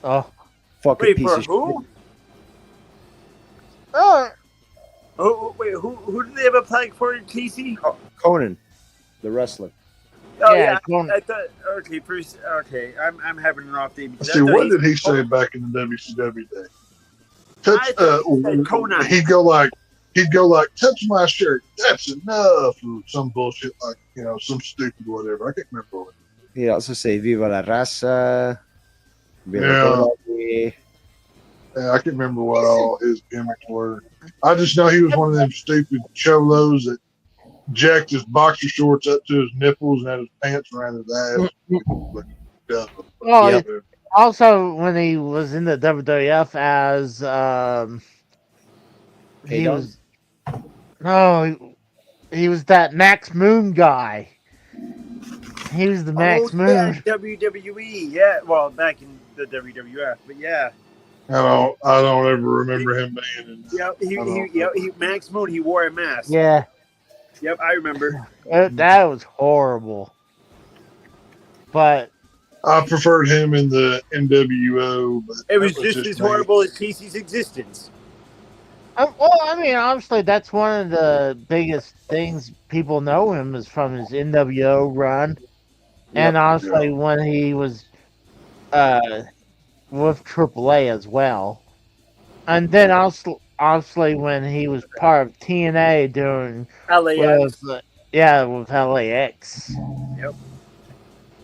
Oh, Fucking Wait, piece for of who? shit. Oh, wait, who did they have a plaque for, Casey? Conan, the wrestler. Oh Yeah, yeah, Conan. I thought. Okay, first. Okay, I'm having an off day. See, what did he say back in the WCW day? I thought he said Conan. He'd go like, touch my shirt. That's enough. Or some bullshit like, some stupid whatever. I can't remember what. He'd also say "Viva la raza." Yeah. I can't remember what all his gimmicks were. I just know he was one of them stupid cholos that jacked his boxer shorts up to his nipples and had his pants around his ass. well, Yep. also when he was in the WWF as he Hey, was he was that Max Moon guy. He was the Max Moon. Yeah, WWE. Yeah, well, back in the WWF, but yeah. I don't ever remember him being in that. He Max Moon. He wore a mask. Yeah, Yep, I remember. that was horrible. But I preferred him in the NWO. But It was that just as me. horrible as Casey's existence. well, I mean, obviously that's one of the biggest things people know him is from his NWO run, and obviously when he was with AAA as well, and then also obviously when he was part of TNA doing LAX. with LAX. Yep.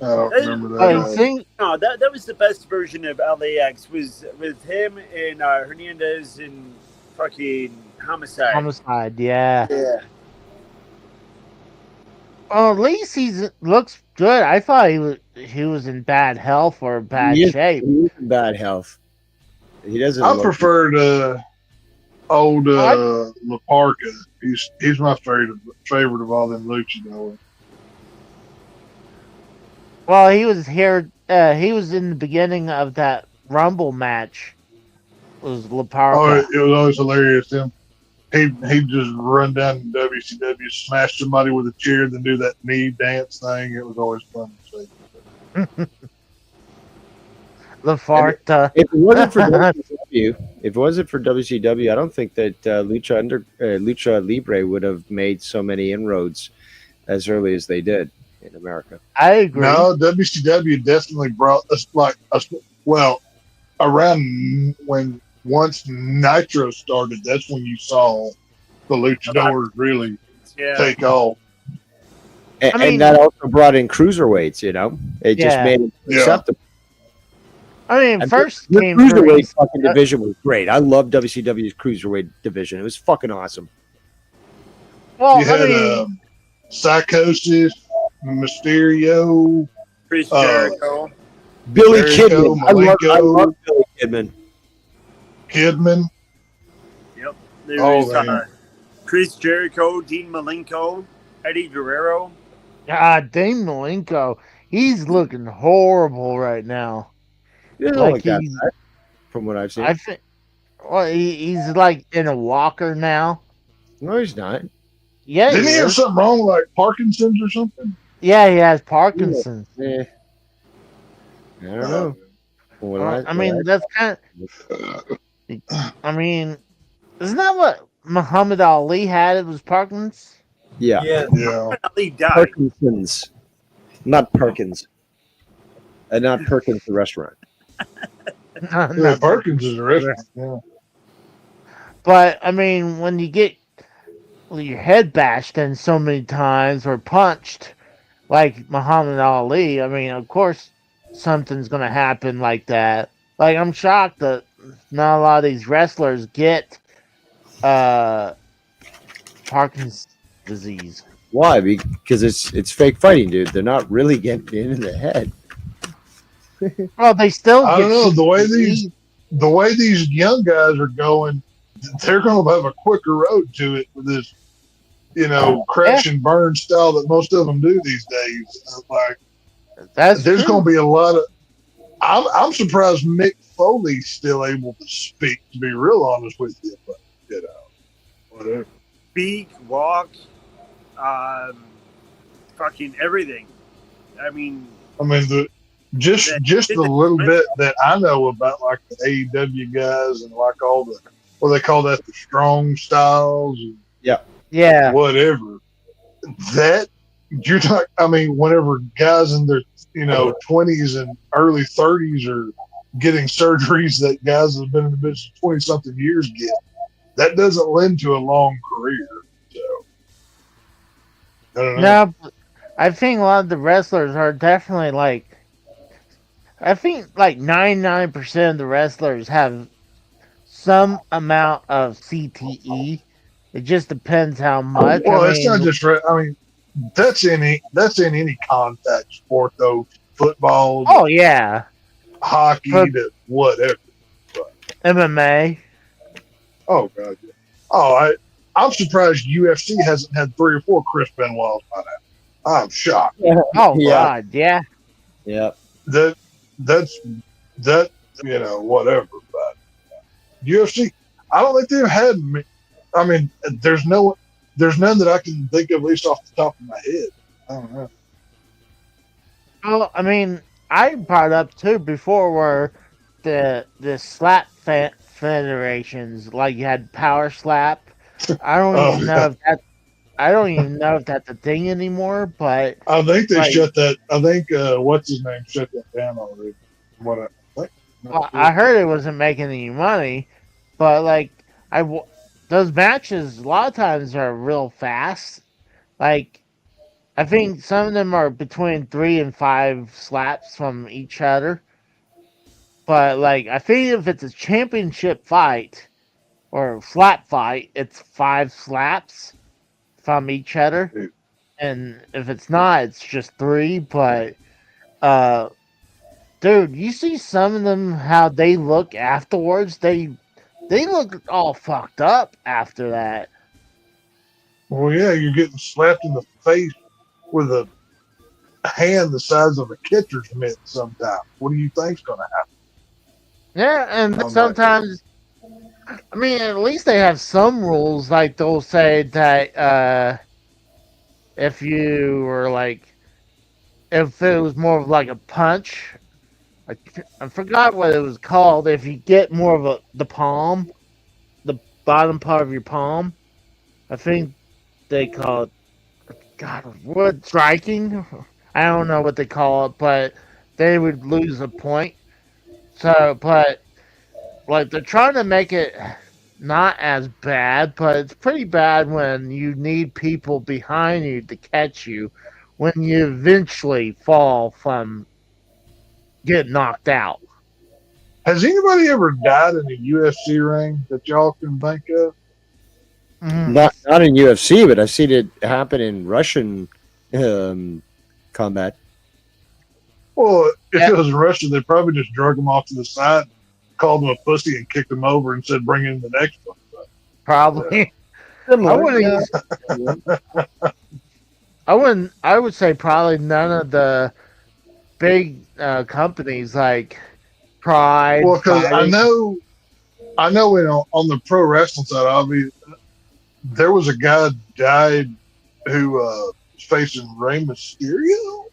I don't remember But that. see, No, that was the best version of LAX. Was with him and Hernandez and fucking Homicide. yeah. Yeah. Well, at least looks good. I thought he was in bad health or bad shape. He is in bad health. He doesn't. I look- preferred old La Parca. He's my favorite of all them luchadors. Well, he was here. He was in the beginning of that Rumble match. Was Oh, Laparca? it was always hilarious. He'd just run down to WCW, smash somebody with a chair, then do that knee dance thing. It was always fun to see. Lafarta. If it wasn't for WCW, I don't think that Lucha Libre would have made so many inroads as early as they did in America. I agree. No, WCW definitely brought us around when once Nitro started, that's when you saw the luchadors really take off. And that also brought in cruiserweights, It just made it acceptable. I mean, And first the came cruiserweight fucking division was great. I love WCW's cruiserweight division. It was fucking awesome. Well, You had Psychosis, Mysterio, Chris Jericho. Billy Jericho, Kidman. I love Billy Kidman. Kidman. Yep. There was man. Chris Jericho, Dean Malenko, Eddie Guerrero. Dane Malenko. He's looking horrible right now. He doesn't look that bad, from what I've seen. I think. Well, he's like in a walker now. No, he's not. Yeah, Didn't he have something wrong, like Parkinson's or something? Yeah, he has Parkinson's. Yeah. I don't know. That's kind of. I mean, isn't that what Muhammad Ali had? It was Parkinson's. Yeah. Yeah. Ali died. Parkinson's, not Perkins, and not Perkins the restaurant. Yeah, Parkinson's is a restaurant. Yeah. But I mean, when you get your head bashed in so many times or punched like Muhammad Ali, I mean, of course, something's going to happen like that. Like, I'm shocked that not a lot of these wrestlers get uh, Parkinson's disease. Why? Because it's fake fighting, dude. They're not really getting it in the head. Well, they still I get don't know CTE. the way these young guys are going. They're going to have a quicker road to it with this, crash and burn style that most of them do these days. Like, That's there's true. going to be a lot of. I'm surprised Mick Foley's still able to speak. To be real honest with you, but whatever. Speak, walk, fucking everything. I mean, just the little bit that I know about, like the AEW guys and like all the what they call that, the strong styles and Yeah. whatever. That you're not. I mean, whenever guys in their 20s and early 30s are getting surgeries that guys that have been in the business 20 something years get, that doesn't lend to a long career. So I don't know. No, I think a lot of the wrestlers are definitely like. I think like 99% of the wrestlers have some amount of CTE. It just depends how much. Well, I it's not mean, just. I mean, that's in any contact sport though. Football, oh yeah, hockey, but to whatever. MMA. Oh god, yeah. I'm surprised UFC hasn't had 3 or 4 Chris Benoit's by now. I'm shocked. Oh Yeah. God, yeah. Yeah. That's whatever. But UFC, I don't think they've had. I mean, there's none that I can think of, at least off the top of my head. I don't know. Well, I mean, I brought up too before where the slap federations, like you had power slap. I don't even know if that. I don't even know if that's a thing anymore. But I think they like, shut that. I think what's his name shut that down already. What I think. well, I heard it wasn't making any money, but like those matches a lot of times are real fast. Like I think some of them are between 3 and 5 slaps from each other. But like I think if it's a championship fight or a slap fight, it's 5 slaps from each other. And if it's not, it's just 3. But dude, you see some of them how they look afterwards. They look all fucked up after that. Well, yeah, you're getting slapped in the face with a hand the size of a catcher's mitt sometimes. What do you think's going to happen? Yeah, and sometimes, I mean, at least they have some rules. Like they'll say that if you were like, if it was more of like a punch, I forgot what it was called. If you get more of the palm, the bottom part of your palm, I think they call it, God, what, striking? I don't know what they call it, but they would lose a point. So, but like they're trying to make it not as bad, but it's pretty bad when you need people behind you to catch you when you eventually fall from getting knocked out. Has anybody ever died in a UFC ring that y'all can think of? Not in UFC, but I've seen it happen in Russian combat. Well, if it was in Russia, they probably just drug him off to the side, called him a pussy, and kicked him over and said, "Bring in the next one." Probably. I would say probably none of the big companies like Pride. Well, because I know on the pro wrestling side, obviously, there was a guy died who was facing Rey Mysterio.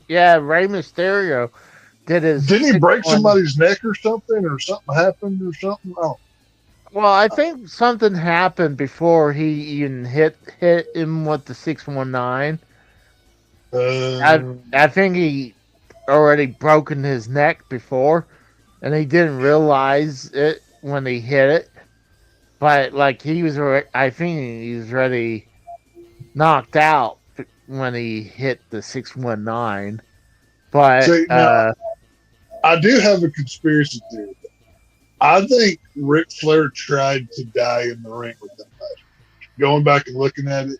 Yeah, Rey Mysterio didn't he break somebody's neck or something happened or something? Oh. Well, I think something happened before he even hit him with the 619. I think he already broken his neck before, and he didn't realize it when he hit it. but like he was, I think he was already knocked out when he hit the 619. But See, now I do have a conspiracy theory. I think Ric Flair tried to die in the ring with them guys. Going back and looking at it,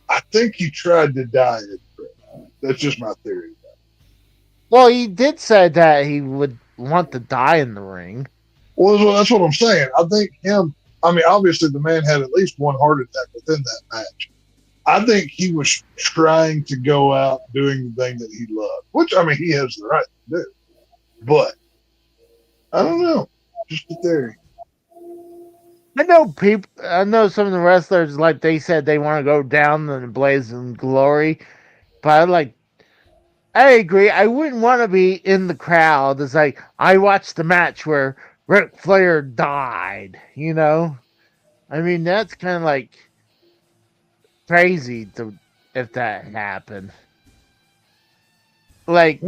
I think he tried to die in the ring. That's just my theory. well, he did say that he would want to die in the ring. Well, that's what I'm saying. I think him. I mean, obviously, the man had at least one heart attack within that match. I think he was trying to go out doing the thing that he loved, which I mean, he has the right to do. But I don't know. Just a theory. I know people. I know some of the wrestlers, like they said, they want to go down in the blazing glory. But I agree. I wouldn't want to be in the crowd. It's like I watched the match where Ric Flair died. You know, I mean that's kind of like crazy to if that happened. Like,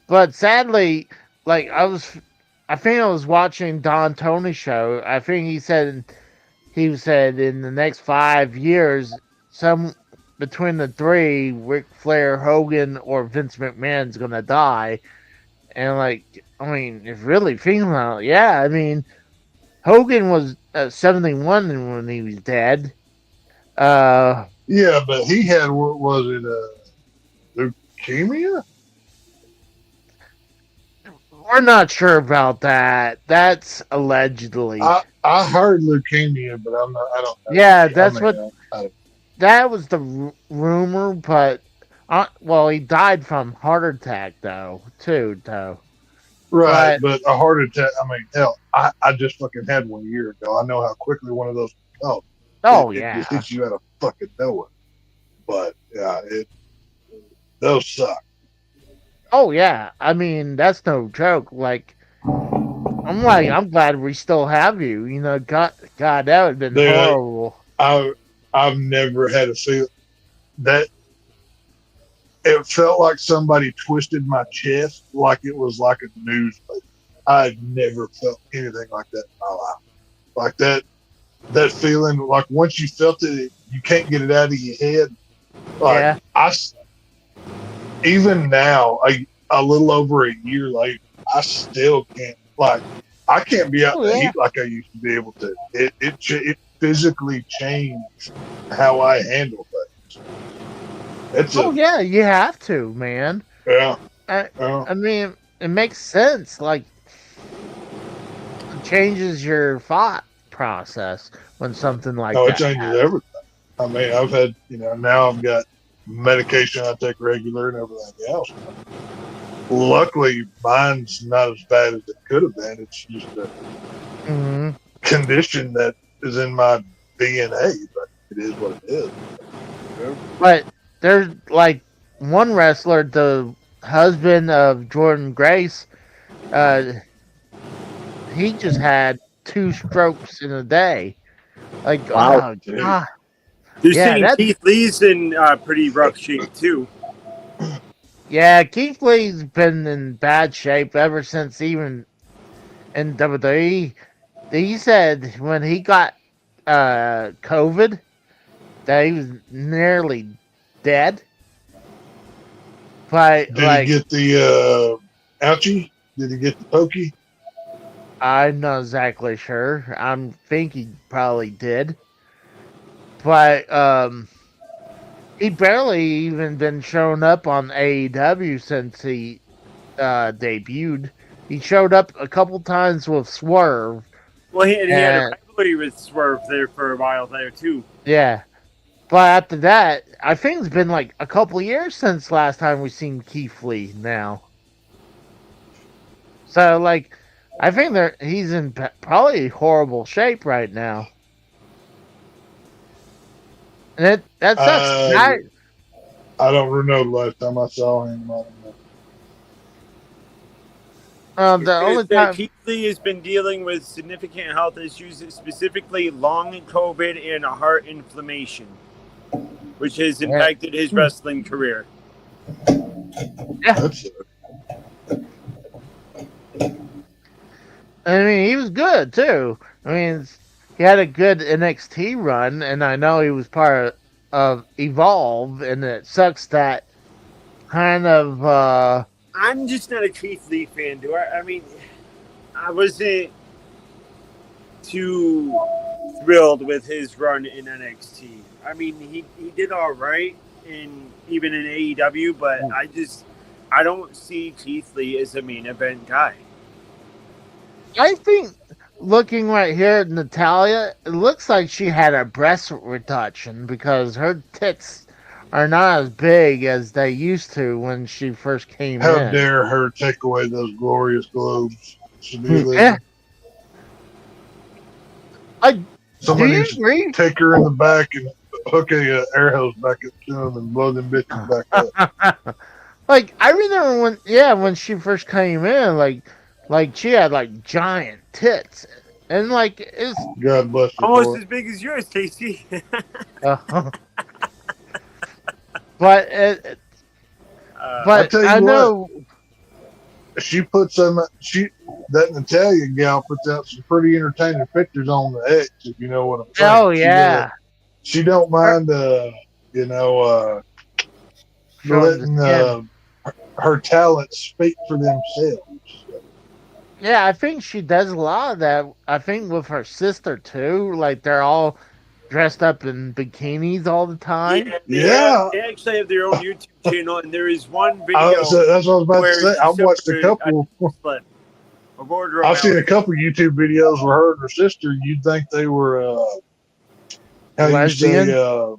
but sadly, like I think I was watching Don Tony's show. I think he said in the next 5 years, some between the three, Ric Flair, Hogan, or Vince McMahon's gonna die. And like, I mean, if really thinking about it, yeah, I mean, Hogan was 71 when he was dead. Yeah, but he had what was it? Leukemia? We're not sure about that. That's allegedly. I heard leukemia, but I'm not. I don't know. Yeah, that's that was the rumor, but well, he died from heart attack though, too, though. Right, but a heart attack. I mean, hell, I just fucking had one a year ago. I know how quickly one of those can come. Oh it yeah, just hits you out of fucking nowhere. But yeah, those suck. Oh yeah, I mean that's no joke. Like, I'm glad we still have you. You know, God, that would have been horrible. I've never had a feel that it felt like somebody twisted my chest like it was like a newspaper. I'd never felt anything like that in my life. Like that feeling, like once you felt it, you can't get it out of your head. Like even now, a little over a year later, I still can't. Like I can't be out in the heat like I used to be able to. It physically changed how I handle things. Yeah, you have to, man. Yeah. I mean, it makes sense. Like, it changes your thought process when something like that. It changes everything. I mean, I've had, now I've got medication I take regular and everything else. Luckily, mine's not as bad as it could have been. It's just a condition that is in my DNA, but it is what it is. But there's like one wrestler, the husband of Jordan Grace, he just had 2 strokes in a day. Like, wow, God. You're saying Keith Lee's in pretty rough shape too. Yeah, Keith Lee's been in bad shape ever since even in WWE. He said when he got COVID that he was nearly dead. But did he get the ouchie? Did he get the pokey? I'm not exactly sure. I'm thinking he probably did. But he barely even been showing up on AEW since he debuted. He showed up a couple times with Swerve. Well, he had a rivalry with Swerve there for a while there too. Yeah. But after that, I think it's been like a couple years since last time we've seen Keith Lee now. So, like, I think he's in probably horrible shape right now. And that sucks. I don't know the last time I saw him. The only time Keith Lee has been dealing with significant health issues, specifically long COVID and a heart inflammation, which has impacted his wrestling career. Yeah. I mean, he was good too. I mean, he had a good NXT run, and I know he was part of Evolve, and it sucks that kind of. I'm just not a Keith Lee fan, do I? I mean, I wasn't too thrilled with his run in NXT. I mean, he did all right even in AEW, but I don't see Keith Lee as a main event guy. I think looking right here at Natalia, it looks like she had a breast reduction because her tits are not as big as they used to when she first came How in. dare her take away those glorious globes? Yeah. Somebody do you needs to agree? take her in the back and hook a air hose back up to them and blow them bitches back up. Like I remember when she first came in, like she had like giant tits, and like it's God bless her. Almost as big as yours, Casey. but I know she puts them. That Natalia gal puts out some pretty entertaining pictures on the X, if you know what I'm saying. Oh yeah, she don't mind, letting her talents speak for themselves. Yeah, I think she does a lot of that. I think with her sister too. Like they're all dressed up in bikinis all the time. Yeah. They actually have their own YouTube channel, and there is one video. That's what I was about to say. I've watched a couple. I've seen a couple YouTube videos with her and her sister. You'd think they were, lesbian?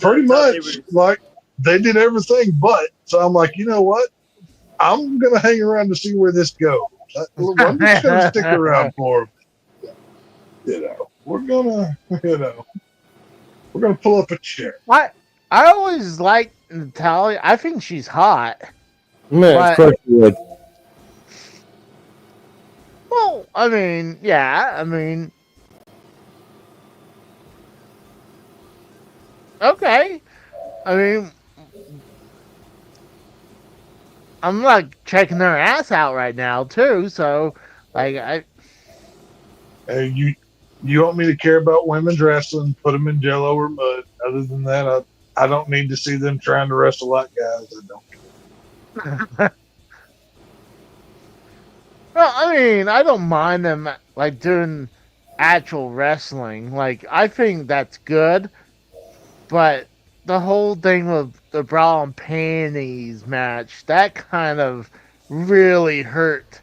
Pretty much like they did everything but. So I'm like, you know what? I'm gonna hang around to see where this goes. I'm just gonna stick around for them. We're gonna pull up a chair. I always liked Natalia. I think she's hot. Yeah, of course you would. Well, I mean, yeah, I mean, okay. I mean, I'm like checking her ass out right now too. So, like, Hey, you want me to care about women's wrestling? Put them in Jello or mud. Other than that, I don't need to see them trying to wrestle like guys. I don't. Well, I mean, I don't mind them like doing actual wrestling. Like, I think that's good, but the whole thing with the bra and panties match, that kind of really hurt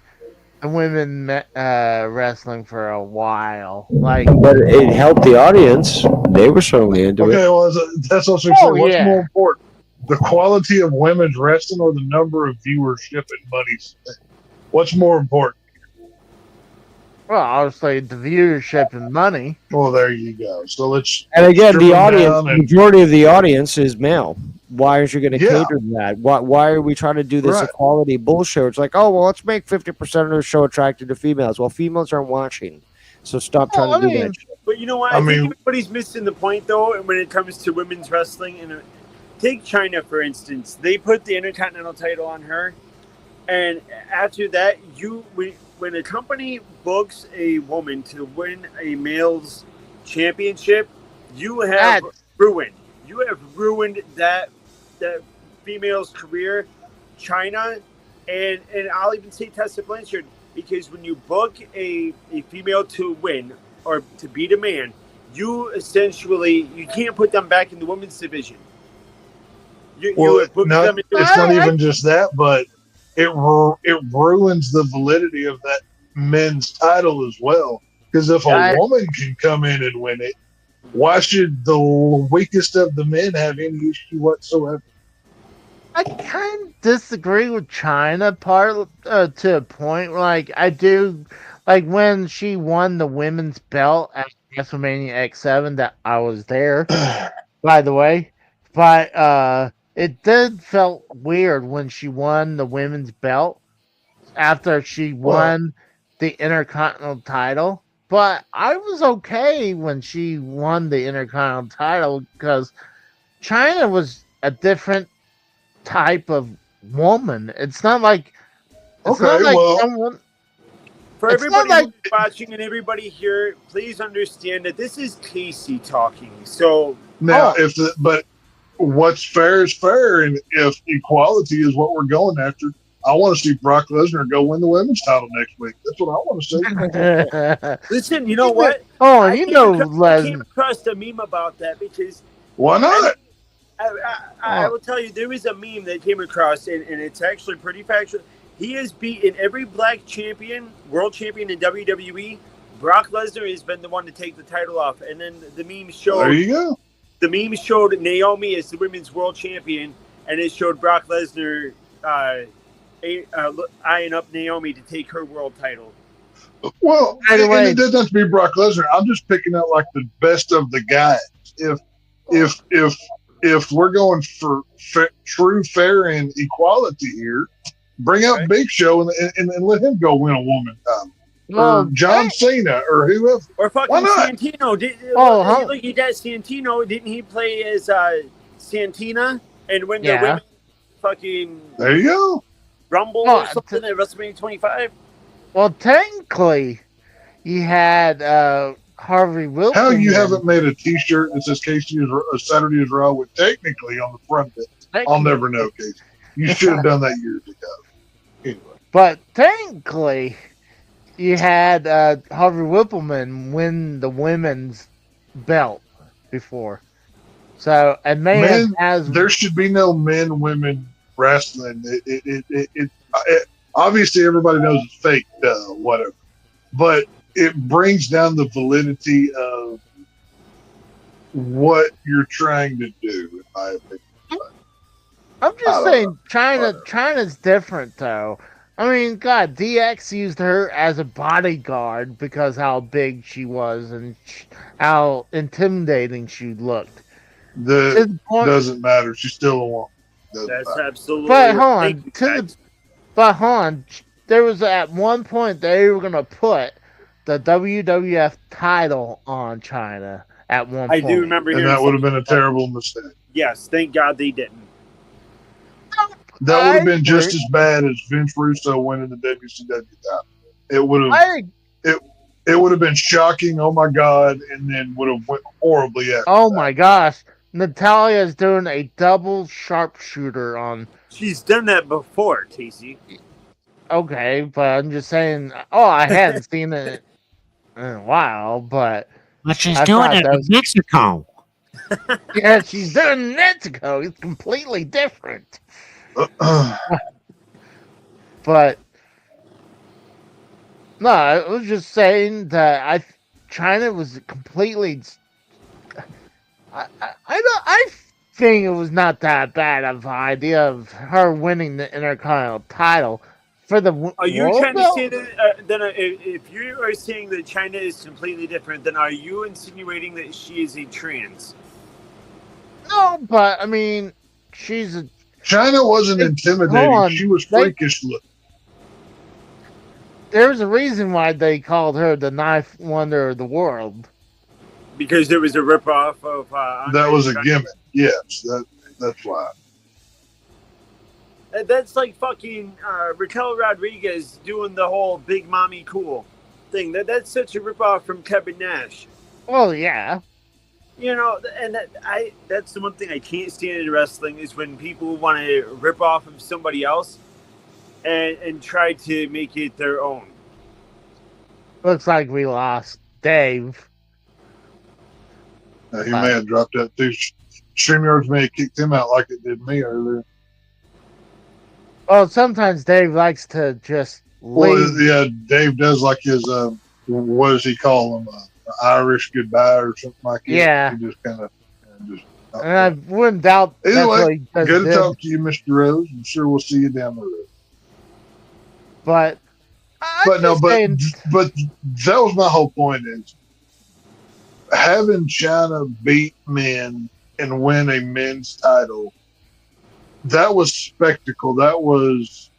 the women wrestling for a while. Like, but it helped the audience. They were certainly into it. Okay, well, that's what I'm saying. What's more important, the quality of women's wrestling or the number of viewership and money spent? What's more important? Well, obviously the viewership and money. Well, there you go. So let's. And again, the audience, the majority of the audience is male. Why aren't you going to cater to that? Why are we trying to do this equality bullshit? It's like, oh, well, let's make 50% of the show attracted to females. Well, females aren't watching, so stop trying to do that shit. But you know what? I think everybody's missing the point, though, when it comes to women's wrestling. And take China, for instance. They put the Intercontinental title on her. And after that, when a company books a woman to win a male's championship, you have ruined. You have ruined that female's career, China, and I'll even say Tessa Blanchard, because when you book a female to win or to beat a man, you can't put them back in the women's division. It's not even just that, but it ruins the validity of that men's title as well. Because if a woman can come in and win it, why should the weakest of the men have any issue whatsoever? I kind of disagree with China part to a point. Like, I do, like when she won the women's belt at WrestleMania XXXIII, that I was there, by the way. But it did felt weird when she won the women's belt after she won the Intercontinental title. But I was okay when she won the Intercontinental title because China was a different type of woman. It's not like someone. For It's not everybody like- who's watching and everybody here, please understand that this is Casey talking. So Now, but what's fair is fair, and if equality is what we're going after, I want to see Brock Lesnar go win the women's title next week. That's what I want to see. listen, you know what? Oh, I you came know, across- I Les. came across a meme about that because Why not? I will tell you, there is a meme that came across, and it's actually pretty factual. He has beaten every black champion, world champion in WWE. Brock Lesnar has been the one to take the title off, and then the meme showed. There you go. The meme showed Naomi as the women's world champion, and it showed Brock Lesnar eyeing up Naomi to take her world title. Well, By the way- and it doesn't have to be Brock Lesnar. I'm just picking out like the best of the guys. If we're going for true, fair, and equality here, bring out Big Show and let him go win a woman title. Or John Cena or whoever. Or fucking Santino. Look at that Santino. Didn't he play as Santina and win the women fucking there you go Rumble or something at WrestleMania 25? Well, technically, you had Harvey Wilson. How you haven't made a T-shirt that says Casey is Saturday is Raw with technically on the front of it? I'll never know, Casey. You should have done that years ago. Anyway. But technically, you had Harvey Whippleman win the women's belt before. So, and there should be no men-women wrestling. Obviously, everybody knows it's fake, whatever. But it brings down the validity of what you're trying to do, in my opinion. I'm just saying, China's different, though. I mean, God, DX used her as a bodyguard because how big she was and how intimidating she looked. Doesn't matter. She's still a woman. That's absolutely. But hold on. There was at one point they were gonna put the WWF title on China at one point. I do remember, and that would have been a terrible mistake. Yes, thank God they didn't. That would have been just as bad as Vince Russo winning the WCW title. It would have. It would have been shocking. Oh my God! And then would have went horribly after. Oh my gosh! Natalia's doing a double sharpshooter on. She's done that before, Casey. Okay, but I'm just saying. Oh, I hadn't seen it in a while, but she's doing it in Mexico. Yeah, she's doing it in Mexico. It's completely different. But no, I was just saying that China was completely. I think it was not that bad of an idea of her winning the Intercontinental title for the. Are you trying to say that? Then, if you are saying that China is completely different, then are you insinuating that she is a trans? No, but I mean, she's a. China wasn't intimidating. She was freakish looking. There's a reason why they called her the Knife Wonder of the World. Because there was a ripoff of. That was a gimmick. Yes, that's why. That's like fucking Raquel Rodriguez doing the whole Big Mommy Cool thing. That's such a ripoff from Kevin Nash. Well, yeah. You know, and that's the one thing I can't stand in wrestling is when people want to rip off of somebody else and try to make it their own. Looks like we lost Dave. He may have dropped that too. StreamYards may have kicked him out like it did me earlier. Well, sometimes Dave likes to just leave. Well, yeah, Dave does like his, what does he call them? Irish goodbye or something like that. Yeah. He just kind of and I wouldn't doubt. Anyway, good to talk to you, Mr. Rose. I'm sure we'll see you down the road. But that was my whole point is having China beat men and win a men's title. That was spectacle. That was,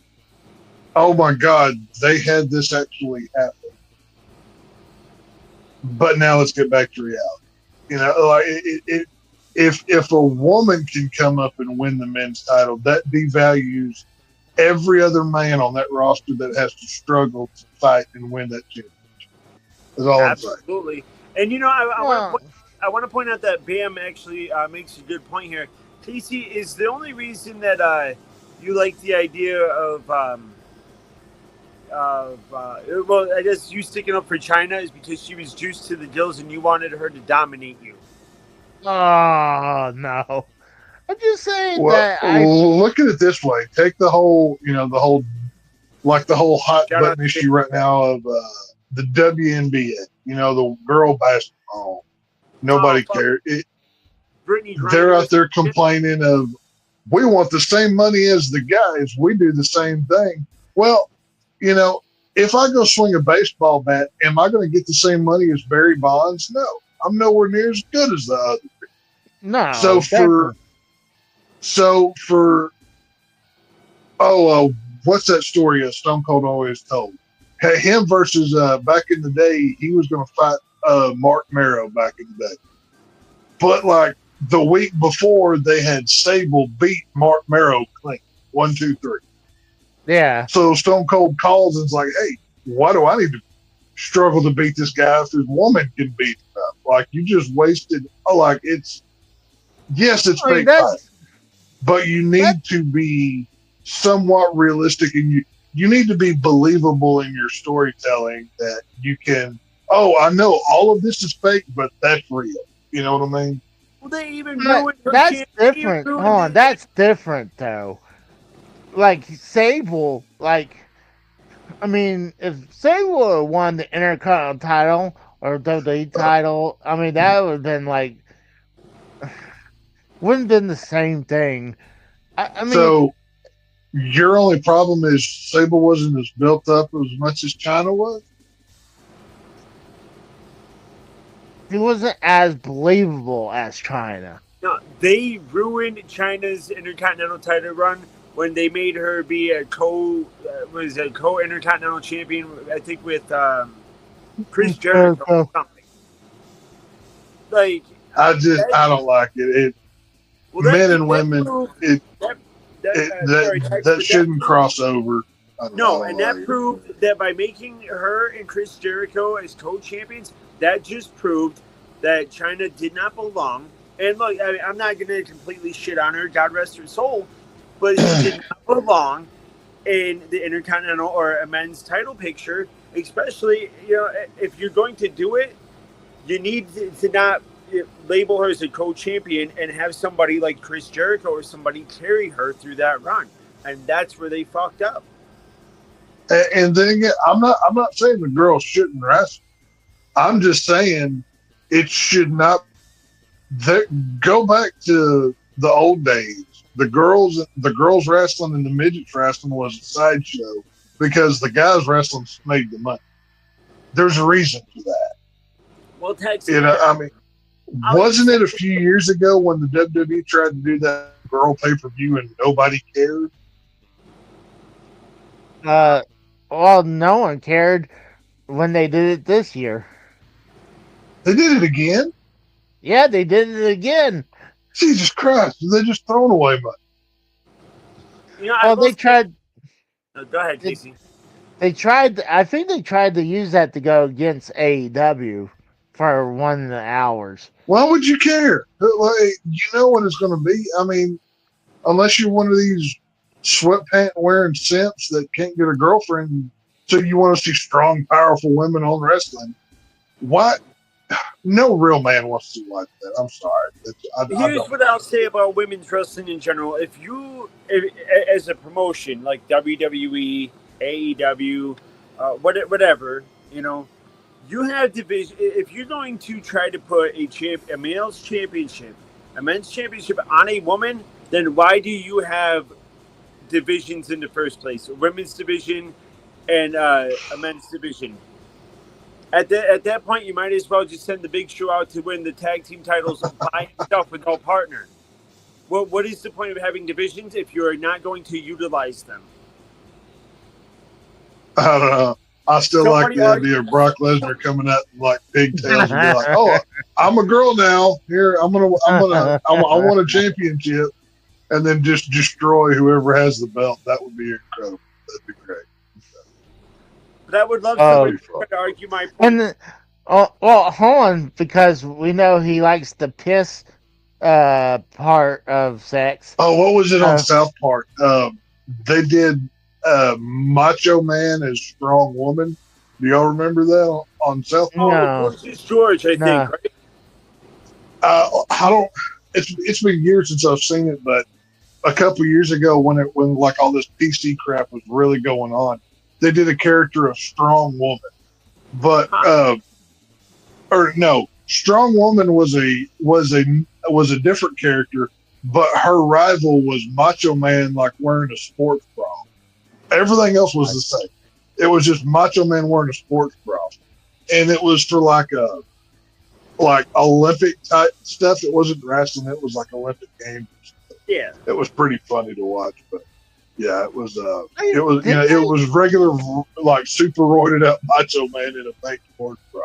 oh my God, they had this actually happen. But now let's get back to reality. You know, like if a woman can come up and win the men's title, that devalues every other man on that roster that has to struggle to fight and win that championship. That's all I'm saying. Absolutely. And I want to point out that Bam actually makes a good point here. Casey, is the only reason that you like the idea of well, I guess you sticking up for China is because she was juiced to the gills and you wanted her to dominate you. Oh no! I'm just saying Well, that. look at it this way: take the whole, the whole hot Shout button out issue right now of the WNBA. The girl basketball. Nobody cares. Brittany Griner. They're out there complaining of, we want the same money as the guys. We do the same thing. Well, if I go swing a baseball bat, am I going to get the same money as Barry Bonds? No, I'm nowhere near as good as the other. No. What's that story Stone Cold always told? Him versus back in the day, he was going to fight Mark Merrow back in the day. But like the week before, they had Sable beat Mark Merrow clean 1, 2, 3. Yeah. So Stone Cold calls and's like, "Hey, why do I need to struggle to beat this guy if this woman can beat him up? Like, you just wasted." It's fake fight, but you need to be somewhat realistic, and you need to be believable in your storytelling that you can. Oh, I know all of this is fake, but that's real. You know what I mean? Well, they even that's different. Hold on, that's different though. Like Sable, if Sable won the Intercontinental title or WWE title, that would have been wouldn't have been the same thing. So your only problem is Sable wasn't as built up as much as China was? He wasn't as believable as China. No, they ruined China's Intercontinental title run when they made her be a co-Intercontinental champion, I think with Chris Jericho or something. I don't like it. Men and women, that shouldn't cross over. That proved that by making her and Chris Jericho as co-champions, that just proved that China did not belong. And look, I'm not going to completely shit on her, God rest her soul, but she did not belong in the Intercontinental or a men's title picture. Especially, if you're going to do it, you need to not label her as a co-champion and have somebody like Chris Jericho or somebody carry her through that run. And that's where they fucked up. And then again, I'm not saying the girls shouldn't wrestle. I'm just saying it should not. Go back to the old days. The girls wrestling and the midgets wrestling was a sideshow because the guys wrestling made the money. There's a reason for that. Well, wasn't it a few years ago when the WWE tried to do that girl pay-per-view and nobody cared? Well, no one cared when they did it this year. They did it again? Yeah, they did it again. Jesus Christ. They're just throwing away money. They tried. Go ahead, Casey. I think they tried to use that to go against AEW for one of the hours. Why would you care? You know what it's going to be. Unless you're one of these sweatpant wearing simps that can't get a girlfriend, so you want to see strong, powerful women on wrestling. Why? No real man wants to watch that. I'm sorry. Here's what I'll say about women's wrestling in general. If as a promotion like WWE, AEW, whatever, you have division. If you're going to try to put a male's championship, a men's championship on a woman, then why do you have divisions in the first place? A women's division and a men's division. At that point, you might as well just send the Big Show out to win the tag team titles by himself with no partner. What is the point of having divisions if you're not going to utilize them? I don't know. I still like the idea of Brock Lesnar coming out like pigtails and be like, "Oh, I'm a girl now. Here, I want a championship." and then just destroy whoever has the belt. That would be incredible. That'd be great. But I would love Oh. somebody to try to argue my point. And well, hold on, because we know he likes the piss part of sex. Oh, what was it on South Park? They did Macho Man as Strong Woman. Do y'all remember that on South Park? No. Gorgeous George, I think, right? I don't. It's been years since I've seen it, but a couple years ago, when like all this PC crap was really going on, they did a character of Strong Woman, but or no, Strong Woman was a different character, but her rival was Macho Man, like wearing a sports bra. Everything else was the same. It was just Macho Man wearing a sports bra, and it was for like Olympic type stuff. It wasn't wrestling. It was like Olympic games. Yeah, it was pretty funny to watch. But yeah, it was it was regular, like super roided up Macho Man in a fake sports bra.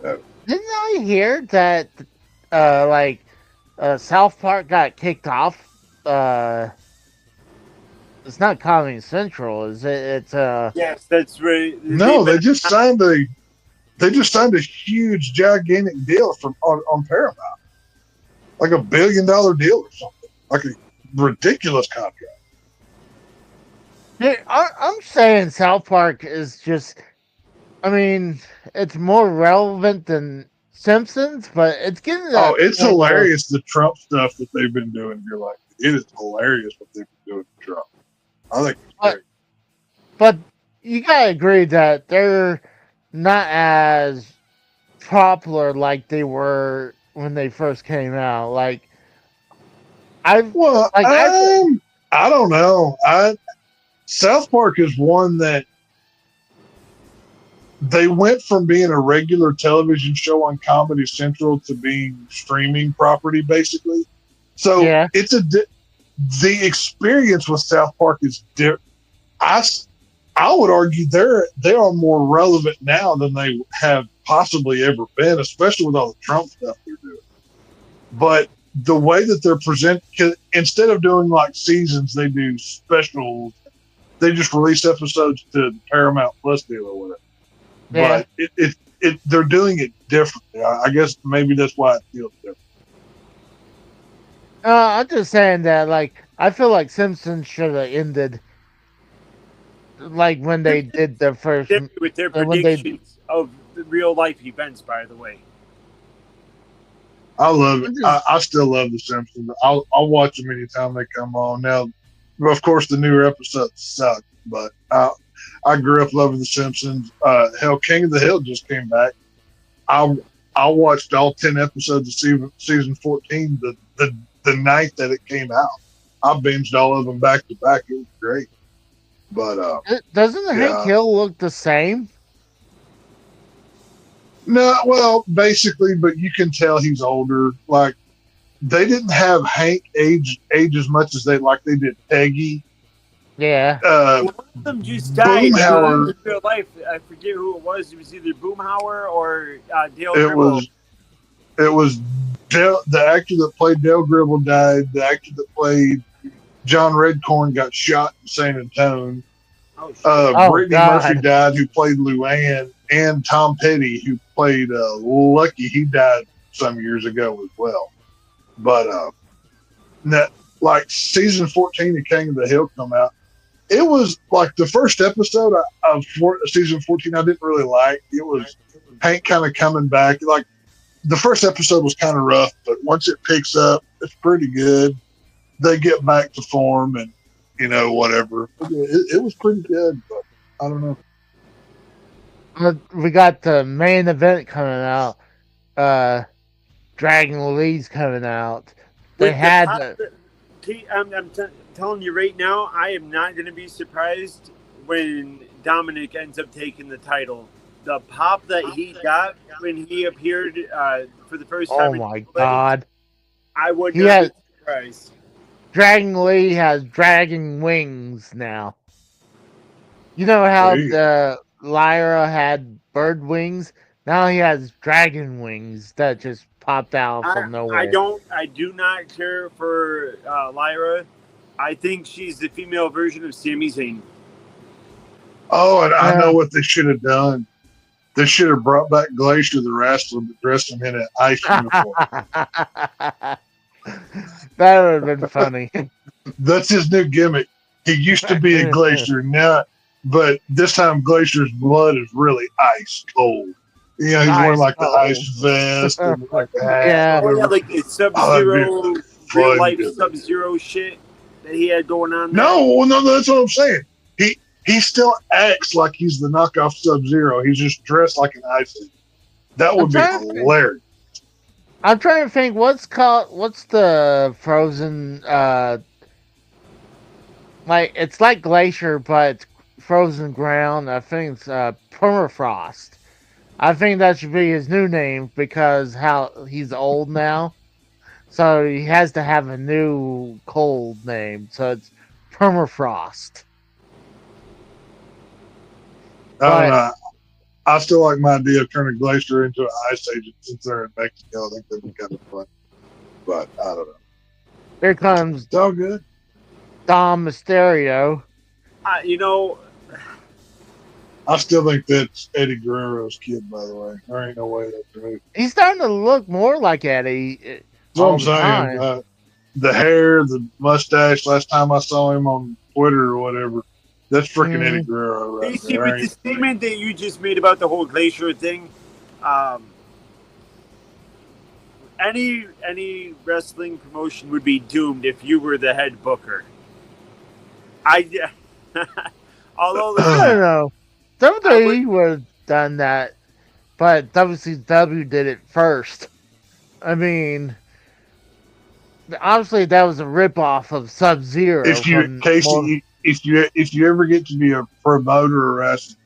Yeah. Didn't I hear that South Park got kicked off? It's not Comedy Central, is it? It's yes, that's right. No, they just signed a huge, gigantic deal on Paramount, like $1 billion deal or something, like a ridiculous contract. I'm saying South Park is just, I mean, it's more relevant than Simpsons, but it's getting that. Oh, it's hilarious, the Trump stuff that they've been doing. You're like, it is hilarious what they've been doing to Trump. I think it's great. But you gotta agree that they're not as popular like they were when they first came out. Like, I don't know. South Park is one that they went from being a regular television show on Comedy Central to being streaming property, basically. So yeah. It's the experience with South Park is different. I would argue they are more relevant now than they have possibly ever been, especially with all the Trump stuff they're doing. But the way that they're presented, instead of doing like seasons, they do specials. They just release episodes to the Paramount Plus deal or whatever. Yeah. But they're doing it differently. I guess maybe that's why it feels different. I'm just saying that, like, I feel like Simpsons should have ended, like, when they did their first... With their predictions of real life events, by the way. I love it. I still love The Simpsons. I'll watch them anytime they come on. Now, of course, the newer episodes suck, but I grew up loving The Simpsons. Hell, King of the Hill just came back. I watched all 10 episodes of season 14 the night that it came out. I binged all of them back to back. It was great. But doesn't Hank Hill look the same? No, well, basically, but you can tell he's older. Like, they didn't have Hank age as much as they did Peggy. Yeah. One of them just died in real life. I forget who it was. It was either Boomhauer or Dale Gribble. It was the actor that played Dale Gribble died. The actor that played John Redcorn got shot in San Antonio. Brittany Murphy died, who played Luann, and Tom Petty, who played Lucky. He died some years ago as well. But like season 14 of King of the Hill come out. It was like the first episode of season 14 I didn't really like. It was Hank kind of coming back. Like, the first episode was kind of rough, but once it picks up, it's pretty good. They get back to form and, whatever. It was pretty good, but I don't know. We got the main event coming out. Dragon Lee's coming out. I'm telling you right now, I am not going to be surprised when Dominic ends up taking the title. The pop that he got when he appeared for the first time. Oh my God! I would not be surprised. Dragon Lee has dragon wings now. You know how Lyra had bird wings? Now he has dragon wings that just popped out from nowhere. I do not care for Lyra. I think she's the female version of Sami Zayn. Oh, and I know what they should have done. They should have brought back Glacier the wrestler, but dressed him in an ice uniform. That would have been funny. That's his new gimmick. He used to be a Glacier now, but this time Glacier's blood is really ice cold. You know, he's wearing like the ice vest and like the hat. Yeah. Oh, yeah, like it's Sub-Zero, real life Sub-Zero shit that he had going on there. No, that's what I'm saying. He still acts like he's the knockoff Sub-Zero. He's just dressed like an ice. That would be hilarious. I'm trying to think what's the frozen like it's like Glacier but it's frozen ground. I think it's permafrost. I think that should be his new name because how he's old now. So he has to have a new cold name. So it's permafrost. I don't know. I still like my idea of turning Glacier into an ice agent since they're in Mexico. I think that'd be kind of fun. But I don't know. Here comes it's all good. Dom Mysterio. You know, I still think that's Eddie Guerrero's kid, by the way. There ain't no way that's right. He's starting to look more like Eddie. That's what I'm saying. The hair, the mustache, last time I saw him on Twitter or whatever, that's freaking Eddie Guerrero right there. With the statement that you just made about the whole Glacier thing, any wrestling promotion would be doomed if you were the head booker. Although I don't know. WWE would have done that, but WCW did it first. I mean, obviously that was a ripoff of Sub-Zero. If you ever get to be a promoter or wrestler,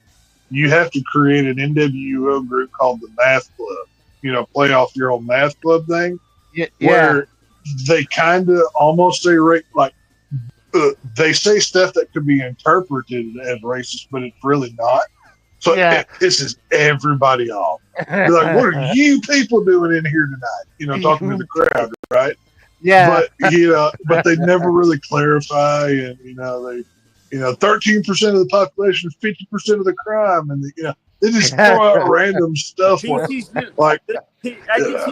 you have to create an NWO group called the Math Club. You know, play off your old Math Club thing. Yeah. Where they kind of almost say like they say stuff that could be interpreted as racist, but it's really not. So it pisses everybody off. They're like, "What are you people doing in here tonight?" You know, talking to the crowd, right? Yeah. But they never really clarify, and 13% of the population is 50% of the crime, and they just throw out random stuff. I can see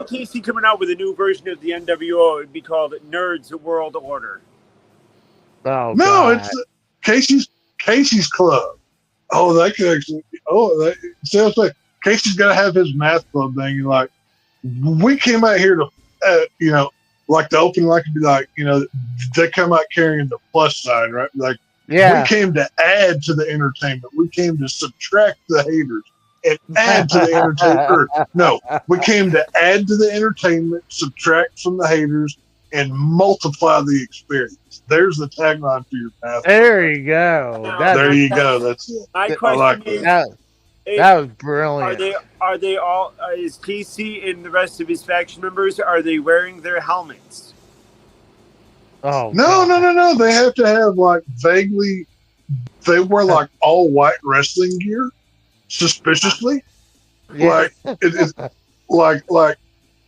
Casey coming out with a new version of the NWO. It'd be called Nerds World Order. Oh, no, God. It's Casey's Club. Oh, that could actually. Sounds like Casey's got to have his Math Club thing. Like, we came out here to, like the opening line could be like, they come out carrying the plus sign, right? Like, we came to add to the entertainment. We came to subtract the haters and add to the entertainment. No, we came to add to the entertainment, subtract from the haters, and multiply the experience. There's the tagline for your path. There you go. There you go. That's it. My question is, that was brilliant. Are they all? Is Casey and the rest of his faction members? Are they wearing their helmets? Oh no! They have to have like vaguely. They wear like all white wrestling gear, suspiciously. Yeah. Like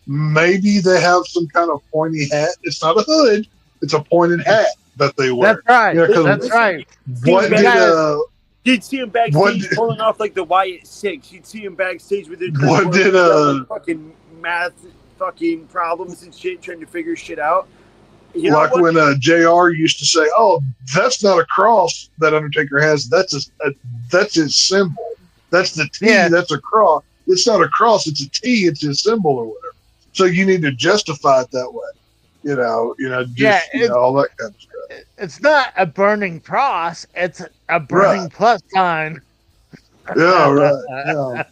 maybe they have some kind of pointy hat. It's not a hood. It's a pointed hat that they wear. That's right. That's right. You'd see him backstage pulling off like the Wyatt-6. You'd see him backstage with fucking math fucking problems and shit, trying to figure shit out. Like when JR used to say, "Oh, that's not a cross that Undertaker has. That's his symbol. That's the T. Yeah. That's a cross. It's not a cross. It's a T. It's his symbol or whatever. So you need to justify it that way. All that kind of stuff. It's not a burning cross. It's a burning plus sign. Yeah, right. Yeah.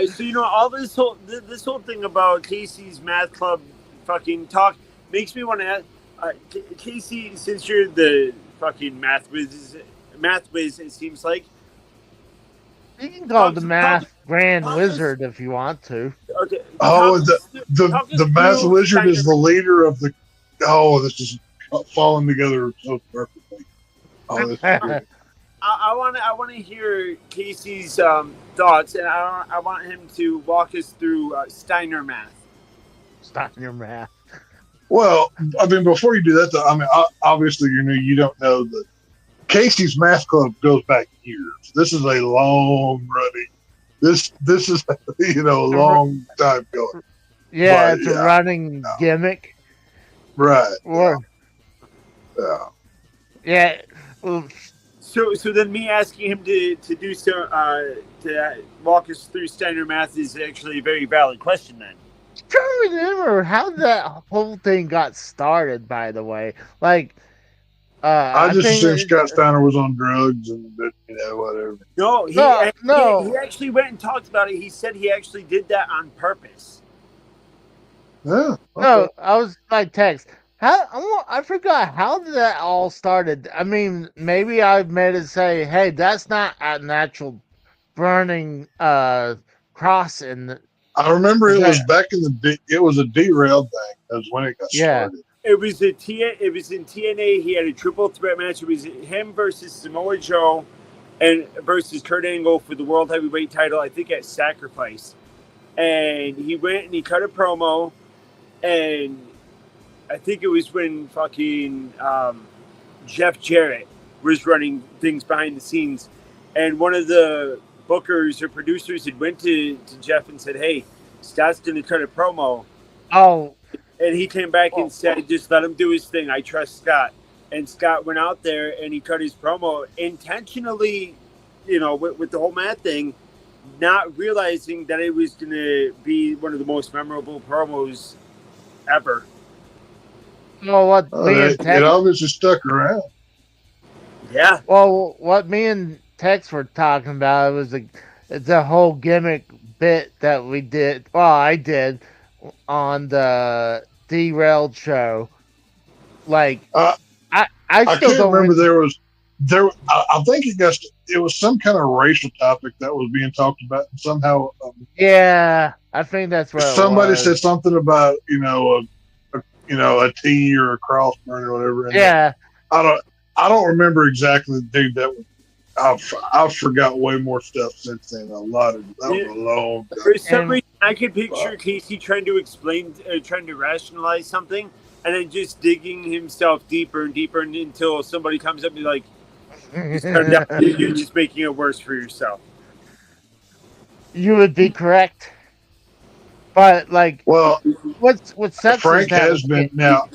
So all this whole thing about Casey's Math Club fucking talk makes me want to ask. Casey, since you're the fucking math whiz, it seems like. You can call the math grand wizard if you want to. Okay. Oh, the math wizard is the leader of the. Oh, this is falling together so perfectly. Oh, this is great. I want to hear Casey's thoughts, and I want him to walk us through Steiner math. Steiner math. Well, I mean, before you do that, though, I mean, obviously you don't know that Casey's Math Club goes back years. This is a long running. This is a long time going. Yeah, But, it's a running gimmick. Right. Or, yeah. Well, So then me asking him to do so to walk us through Steiner math is actually a very valid question then. I'm trying to remember how that whole thing got started, by the way. Like, I just assumed Scott Steiner was on drugs and whatever. No, he actually went and talked about it. He said he actually did that on purpose. Yeah. Okay. No, I was like text. I forgot how did that all started. I mean, maybe I made it say, "Hey, that's not a natural burning cross." I remember it was back in it was a derailed thing. That's when it got started. It was in TNA. He had a triple threat match. It was him versus Samoa Joe, and versus Kurt Angle for the World Heavyweight title. I think at Sacrifice, and he went and he cut a promo, and I think it was when fucking Jeff Jarrett was running things behind the scenes, and one of the bookers or producers had went to Jeff and said, "Hey, Scott's going to cut a promo." Oh. And he came back and said, "Just let him do his thing. I trust Scott." And Scott went out there and he cut his promo intentionally, with the whole Matt thing, not realizing that it was going to be one of the most memorable promos ever. Well, what it obviously stuck around. Yeah. Well, what me and Tex were talking about was the whole gimmick bit that we did. Well, I did on the Derailed show. Like, I still can't remember. I think it was some kind of racial topic that was being talked about, and somehow. Yeah, I think that's what somebody said something about a T or a crossburn or whatever. And yeah, I don't remember exactly, dude. I've forgot way more stuff since then. That was a long time. For some reason, I could picture Casey trying to rationalize something, and then just digging himself deeper and deeper until somebody comes up and be like, "You're just making it worse for yourself." You would be correct, but well, what sucks Frank has been now.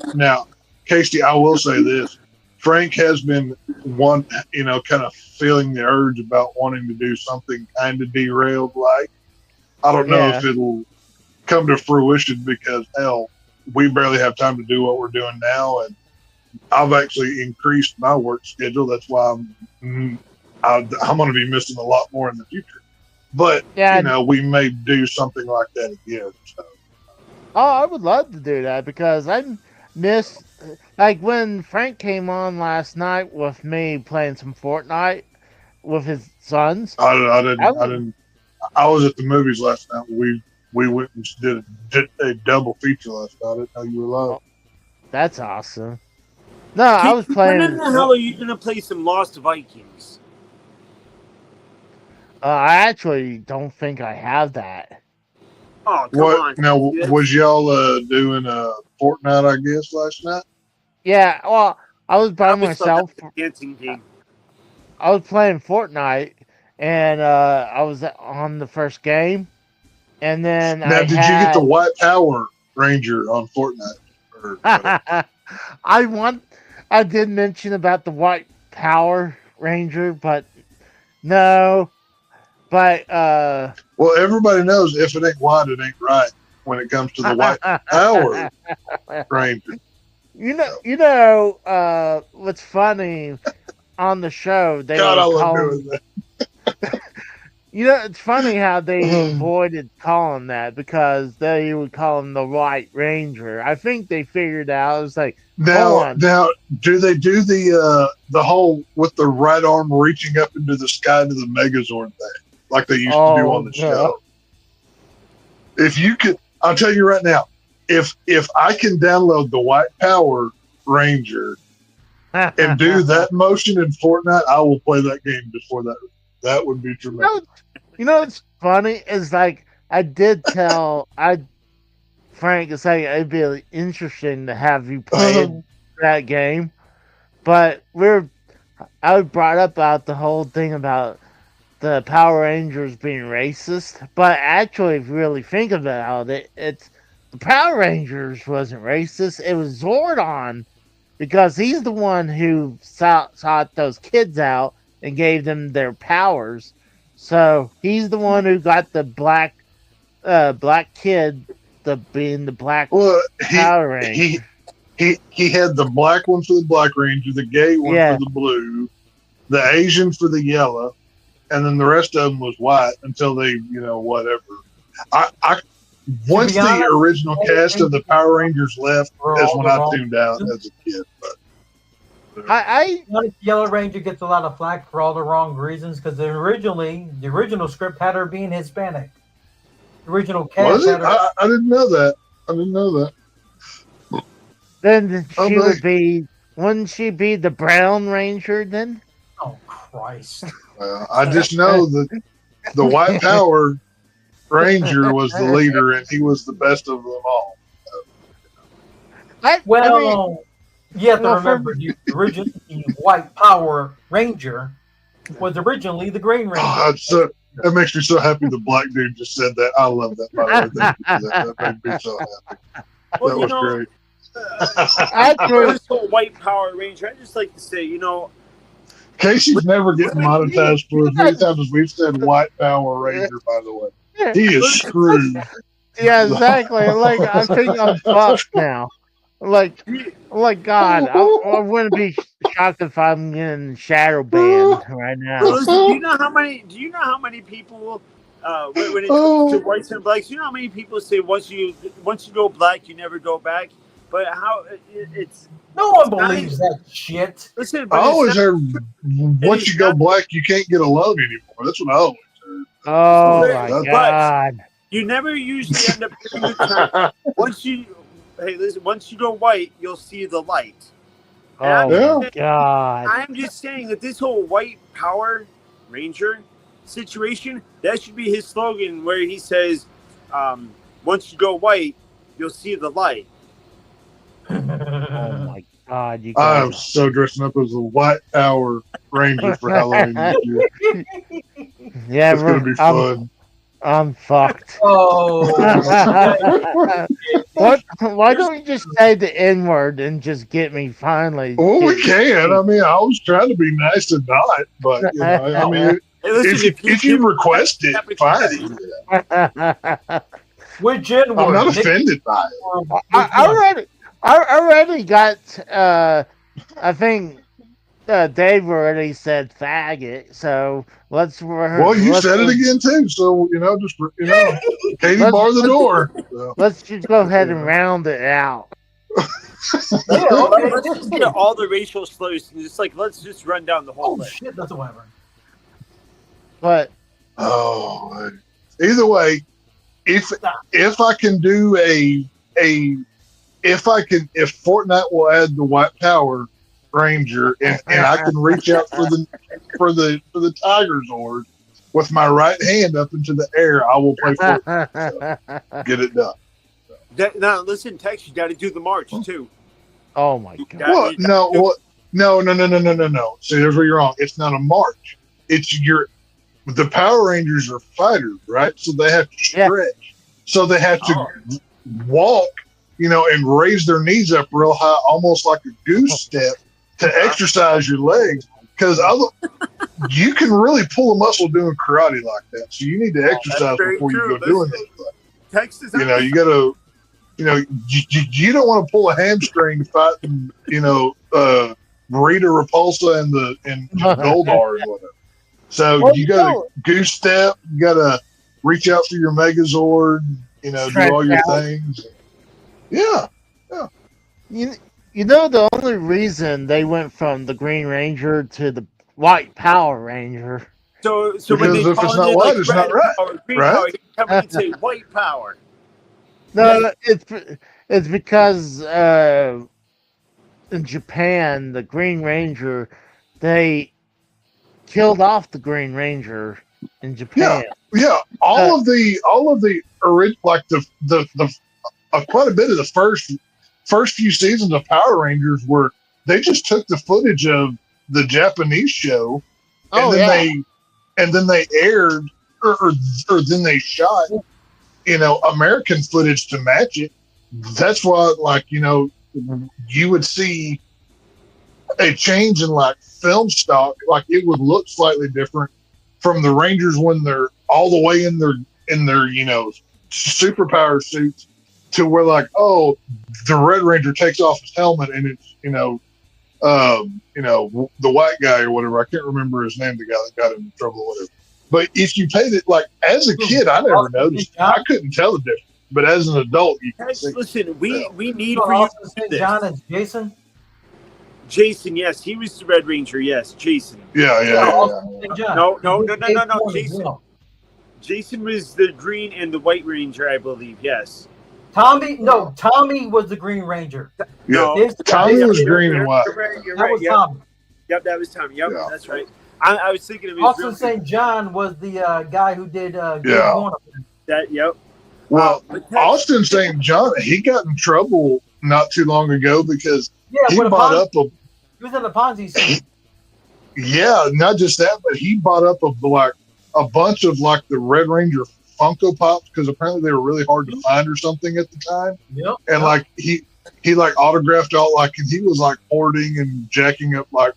Casey, I will say this. Frank has been kind of feeling the urge about wanting to do something kind of derailed. I don't know if it'll come to fruition because hell, we barely have time to do what we're doing now, and I've actually increased my work schedule. That's why I'm going to be missing a lot more in the future. But we may do something like that again. So. Oh, I would love to do that because I miss when Frank came on last night with me playing some Fortnite with his sons. I didn't. I was at the movies last night. We went and did a double feature last night. I didn't know you were live. Oh, that's awesome. No, I was playing. When in the hell are you going to play some Lost Vikings? I actually don't think I have that. Oh, come on. Now, was y'all doing Fortnite, I guess, last night? Yeah, well, I was by myself. Dancing game. I was playing Fortnite, and I was on the first game, and then did you get the White Power Ranger on Fortnite? I did mention about the White Power Ranger, but no. But well, everybody knows if it ain't white, it ain't right when it comes to the White Power Ranger. You know, what's funny on the show? They it's funny how they avoided calling that because they would call him the White Ranger. I think they figured out. It was like now, do they do the whole with the right arm reaching up into the sky to the Megazord thing like they used to do on the show? If you could, I'll tell you right now, if I can download the White Power Ranger and do that motion in Fortnite, I will play that game before that. That would be tremendous. You know what's funny is I did tell frank and say it'd be really interesting to have you play that game. But I brought up about the whole thing about the Power Rangers being racist. But actually, if you really think about it, it's the Power Rangers wasn't racist. It was Zordon, because he's the one who sought those kids out and gave them their powers. So he's the one who got the black kid being the black Power Ranger. He had the black one for the Black Ranger, the gay one for the blue, the Asian for the yellow, and then the rest of them was white until they, whatever. Once the original cast of the Power Rangers left, that's when I tuned out as a kid. But the Yellow Ranger gets a lot of flack for all the wrong reasons because the original script had her being Hispanic. The original cast was it? I didn't know that. Then wouldn't she be the Brown Ranger then? Oh Christ! I just know that the White Power Ranger was the leader, and he was the best of them all. You have to remember the original White Power Ranger was originally the Green Ranger. That makes me so happy the black dude just said that. I love that, by the way. That made me so happy. That was great. First whole White Power Ranger, I just like to say, Casey's never getting monetized for as many times as we've said White Power Ranger, by the way. He is screwed. Yeah, exactly. I think I'm fucked now. God, I wouldn't be shocked if I'm getting shadow banned right now. Listen, do you know how many people when it comes to whites and blacks, you know how many people say once you go black you never go back? But it's no one believes that shit. Listen, I always heard once you go black you can't get a love anymore. That's what I always heard. Oh my God! But you never usually end up getting the time. Once you go white, you'll see the light. Oh my God! I'm just saying that this whole White Power Ranger situation, that should be his slogan, where he says, "Once you go white, you'll see the light." Oh my God! I'm so dressing up as a White Power Ranger for Halloween this year. Yeah, it's gonna be fun. I'm fucked. Oh. Why don't we just say the N-word and just get me finally? Well, we can. I mean, I was trying to be nice and not, but I mean, if you request it, fine. Which N-word? I'm not offended by it. I already got. I think Dave already said faggot, so let's. Well, you said it again too, so Katie bar the door. So. Let's just go ahead and round it out. Let's just get all the racial slurs and let's just run down the whole list. Shit, that's a whatever. But either way, if I can do if Fortnite will add the White Power Ranger and I can reach out for the Tiger Zord with my right hand up into the air, I will play Fortnite. So, get it done. Now listen, Tex, you got to do the march too. Oh my God! What? No. See, there's where you're wrong. It's not a march. It's the Power Rangers are fighters, right? So they have to stretch. So they have to walk, and raise their knees up real high, almost like a goose step, to exercise your legs. Because you can really pull a muscle doing karate like that. So you need to exercise before you go doing that. Texas, you got to. You don't want to pull a hamstring fighting, Rita Repulsa and Goldar and whatever. So you got to goose step. You got to reach out for your Megazord. Do all your things. Yeah. The only reason they went from the Green Ranger to the White Power Ranger. So because when they if it's not white, it's not right. Power, you come in and say White Power. No, it's because in Japan, the Green Ranger, they killed off the Green Ranger in Japan. Yeah. All of the quite a bit of the first few seasons of Power Rangers where they just took the footage of the Japanese show, and then they aired or then they shot, American footage to match it. That's why, like, you would see a change in like film stock, like it would look slightly different from the Rangers when they're all the way in their superpower suits to where like, oh, the Red Ranger takes off his helmet and it's the white guy or whatever. I can't remember his name, the guy that got in trouble or whatever. But if you paid it, like as a kid, I never noticed. I couldn't tell the difference. But as an adult, you can see. Listen, we need for you to do this. John and Jason. Jason, yes, he was the Red Ranger. Yes, Jason. Yeah. No. Jason. Jason was the Green and the White Ranger, I believe. Yes. Tommy was the Green Ranger. Yeah, Tommy was green and white. You're that right. was Tommy. Yep, that was Tommy. Yep, that's right. I was thinking of his Austin St. John was the guy who did Yep. Well, Austin St. John, he got in trouble not too long ago because he bought up he was in the Ponzi scheme. Yeah, not just that, but he bought up a bunch of like the Red Ranger Funko Pops because apparently they were really hard to find or something at the time. Yep. And like he like autographed all, like, and he was like hoarding and jacking up, like,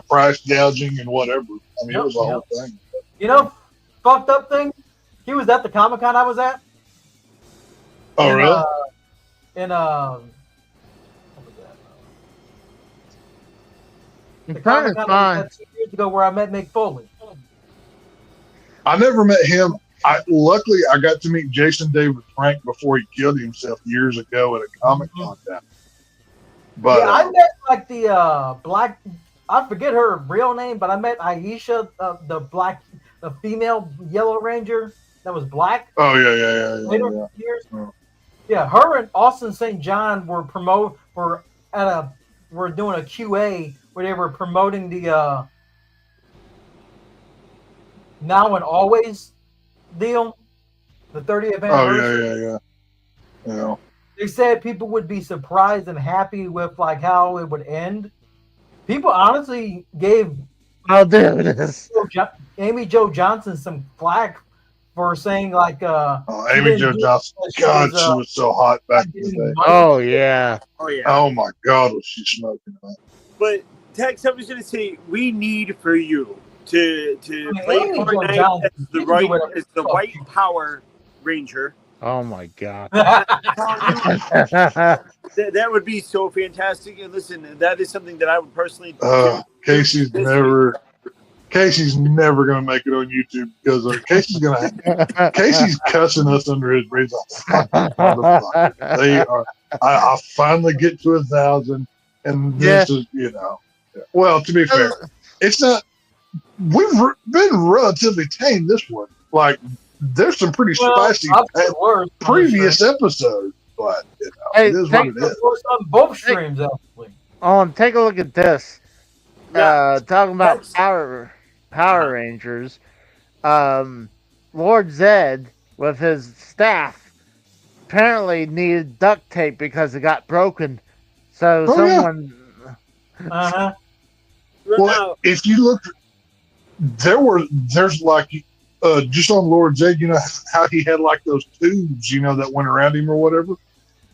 price gouging and whatever. I mean, it was a whole thing. Fucked up thing. He was at the Comic-Con I was at. Oh, really? What was that? The Comic-Con 2 years ago where I met Mick Foley. I never met him. Luckily, I got to meet Jason David Frank before he killed himself years ago at a Comic-Con. But I met like the black. I forget her real name, but I met Aisha, the female Yellow Ranger that was black. Oh yeah. Years. Yeah, her and Austin St. John were doing a QA where they were promoting the Now and Always deal, the 30th anniversary. Oh yeah. They said people would be surprised and happy with like how it would end. People honestly gave Amy Jo Johnson some flack for saying like Amy Jo Johnson. God, she was so hot back in the day. Oh yeah. Oh my God, was she smoking hot? But Tex, I was going to say we need for you to play Amy Jo Fortnite Johnson, as the White Power Ranger. Oh my God. That would be so fantastic. And listen, that is something that I would personally do. Casey's never going to make it on YouTube because Casey's cussing us under his breath. They are. I finally get to 1,000, and this is, Well, to be fair, it's not. We've been relatively tame this one. Like, there's some pretty spicy previous episows, but it is what it is. On both streams, actually. Take a look at this. Talking about Power Rangers. Lord Zed with his staff apparently needed duct tape because it got broken. So someone. Uh-huh. Well, if you look, there's like. Just on Lord Zed, how he had like those tubes, that went around him or whatever.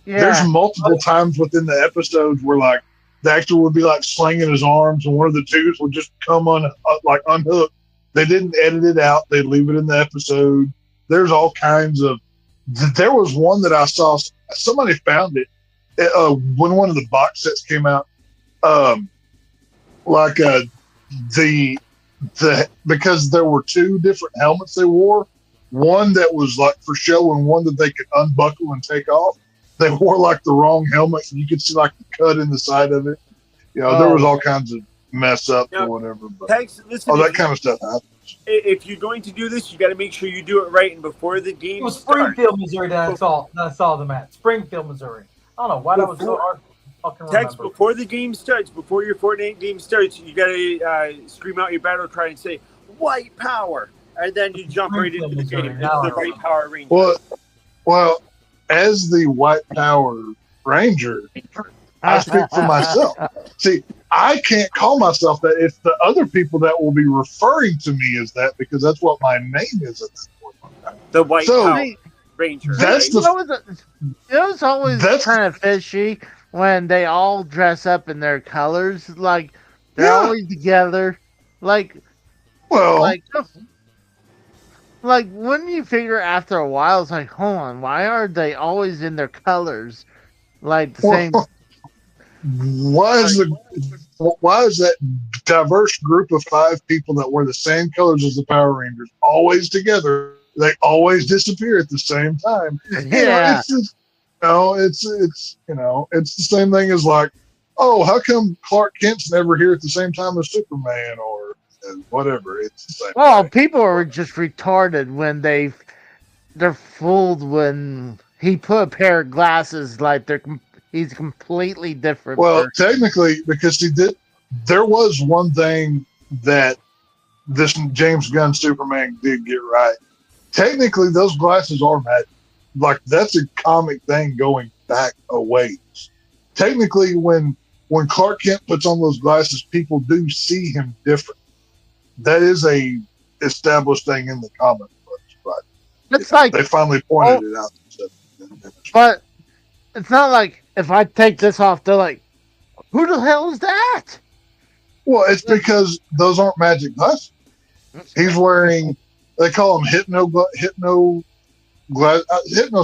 Yeah. There's multiple times within the episodes where like the actor would be like slinging his arms and one of the tubes would just come unhooked. They didn't edit it out. They leave it in the episode. There's all kinds of. There was one that I saw. Somebody found it when one of the box sets came out. Because there were two different helmets they wore, one that was like for show and one that they could unbuckle and take off. They wore like the wrong helmet, and you could see like the cut in the side of it. There was all kinds of mess up or whatever. But that kind of stuff happens. If you're going to do this, you got to make sure you do it right and before the game. It was Springfield, Missouri that I saw them at. Springfield, Missouri. I don't know why that was so hard. Text before the game starts, before your Fortnite game starts, you gotta scream out your battle cry and say "White Power," and then you jump right into the game. The White Power Ranger. Well, as the White Power Ranger, I speak for myself. See, I can't call myself that. It's the other people that will be referring to me as that because that's what my name is at this point. The White Power Ranger. That's it was always kind of fishy when they all dress up in their colors. Like they're always together. Like wouldn't you figure after a while? It's like, hold on, why are they always in their colors? Like the same. Why is that diverse group of 5 people that wear the same colors as the Power Rangers always together? They always disappear at the same time. Yeah. It's the same thing as like, oh, how come Clark Kent's never here at the same time as Superman or whatever? It's the same. Well, people are just retarded when they're fooled when he put a pair of glasses like he's completely different. Well, technically, because there was one thing that this James Gunn Superman did get right. Technically, those glasses are magic. Like, that's a comic thing going back a ways. Technically, when Clark Kent puts on those glasses, people do see him different. That is a established thing in the comic books, but it's like they finally pointed it out. But it's not like if I take this off, they're like, "Who the hell is that?" Well, it's because those aren't magic glasses. He's wearing. They call them hypno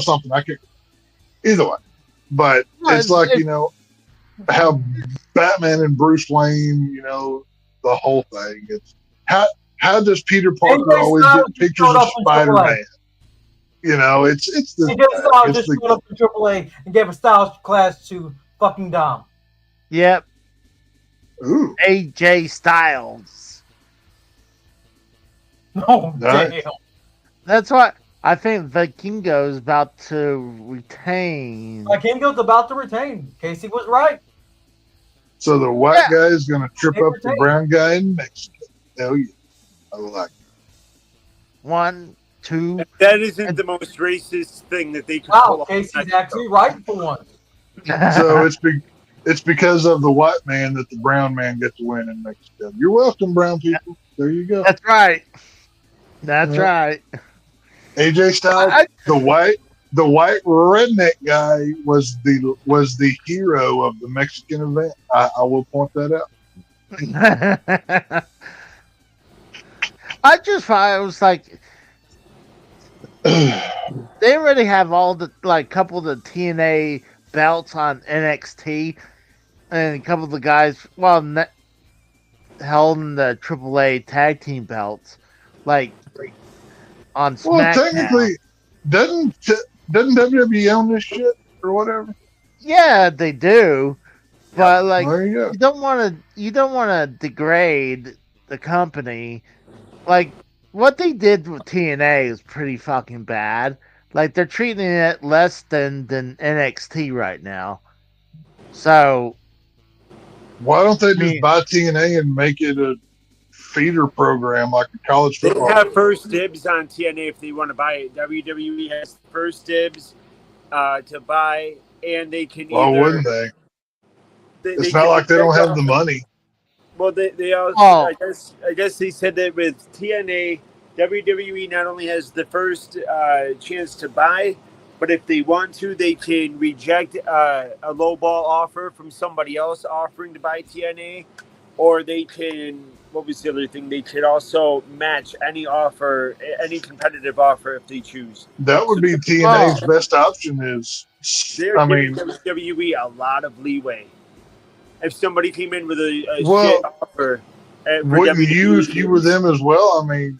something. I can't. Either way, but it's like how Batman and Bruce Wayne. The whole thing. It's how does Peter Parker always get pictures of Spider-Man? It's the. He just showed up in AAA and gave a styles class to fucking Dom. Yep. Ooh. AJ Styles. Oh, damn. That's what I think Vikingo is about to retain. Vikingo's about to retain. Casey was right. So the white guy is going to trip up the brown guy in Mexico. Hell yeah. I like it. 1, 2. That isn't the most racist thing that they could Wow, Casey's actually right for once. So it's because of the white man that the brown man gets to win in Mexico. You're welcome, brown people. There you go. That's right. That's right. AJ Styles, the white redneck guy was the hero of the Mexican event. I will point that out. I just thought it was like they already have all the couple of the TNA belts on NXT, and a couple of the guys held in the AAA tag team belts, on SmackDown. Well, technically, doesn't WWE own this shit or whatever? Yeah, they do, but there you go. you don't want to degrade the company. Like what they did with TNA is pretty fucking bad. Like they're treating it less than NXT right now. So why don't they just buy TNA and make it a feeder program like a college football? They have first dibs on TNA if they want to buy it. WWE has first dibs to buy, and they can. Why wouldn't they? It's not like they don't have the money. Well, they also. I guess they said that with TNA, WWE not only has the first chance to buy, but if they want to, they can reject a lowball offer from somebody else offering to buy TNA, or they can. What was the other thing? They could also match any offer, any competitive offer if they choose. That would be TNA's best option. They're giving WWE a lot of leeway. If somebody came in with a shit offer, wouldn't you if you were them as well? I mean,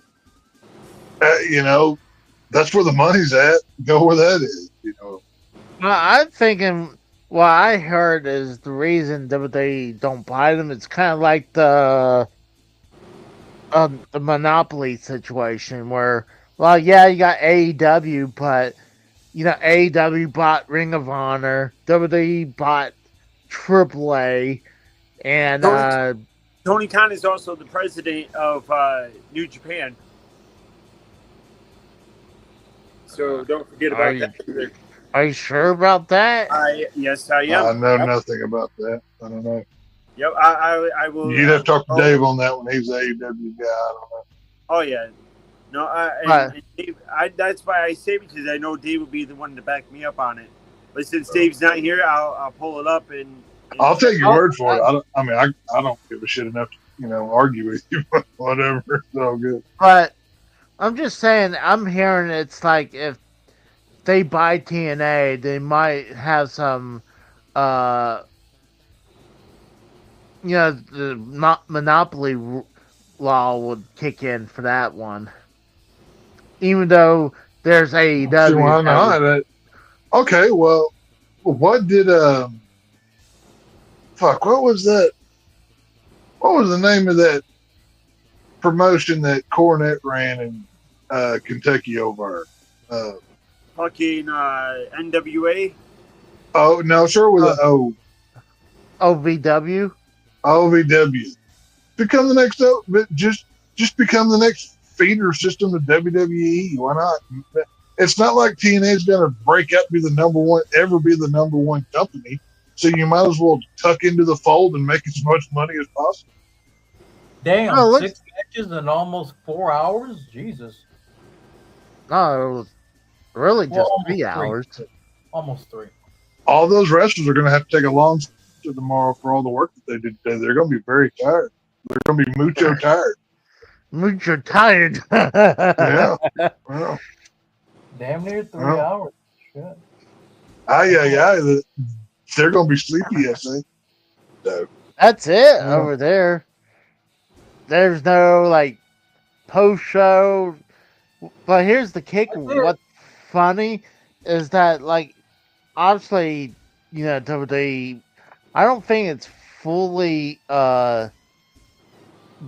that's where the money's at. Go where that is. Well, I'm thinking. What I heard is the reason that they don't buy them. It's kind of like the monopoly situation where, you got AEW, but AEW bought Ring of Honor, WWE bought AAA, and Tony Khan is also the president of New Japan. So don't forget about that either. Are you sure about that? Yes, I am. I know Yep. nothing about that. I don't know. Yep. I will. You'd have to talk to Oh, Dave on that one. He's the AEW guy. I don't know. oh yeah. No, But- and Dave, that's why I say, because I know Dave would be the one to back me up on it. But since Dave's not here, I'll pull it up and I'll take your word for it. I don't give a shit enough to argue with you. But whatever, it's all good. But I'm just saying, I'm hearing it's like if they buy TNA, they might have some, the monopoly law would kick in for that one. Even though there's AEW. See, why not? Okay, well, what did fuck? What was that? What was the name of that promotion that Cornette ran in Kentucky over? fucking NWA. Oh no, sure with an O. OVW. OVW. Become the next, but just become the next feeder system to WWE. Why not? It's not like TNA is going to break out, be the number one company. So you might as well tuck into the fold and make as much money as possible. Damn, Oh, 6 matches in almost 4 hours? Jesus. No, it was really just Well, 3 hours. Almost 3. All those wrestlers are going to have to take a long to tomorrow for all the work that they did today. They're going to be very tired. They're going to be mucho tired. Mucho tired. Yeah. Well, Damn near 3 Well. hours. Shit. they're going to be sleepy, I think. So, That's it over there. There's no post show. But here's the kicker. What's funny is that obviously, WWE, I don't think it's fully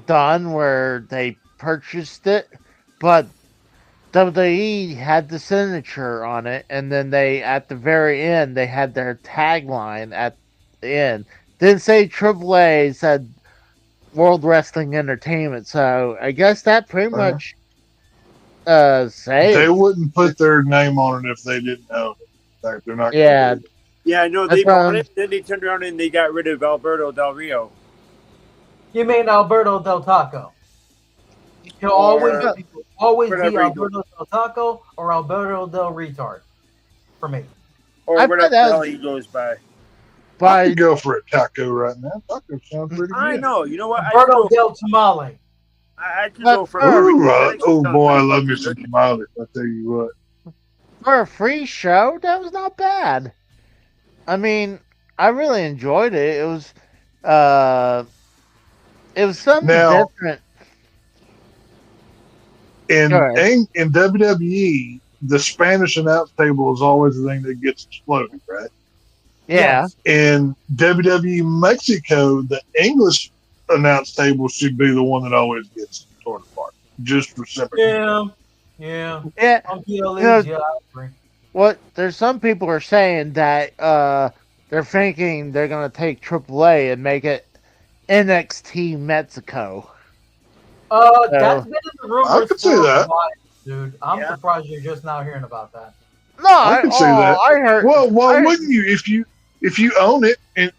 done where they purchased it, but WWE had the signature on it, and then they, at the very end, they had their tagline at the end. Didn't say AAA, it said World Wrestling Entertainment, so I guess that pretty much say they wouldn't put their name on it if they didn't own it. Like, they're not. Yeah. Yeah, no, they That's bought it, then they turned around and they got rid of Alberto Del Rio. You mean Alberto Del Taco? He'll always be whatever he Alberto Del Taco or Alberto Del Retard for me. Or I whatever thought the that hell was- he goes by. I But could go for a taco right now. Taco sounds pretty good. I know. You know what? Alberto Del Tamale. I could go for Ooh, a oh boy, I love me some tamales. I tell you what. for a free show, that was not bad. I mean, I really enjoyed it. It was something Now- different. In Go ahead. in WWE, the Spanish announce table is always the thing that gets exploded, right? Yeah. In WWE Mexico, the English announce table should be the one that always gets torn apart, just for sympathy. Yeah. Yeah. Yeah. Funky Elise, Yeah. yeah, I agree. There's some people are saying that they're thinking they're gonna take AAA and make it NXT Mexico. That's been in the rumors I could see for a that. while, dude. I'm Yeah. surprised you're just now hearing about that. No, I can see that. I heard. Well, why I- wouldn't you if you own it and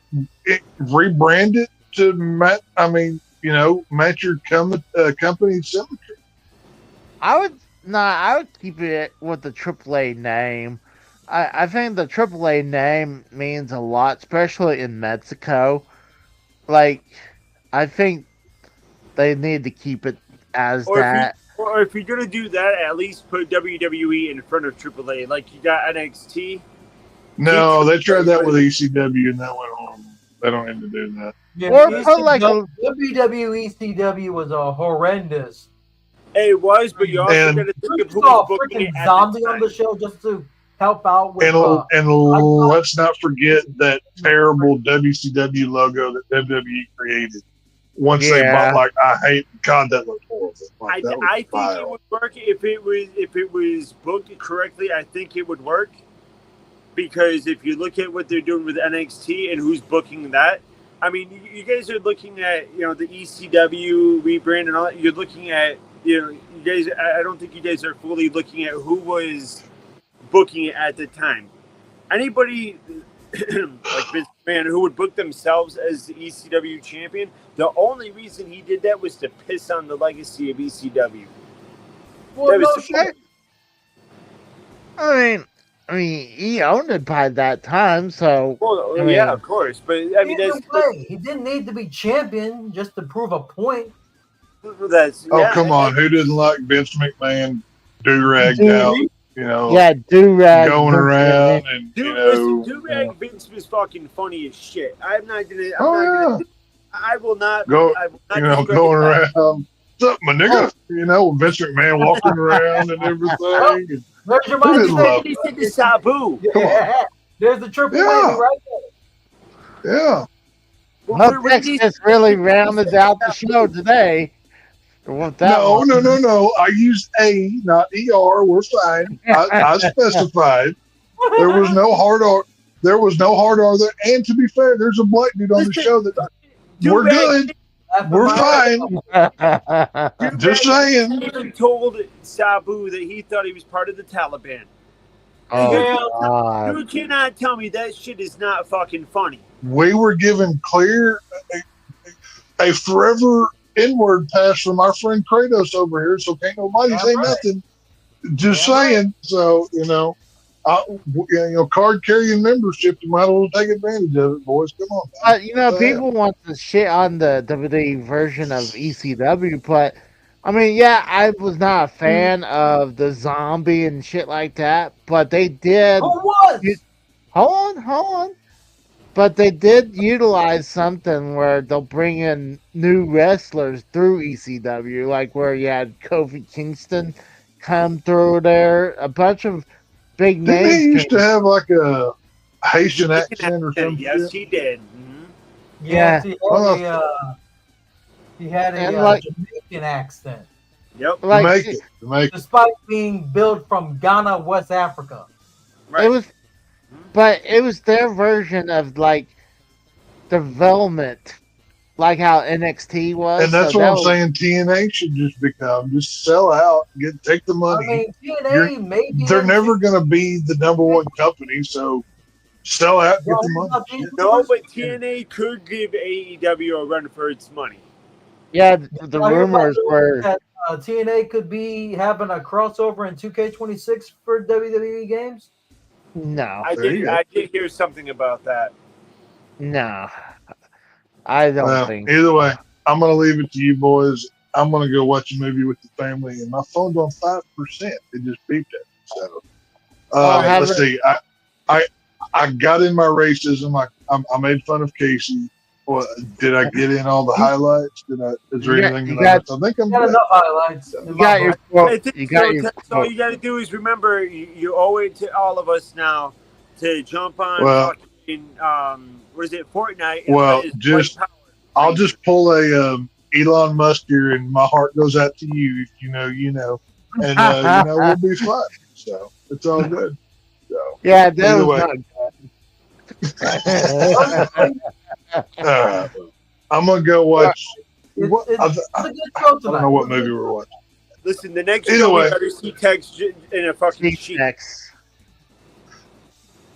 rebrand it to match your company symmetry? I would keep it with the AAA name. I think the AAA name means a lot, especially in Mexico. I think they need to keep it as that. Or if you're gonna do that, at least put WWE in front of AAA. Like you got NXT. No, they tried that with ECW and that went horrible. They don't need to do that. Yeah, Or put WWE CW was a horrendous. It was, but you also And- got to think We of who saw was a booking freaking it at zombie the on the time. show just to help out with. And let's not forget that terrible WCW logo that WWE created. Once they Yeah. bought, God, that looked horrible. Like, that was I think vile. it would work if it was booked correctly. I think it would work because if you look at what they're doing with NXT and who's booking that, I mean, you guys are looking at the ECW rebrand and all that. You're looking at you guys. I don't think you guys are fully looking at who was booking it at the time. anybody like Vince McMahon who would book themselves as the ECW champion, the only reason he did that was to piss on the legacy of ECW. Well, That no was shit. I mean, he owned it by that time, so. Well, I mean, yeah, of course, but I mean Either way, he didn't need to be champion just to prove a point. that's Oh, yeah, come on. Who didn't like Vince McMahon do-ragged out, you know, yeah, do-rag going around and, Dude, you listen, know. Do-Rag Vince was fucking funny as shit. I'm not gonna. I will not. Go, I will not you know, discredit going that. around. What's up, my nigga? You know, Vince McMahon walking around and everything. And There's your who mind. didn't love He said to Sabu. Yeah. There's the triple Yeah. whammy right there. Yeah. Well, Texas really rounded out the show today. With that No, one. no. I used A, not ER. We're fine. I specified. There was no hard R. There was no hard R there. And to be fair, there's a black dude on the show that we're good. We're fine. Just saying. He told Sabu that he thought he was part of the Taliban. Oh, You cannot tell me that shit is not fucking funny. We were given clear a forever N-word pass from our friend Kratos over here, so can't nobody say nothing. Just saying. So, you know, card carrying membership, you might as well take advantage of it, boys. Come on. You know, people want to shit on the WWE version of ECW, but I mean, yeah, I was not a fan of the zombie and shit like that, but they did. Hold on. But they did utilize something where they'll bring in new wrestlers through ECW, like where you had Kofi Kingston come through there, a bunch of big names. Didn't he used to have like a Haitian accent or something? Yes, he did. Mm-hmm. Yes, he had a Jamaican accent. Yep. Jamaican. Despite being built from Ghana, West Africa. Right. It was their version of like development, like how NXT was. And that's what I'm saying. TNA should just sell out, take the money. I mean, TNA maybe they're never going to be the number one company, so sell out, get the money. No, but TNA could give AEW a run for its money. Yeah, the rumors were that TNA could be having a crossover in 2K26 for WWE games. No, I did hear something about that. No, I don't think. Either way, I'm going to leave it to you boys. I'm going to go watch a movie with the family, and my phone's on 5%. It just beeped it. So let's see. I got in my racism. I made fun of Casey. Well, did I get in all the highlights? Is there anything that I think I'm got enough highlights. You got your quote. All you got to do is remember you owe it to all of us now to jump on fucking what is it, Fortnite? Well, I'll just pull a Elon Musk here, and my heart goes out to you. If you know, and we'll be fine. So it's all good. So yeah, that was not good. I'm gonna go watch. I don't know what movie we're watching. Listen, the next show we better see text in a fucking sheet.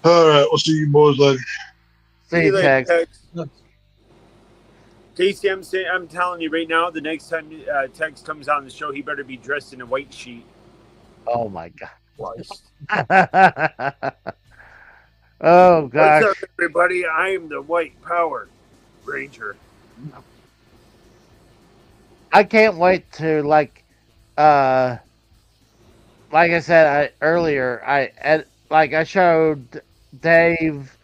All right, we'll see you boys later. See you Tex. Casey, I'm telling you right now, the next time Tex comes on the show, he better be dressed in a white sheet. Oh my god. Oh gosh. What's up, everybody? I am the White Power Ranger. I can't wait to like I said earlier, I showed Dave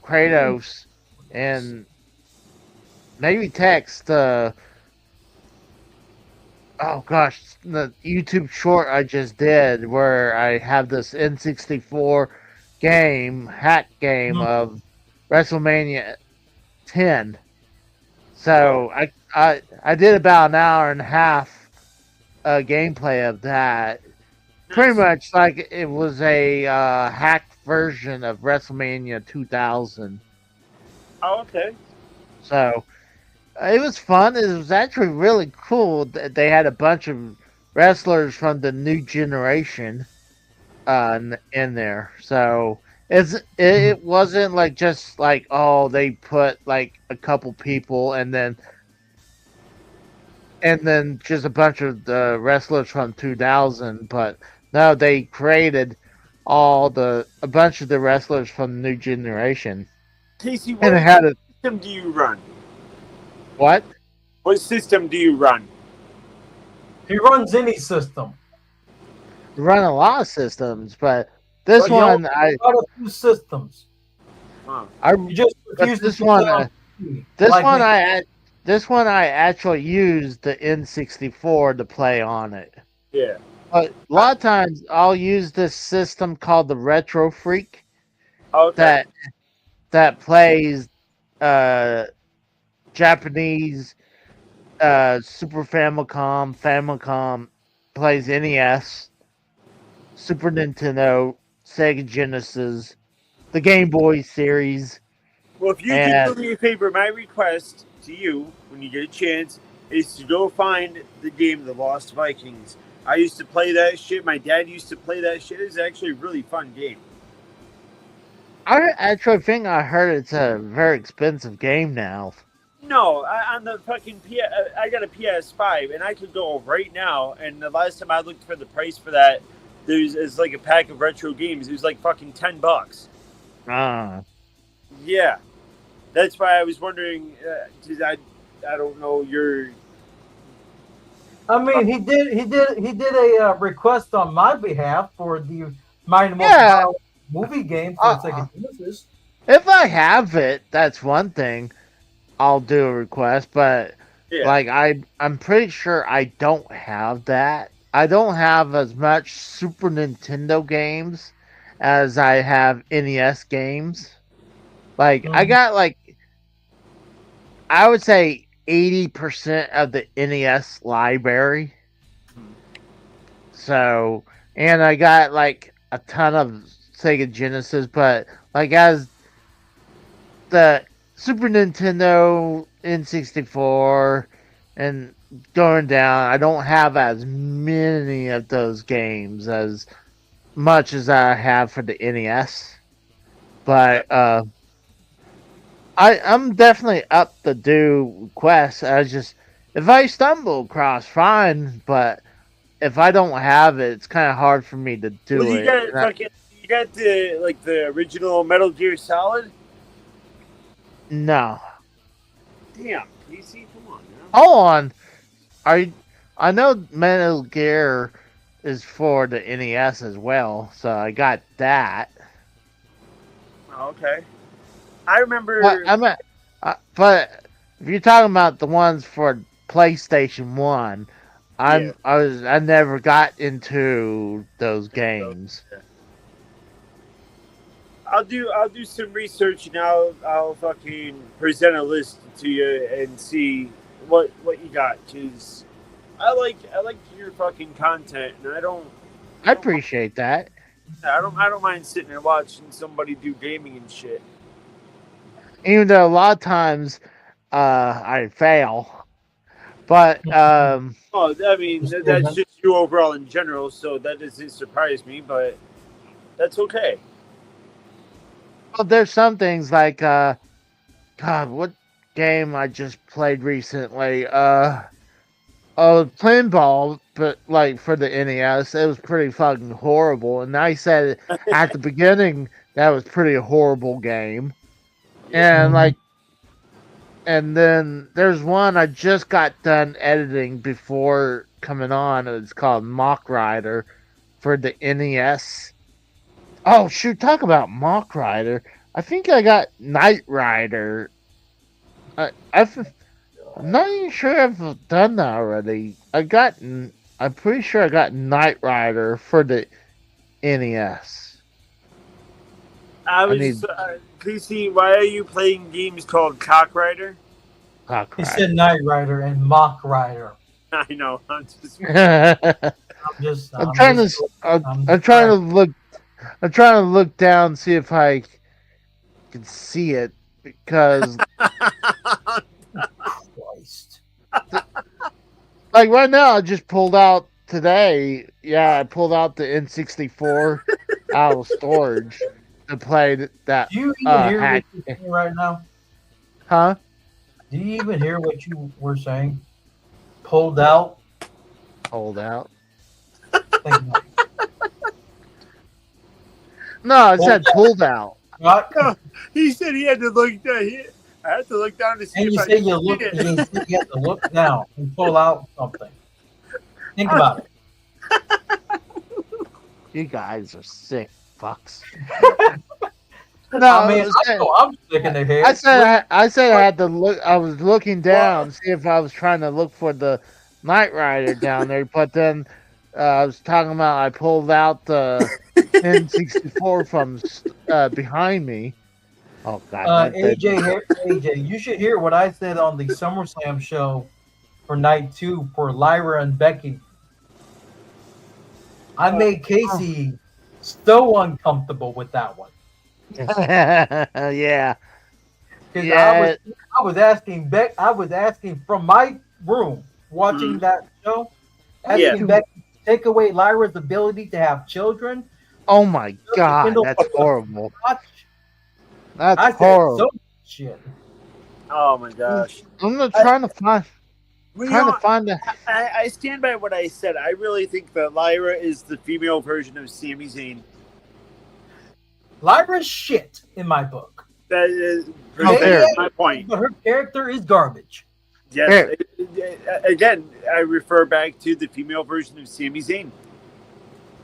Kratos and maybe Text oh gosh, the YouTube short I just did where I have this N64 hack game of WrestleMania 10. So I did about an hour and a half gameplay of that. Pretty much like it was a hacked version of WrestleMania 2000. Oh, okay. So it was fun. It was actually really cool that they had a bunch of wrestlers from the new generation. in there. So it wasn't like just like, oh, they put like a couple people and then just a bunch of the wrestlers from 2000, but no, they created a bunch of the wrestlers from the new generation. Casey, And what it had a system do you run? what? What system do you run? He runs any system. Run a lot of systems, but this But one quite a few systems. You just refuse this to one put on this like one me. this one I actually used the N64 to play on it. Yeah. But a lot of times I'll use this system called the Retro Freak Okay. that plays Japanese Super Famicom, plays NES, Super Nintendo, Sega Genesis, the Game Boy series. Well, if you could do me a favor, my request to you, when you get a chance, is to go find the game The Lost Vikings. I used to play that shit. My dad used to play that shit. It's actually a really fun game. I actually think I heard it's a very expensive game now. No, on the fucking I got a PS5, and I could go right now. And the last time I looked for the price for that, it's like a pack of retro games. It was like fucking $10. Ah. Yeah, that's why I was wondering. I don't know your. I mean, he did a request on my behalf for the Mighty Morphin Power movie game for Sega Genesis. If I have it, that's one thing. I'll do a request, but like I'm pretty sure I don't have that. I don't have as much Super Nintendo games as I have NES games. Like I got like I would say 80% of the NES library. So, and I got like a ton of Sega Genesis, but like as the Super Nintendo, N64, and going down, I don't have as many of those games as much as I have for the NES. But I'm definitely up to do requests. If I stumble across, fine, but if I don't have it, it's kind of hard for me to do Well, it. You got the original Metal Gear Solid. No. Damn, PC, come on now. Hold on. I know Metal Gear is for the NES as well, so I got that. Okay. I remember. But if you're talking about the ones for PlayStation 1, I never got into those games. I'll do some research and I'll fucking present a list to you and see what you got, cause I like your fucking content and I appreciate that. I don't mind sitting and watching somebody do gaming and shit. Even though a lot of times I fail, but oh, I mean that's just you overall in general, so that doesn't surprise me, but that's okay. Well, there's some things like God, what game I just played recently? Pinball, but like for the NES, it was pretty fucking horrible. And I said at the beginning that was pretty horrible game. And and then there's one I just got done editing before coming on. It's called Mock Rider for the NES. Oh shoot! Talk about Mock Rider. I think I got Knight Rider. I'm not even sure I've done that already. I'm pretty sure I got Knight Rider for the NES. PC, why are you playing games called Cock Rider? He said Knight Rider and Mock Rider. I know. I'm trying to look down, see if I can see it because Christ. like right now I just pulled out today, yeah, I pulled out the N64 out of storage to play that. Do you even hear hack. what you're saying right now? Huh? Do you even hear what you were saying? Pulled out. Hold out. Think about it. No, I said pulled out. What? No, he said he had to look down. I had to look down to see And if you I say could you see look. it. You say you have to look down and pull out something. Think about it. You guys are sick fucks. No, I mean, I know I'm sick in the head. I said I had to look. I was looking down, see if I was trying to look for the Knight Rider down there, but then I was talking about I pulled out the N64 from behind me. Oh God! AJ, you should hear what I said on the SummerSlam show for night 2 for Lyra and Becky. I made Casey so uncomfortable with that one. Yeah. Because Yeah. I was asking from my room watching that show, asking Becky to take away Lyra's ability to have children. Oh my God, that's horrible. That's I said horrible. so shit. Oh my gosh! I'm not trying to find. I stand by what I said. I really think that Lyra is the female version of Sami Zayn. Lyra's shit in my book. That is my point. But her character is garbage. Yes. Again, I refer back to the female version of Sami Zayn.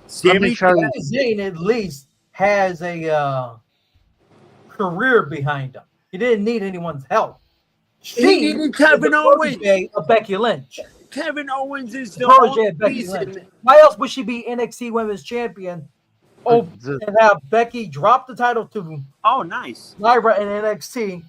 Sami Zayn at least has a career behind him. He didn't need anyone's help. He needed Kevin Owens. Of Becky Lynch. Kevin Owens is the only reason. Why else would she be NXT Women's Champion? Oh, and have Becky drop the title to nice Lyra in NXT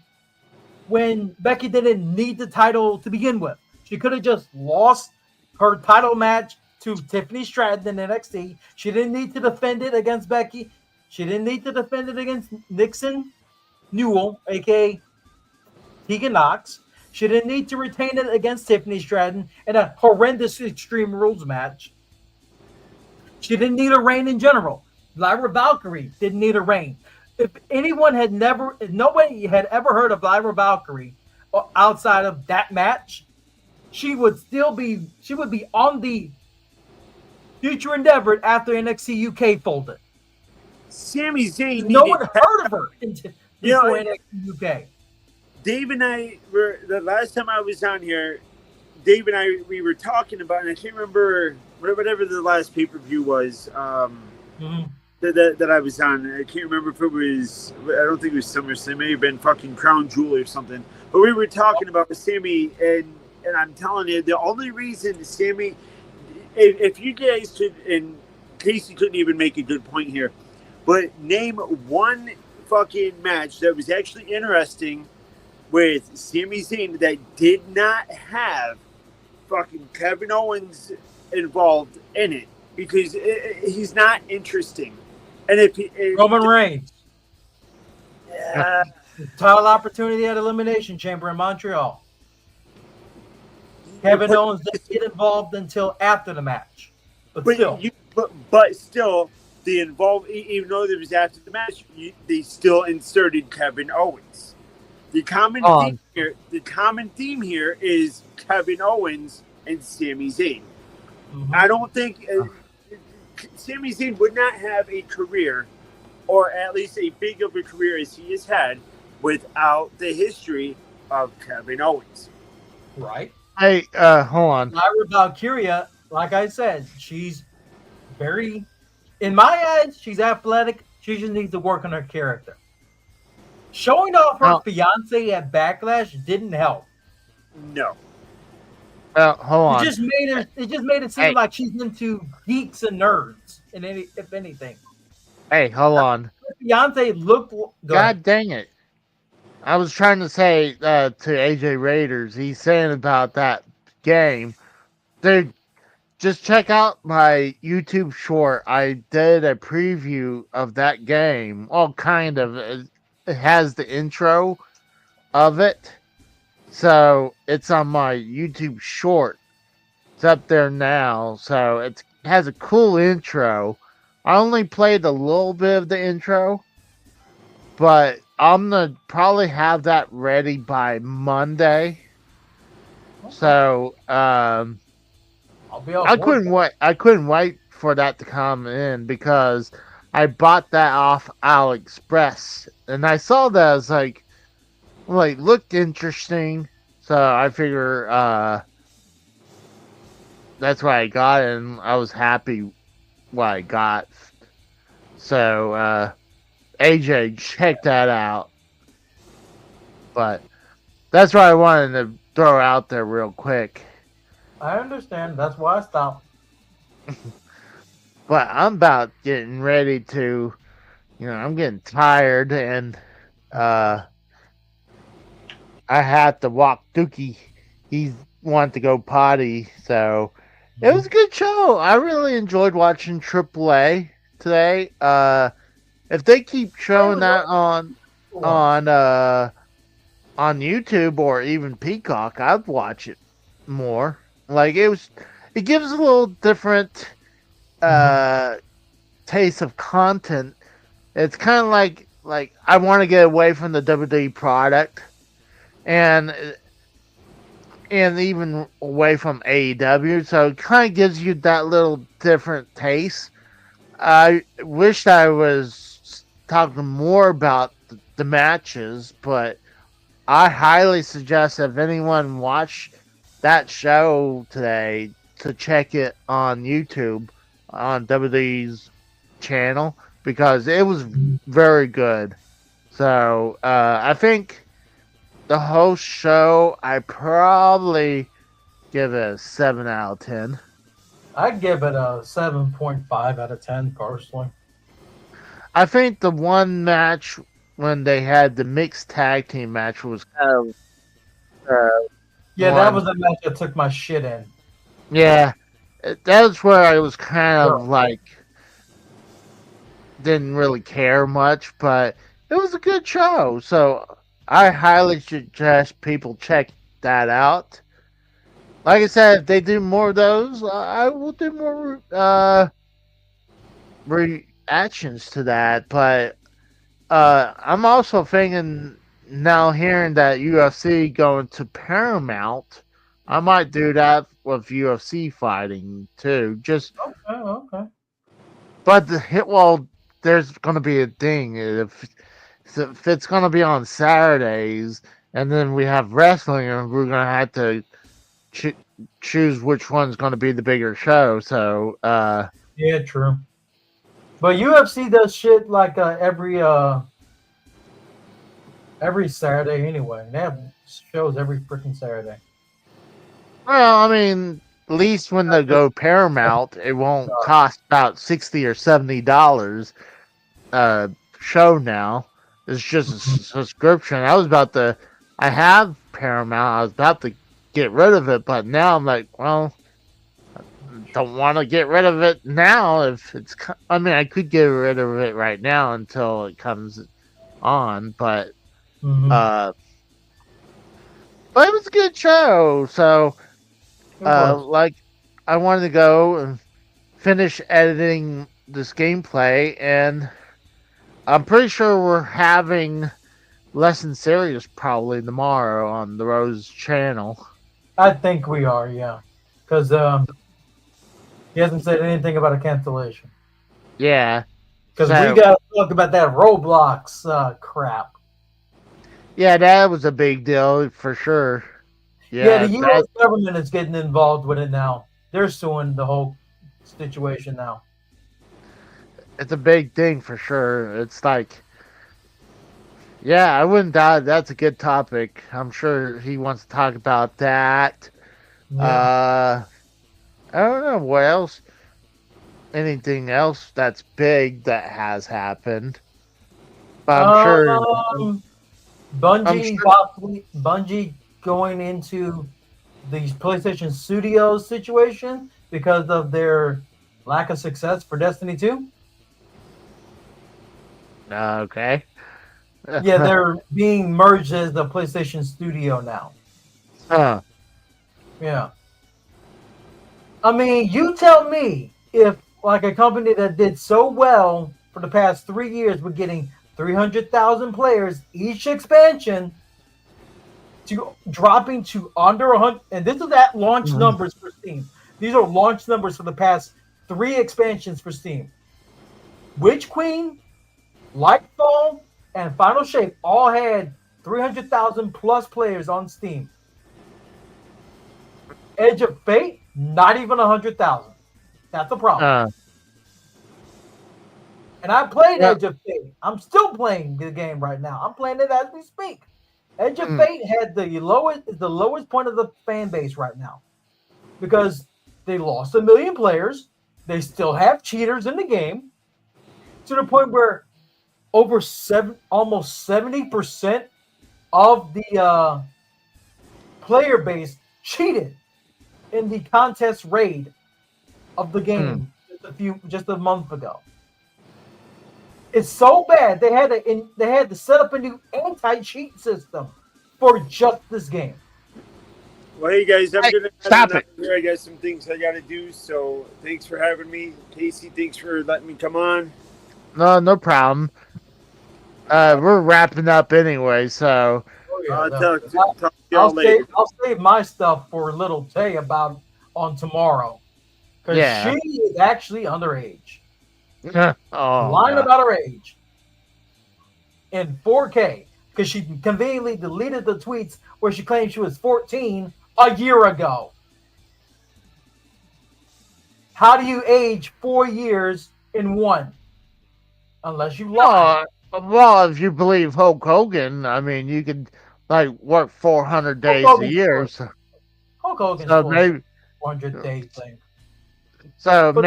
when Becky didn't need the title to begin with. She could have just lost her title match to Tiffany Stratton in NXT. She didn't need to defend it against Becky. She didn't need to defend it against Nixon Newell, aka Tegan Knox. She didn't need to retain it against Tiffany Stratton in a horrendous Extreme Rules match. She didn't need a reign in general. Lyra Valkyrie didn't need a reign. If nobody had ever heard of Lyra Valkyrie outside of that match, she would be on the future endeavor after NXT UK folded. Sami Zayn. No one heard of her before NXT UK. Dave and I were the last time I was on here. Dave and I we were talking about, and I can't remember whatever the last pay-per-view was. That I was on. I can't remember if it was. I don't think it was SummerSlam. It may have been fucking Crown Jewel or something. But we were talking about Sami, and I'm telling you, the only reason Sami, if you guys could, and Casey couldn't even make a good point here, but name one fucking match that was actually interesting with Sami Zayn that did not have fucking Kevin Owens involved in it, because he's not interesting. And if Roman Reigns, title opportunity at Elimination Chamber in Montreal. Kevin Owens didn't get involved until after the match, but still, the involved, even though it was after the match, they still inserted Kevin Owens. The common theme here is Kevin Owens and Sami Zayn. Mm-hmm. I don't think. Sami Zayn would not have a career, or at least a big of a career as he has had, without the history of Kevin Owens. Right. Hey, hold on. Lyra Valkyria, like I said, she's very, in my eyes, she's athletic. She just needs to work on her character. Showing off her fiance at Backlash didn't help. No. Hold on. It just made it seem like she's into geeks and nerds, if anything. Hey, hold on. Her fiance looked good. God dang it! I was trying to say to AJ Raiders, he's saying about that game. Dude, just check out my YouTube short. I did a preview of that game. Well, kind of. It has the intro of it. So it's on my YouTube short. It's up there now, so it has a cool intro. I only played a little bit of the intro, but I'm gonna probably have that ready by Monday. So I'll be all I for it. couldn't wait. I couldn't wait for that to come in because I bought that off AliExpress, and I saw that as like looked interesting. So I figure that's why I got it, and I was happy what I got. So AJ, check that out. But that's what I wanted to throw out there real quick. I understand. That's why I stopped. But I'm about getting ready to, I'm getting tired, and I had to walk Dookie. He wanted to go potty, so it was a good show. I really enjoyed watching AAA today. If they keep showing that on YouTube or even Peacock, I'd watch it more. Like it gives a little different taste of content. It's kind of like I want to get away from the WWE product, and even away from AEW. So it kind of gives you that little different taste. I wished I was talking more about the matches, but I highly suggest if anyone watched that show today to check it on YouTube on WWE's channel because it was very good. So I think the whole show, I probably give it a 7 out of 10. I'd give it a 7.5 out of 10 personally. I think the one match when they had the mixed tag team match was kind of that was the match that took my shit in. Yeah, that was where I was kind of like didn't really care much, but it was a good show. So I highly suggest people check that out. Like I said, if they do more of those, I will do more reactions to that. But I'm also thinking now, hearing that UFC going to Paramount, I might do that with UFC fighting too. Just okay. But there's going to be a thing if it's going to be on Saturdays, and then we have wrestling, and we're going to have to choose which one's going to be the bigger show. So yeah, true. But UFC does shit like every Saturday anyway. They have shows every freaking Saturday. Well, I mean, at least when they go Paramount, it won't cost about $60 or $70 show now. It's just a subscription. I have Paramount. I was about to get rid of it, but now I'm like, well, I don't want to get rid of it now. I could get rid of it right now until it comes on, but it was a good show. So, I wanted to go and finish editing this gameplay, and I'm pretty sure we're having Lesson Serious probably tomorrow on the Rose channel. I think we are, yeah. Because he hasn't said anything about a cancellation. Yeah. Because we got to talk about that Roblox crap. Yeah, that was a big deal for sure. Yeah, the U.S. government is getting involved with it now. They're suing the whole situation now. It's a big thing for sure. It's like, yeah, I wouldn't doubt that's a good topic. I'm sure he wants to talk about that. Yeah. I don't know what else. Anything else that's big that has happened. But I'm sure. Bungie going into the PlayStation Studios situation because of their lack of success for Destiny 2. Okay. Yeah, they're being merged as the PlayStation Studio now. Huh. Yeah. I mean, you tell me if like a company that did so well for the past 3 years with getting 300,000 players each expansion to dropping to under 100, and this is at launch numbers for Steam. These are launch numbers for the past 3 expansions for Steam. Witch Queen, Lightfall, and Final Shape all had 300,000 plus players on Steam. Edge of Fate, not even 100,000. That's a problem. And I played Edge of Fate. I'm still playing the game right now. I'm playing it as we speak. Edge of Fate had the lowest point of the fan base right now because they lost 1 million players. They still have cheaters in the game to the point where almost 70% of the player base cheated in the contest raid of the game just a month ago. It's so bad they had to set up a new anti-cheat system for just this game. Well, hey guys, I'm gonna stop it. Here. I got some things I gotta do. So thanks for having me, Casey. Thanks for letting me come on. No problem. We're wrapping up anyway, so. Talk to y'all later. I'll save my stuff for Little Tay about on tomorrow because she is actually underage. Lying about her age in 4K because she conveniently deleted the tweets where she claimed she was 14 a year ago. How do you age 4 years in one? Unless you lie. Well, if you believe Hulk Hogan, I mean, you could work 400 days a year. So, Hulk Hogan's so maybe 400 days thing. So But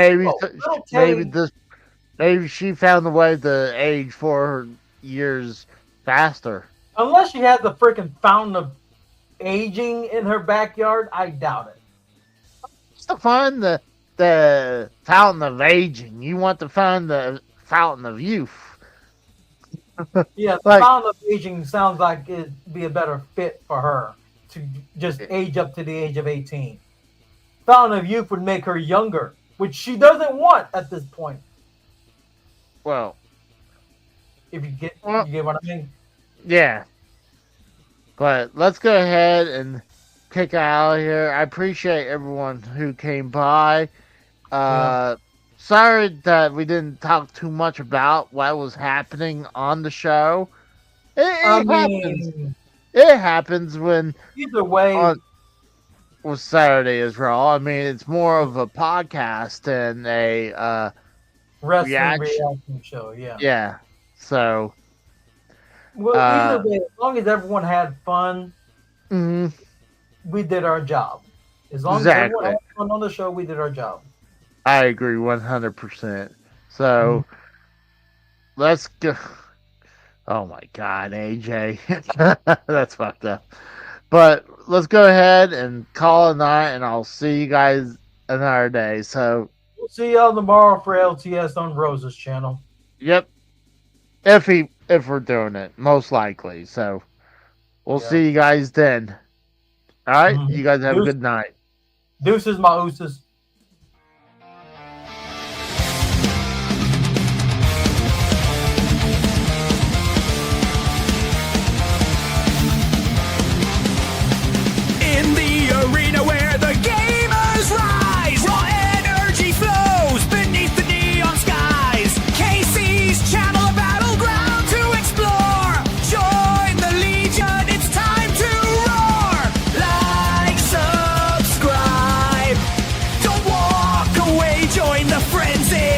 maybe she found a way to age 4 years faster. Unless she has the freaking fountain of aging in her backyard, I doubt it. Just to find the fountain of aging, you want to find the fountain of youth. Yeah, the fountain of aging sounds like it'd be a better fit for her to just age up to the age of 18. Fountain of youth would make her younger, which she doesn't want at this point. Well, if you get what I mean. Yeah. But let's go ahead and kick out of here. I appreciate everyone who came by. Sorry that we didn't talk too much about what was happening on the show. It happens. It happens when either way. Well, Saturday is Raw. I mean, it's more of a podcast than a wrestling reaction show. Yeah. Yeah. So. Well, either way, as long as everyone had fun, we did our job. As long as everyone had fun on the show, we did our job. I agree 100%. So, let's go. Oh my God, AJ. That's fucked up. But let's go ahead and call it a night, and I'll see you guys another day. So, we'll see y'all tomorrow for LTS on Rose's channel. Yep. If we're doing it, most likely. So, we'll see you guys then. All right? You guys have a good night. Deuces, my ooses. In the arena where the gamers rise, raw energy flows beneath the neon skies. Casey's channel, a battleground to explore. Join the Legion, it's time to roar. Like, subscribe, don't walk away, join the frenzy.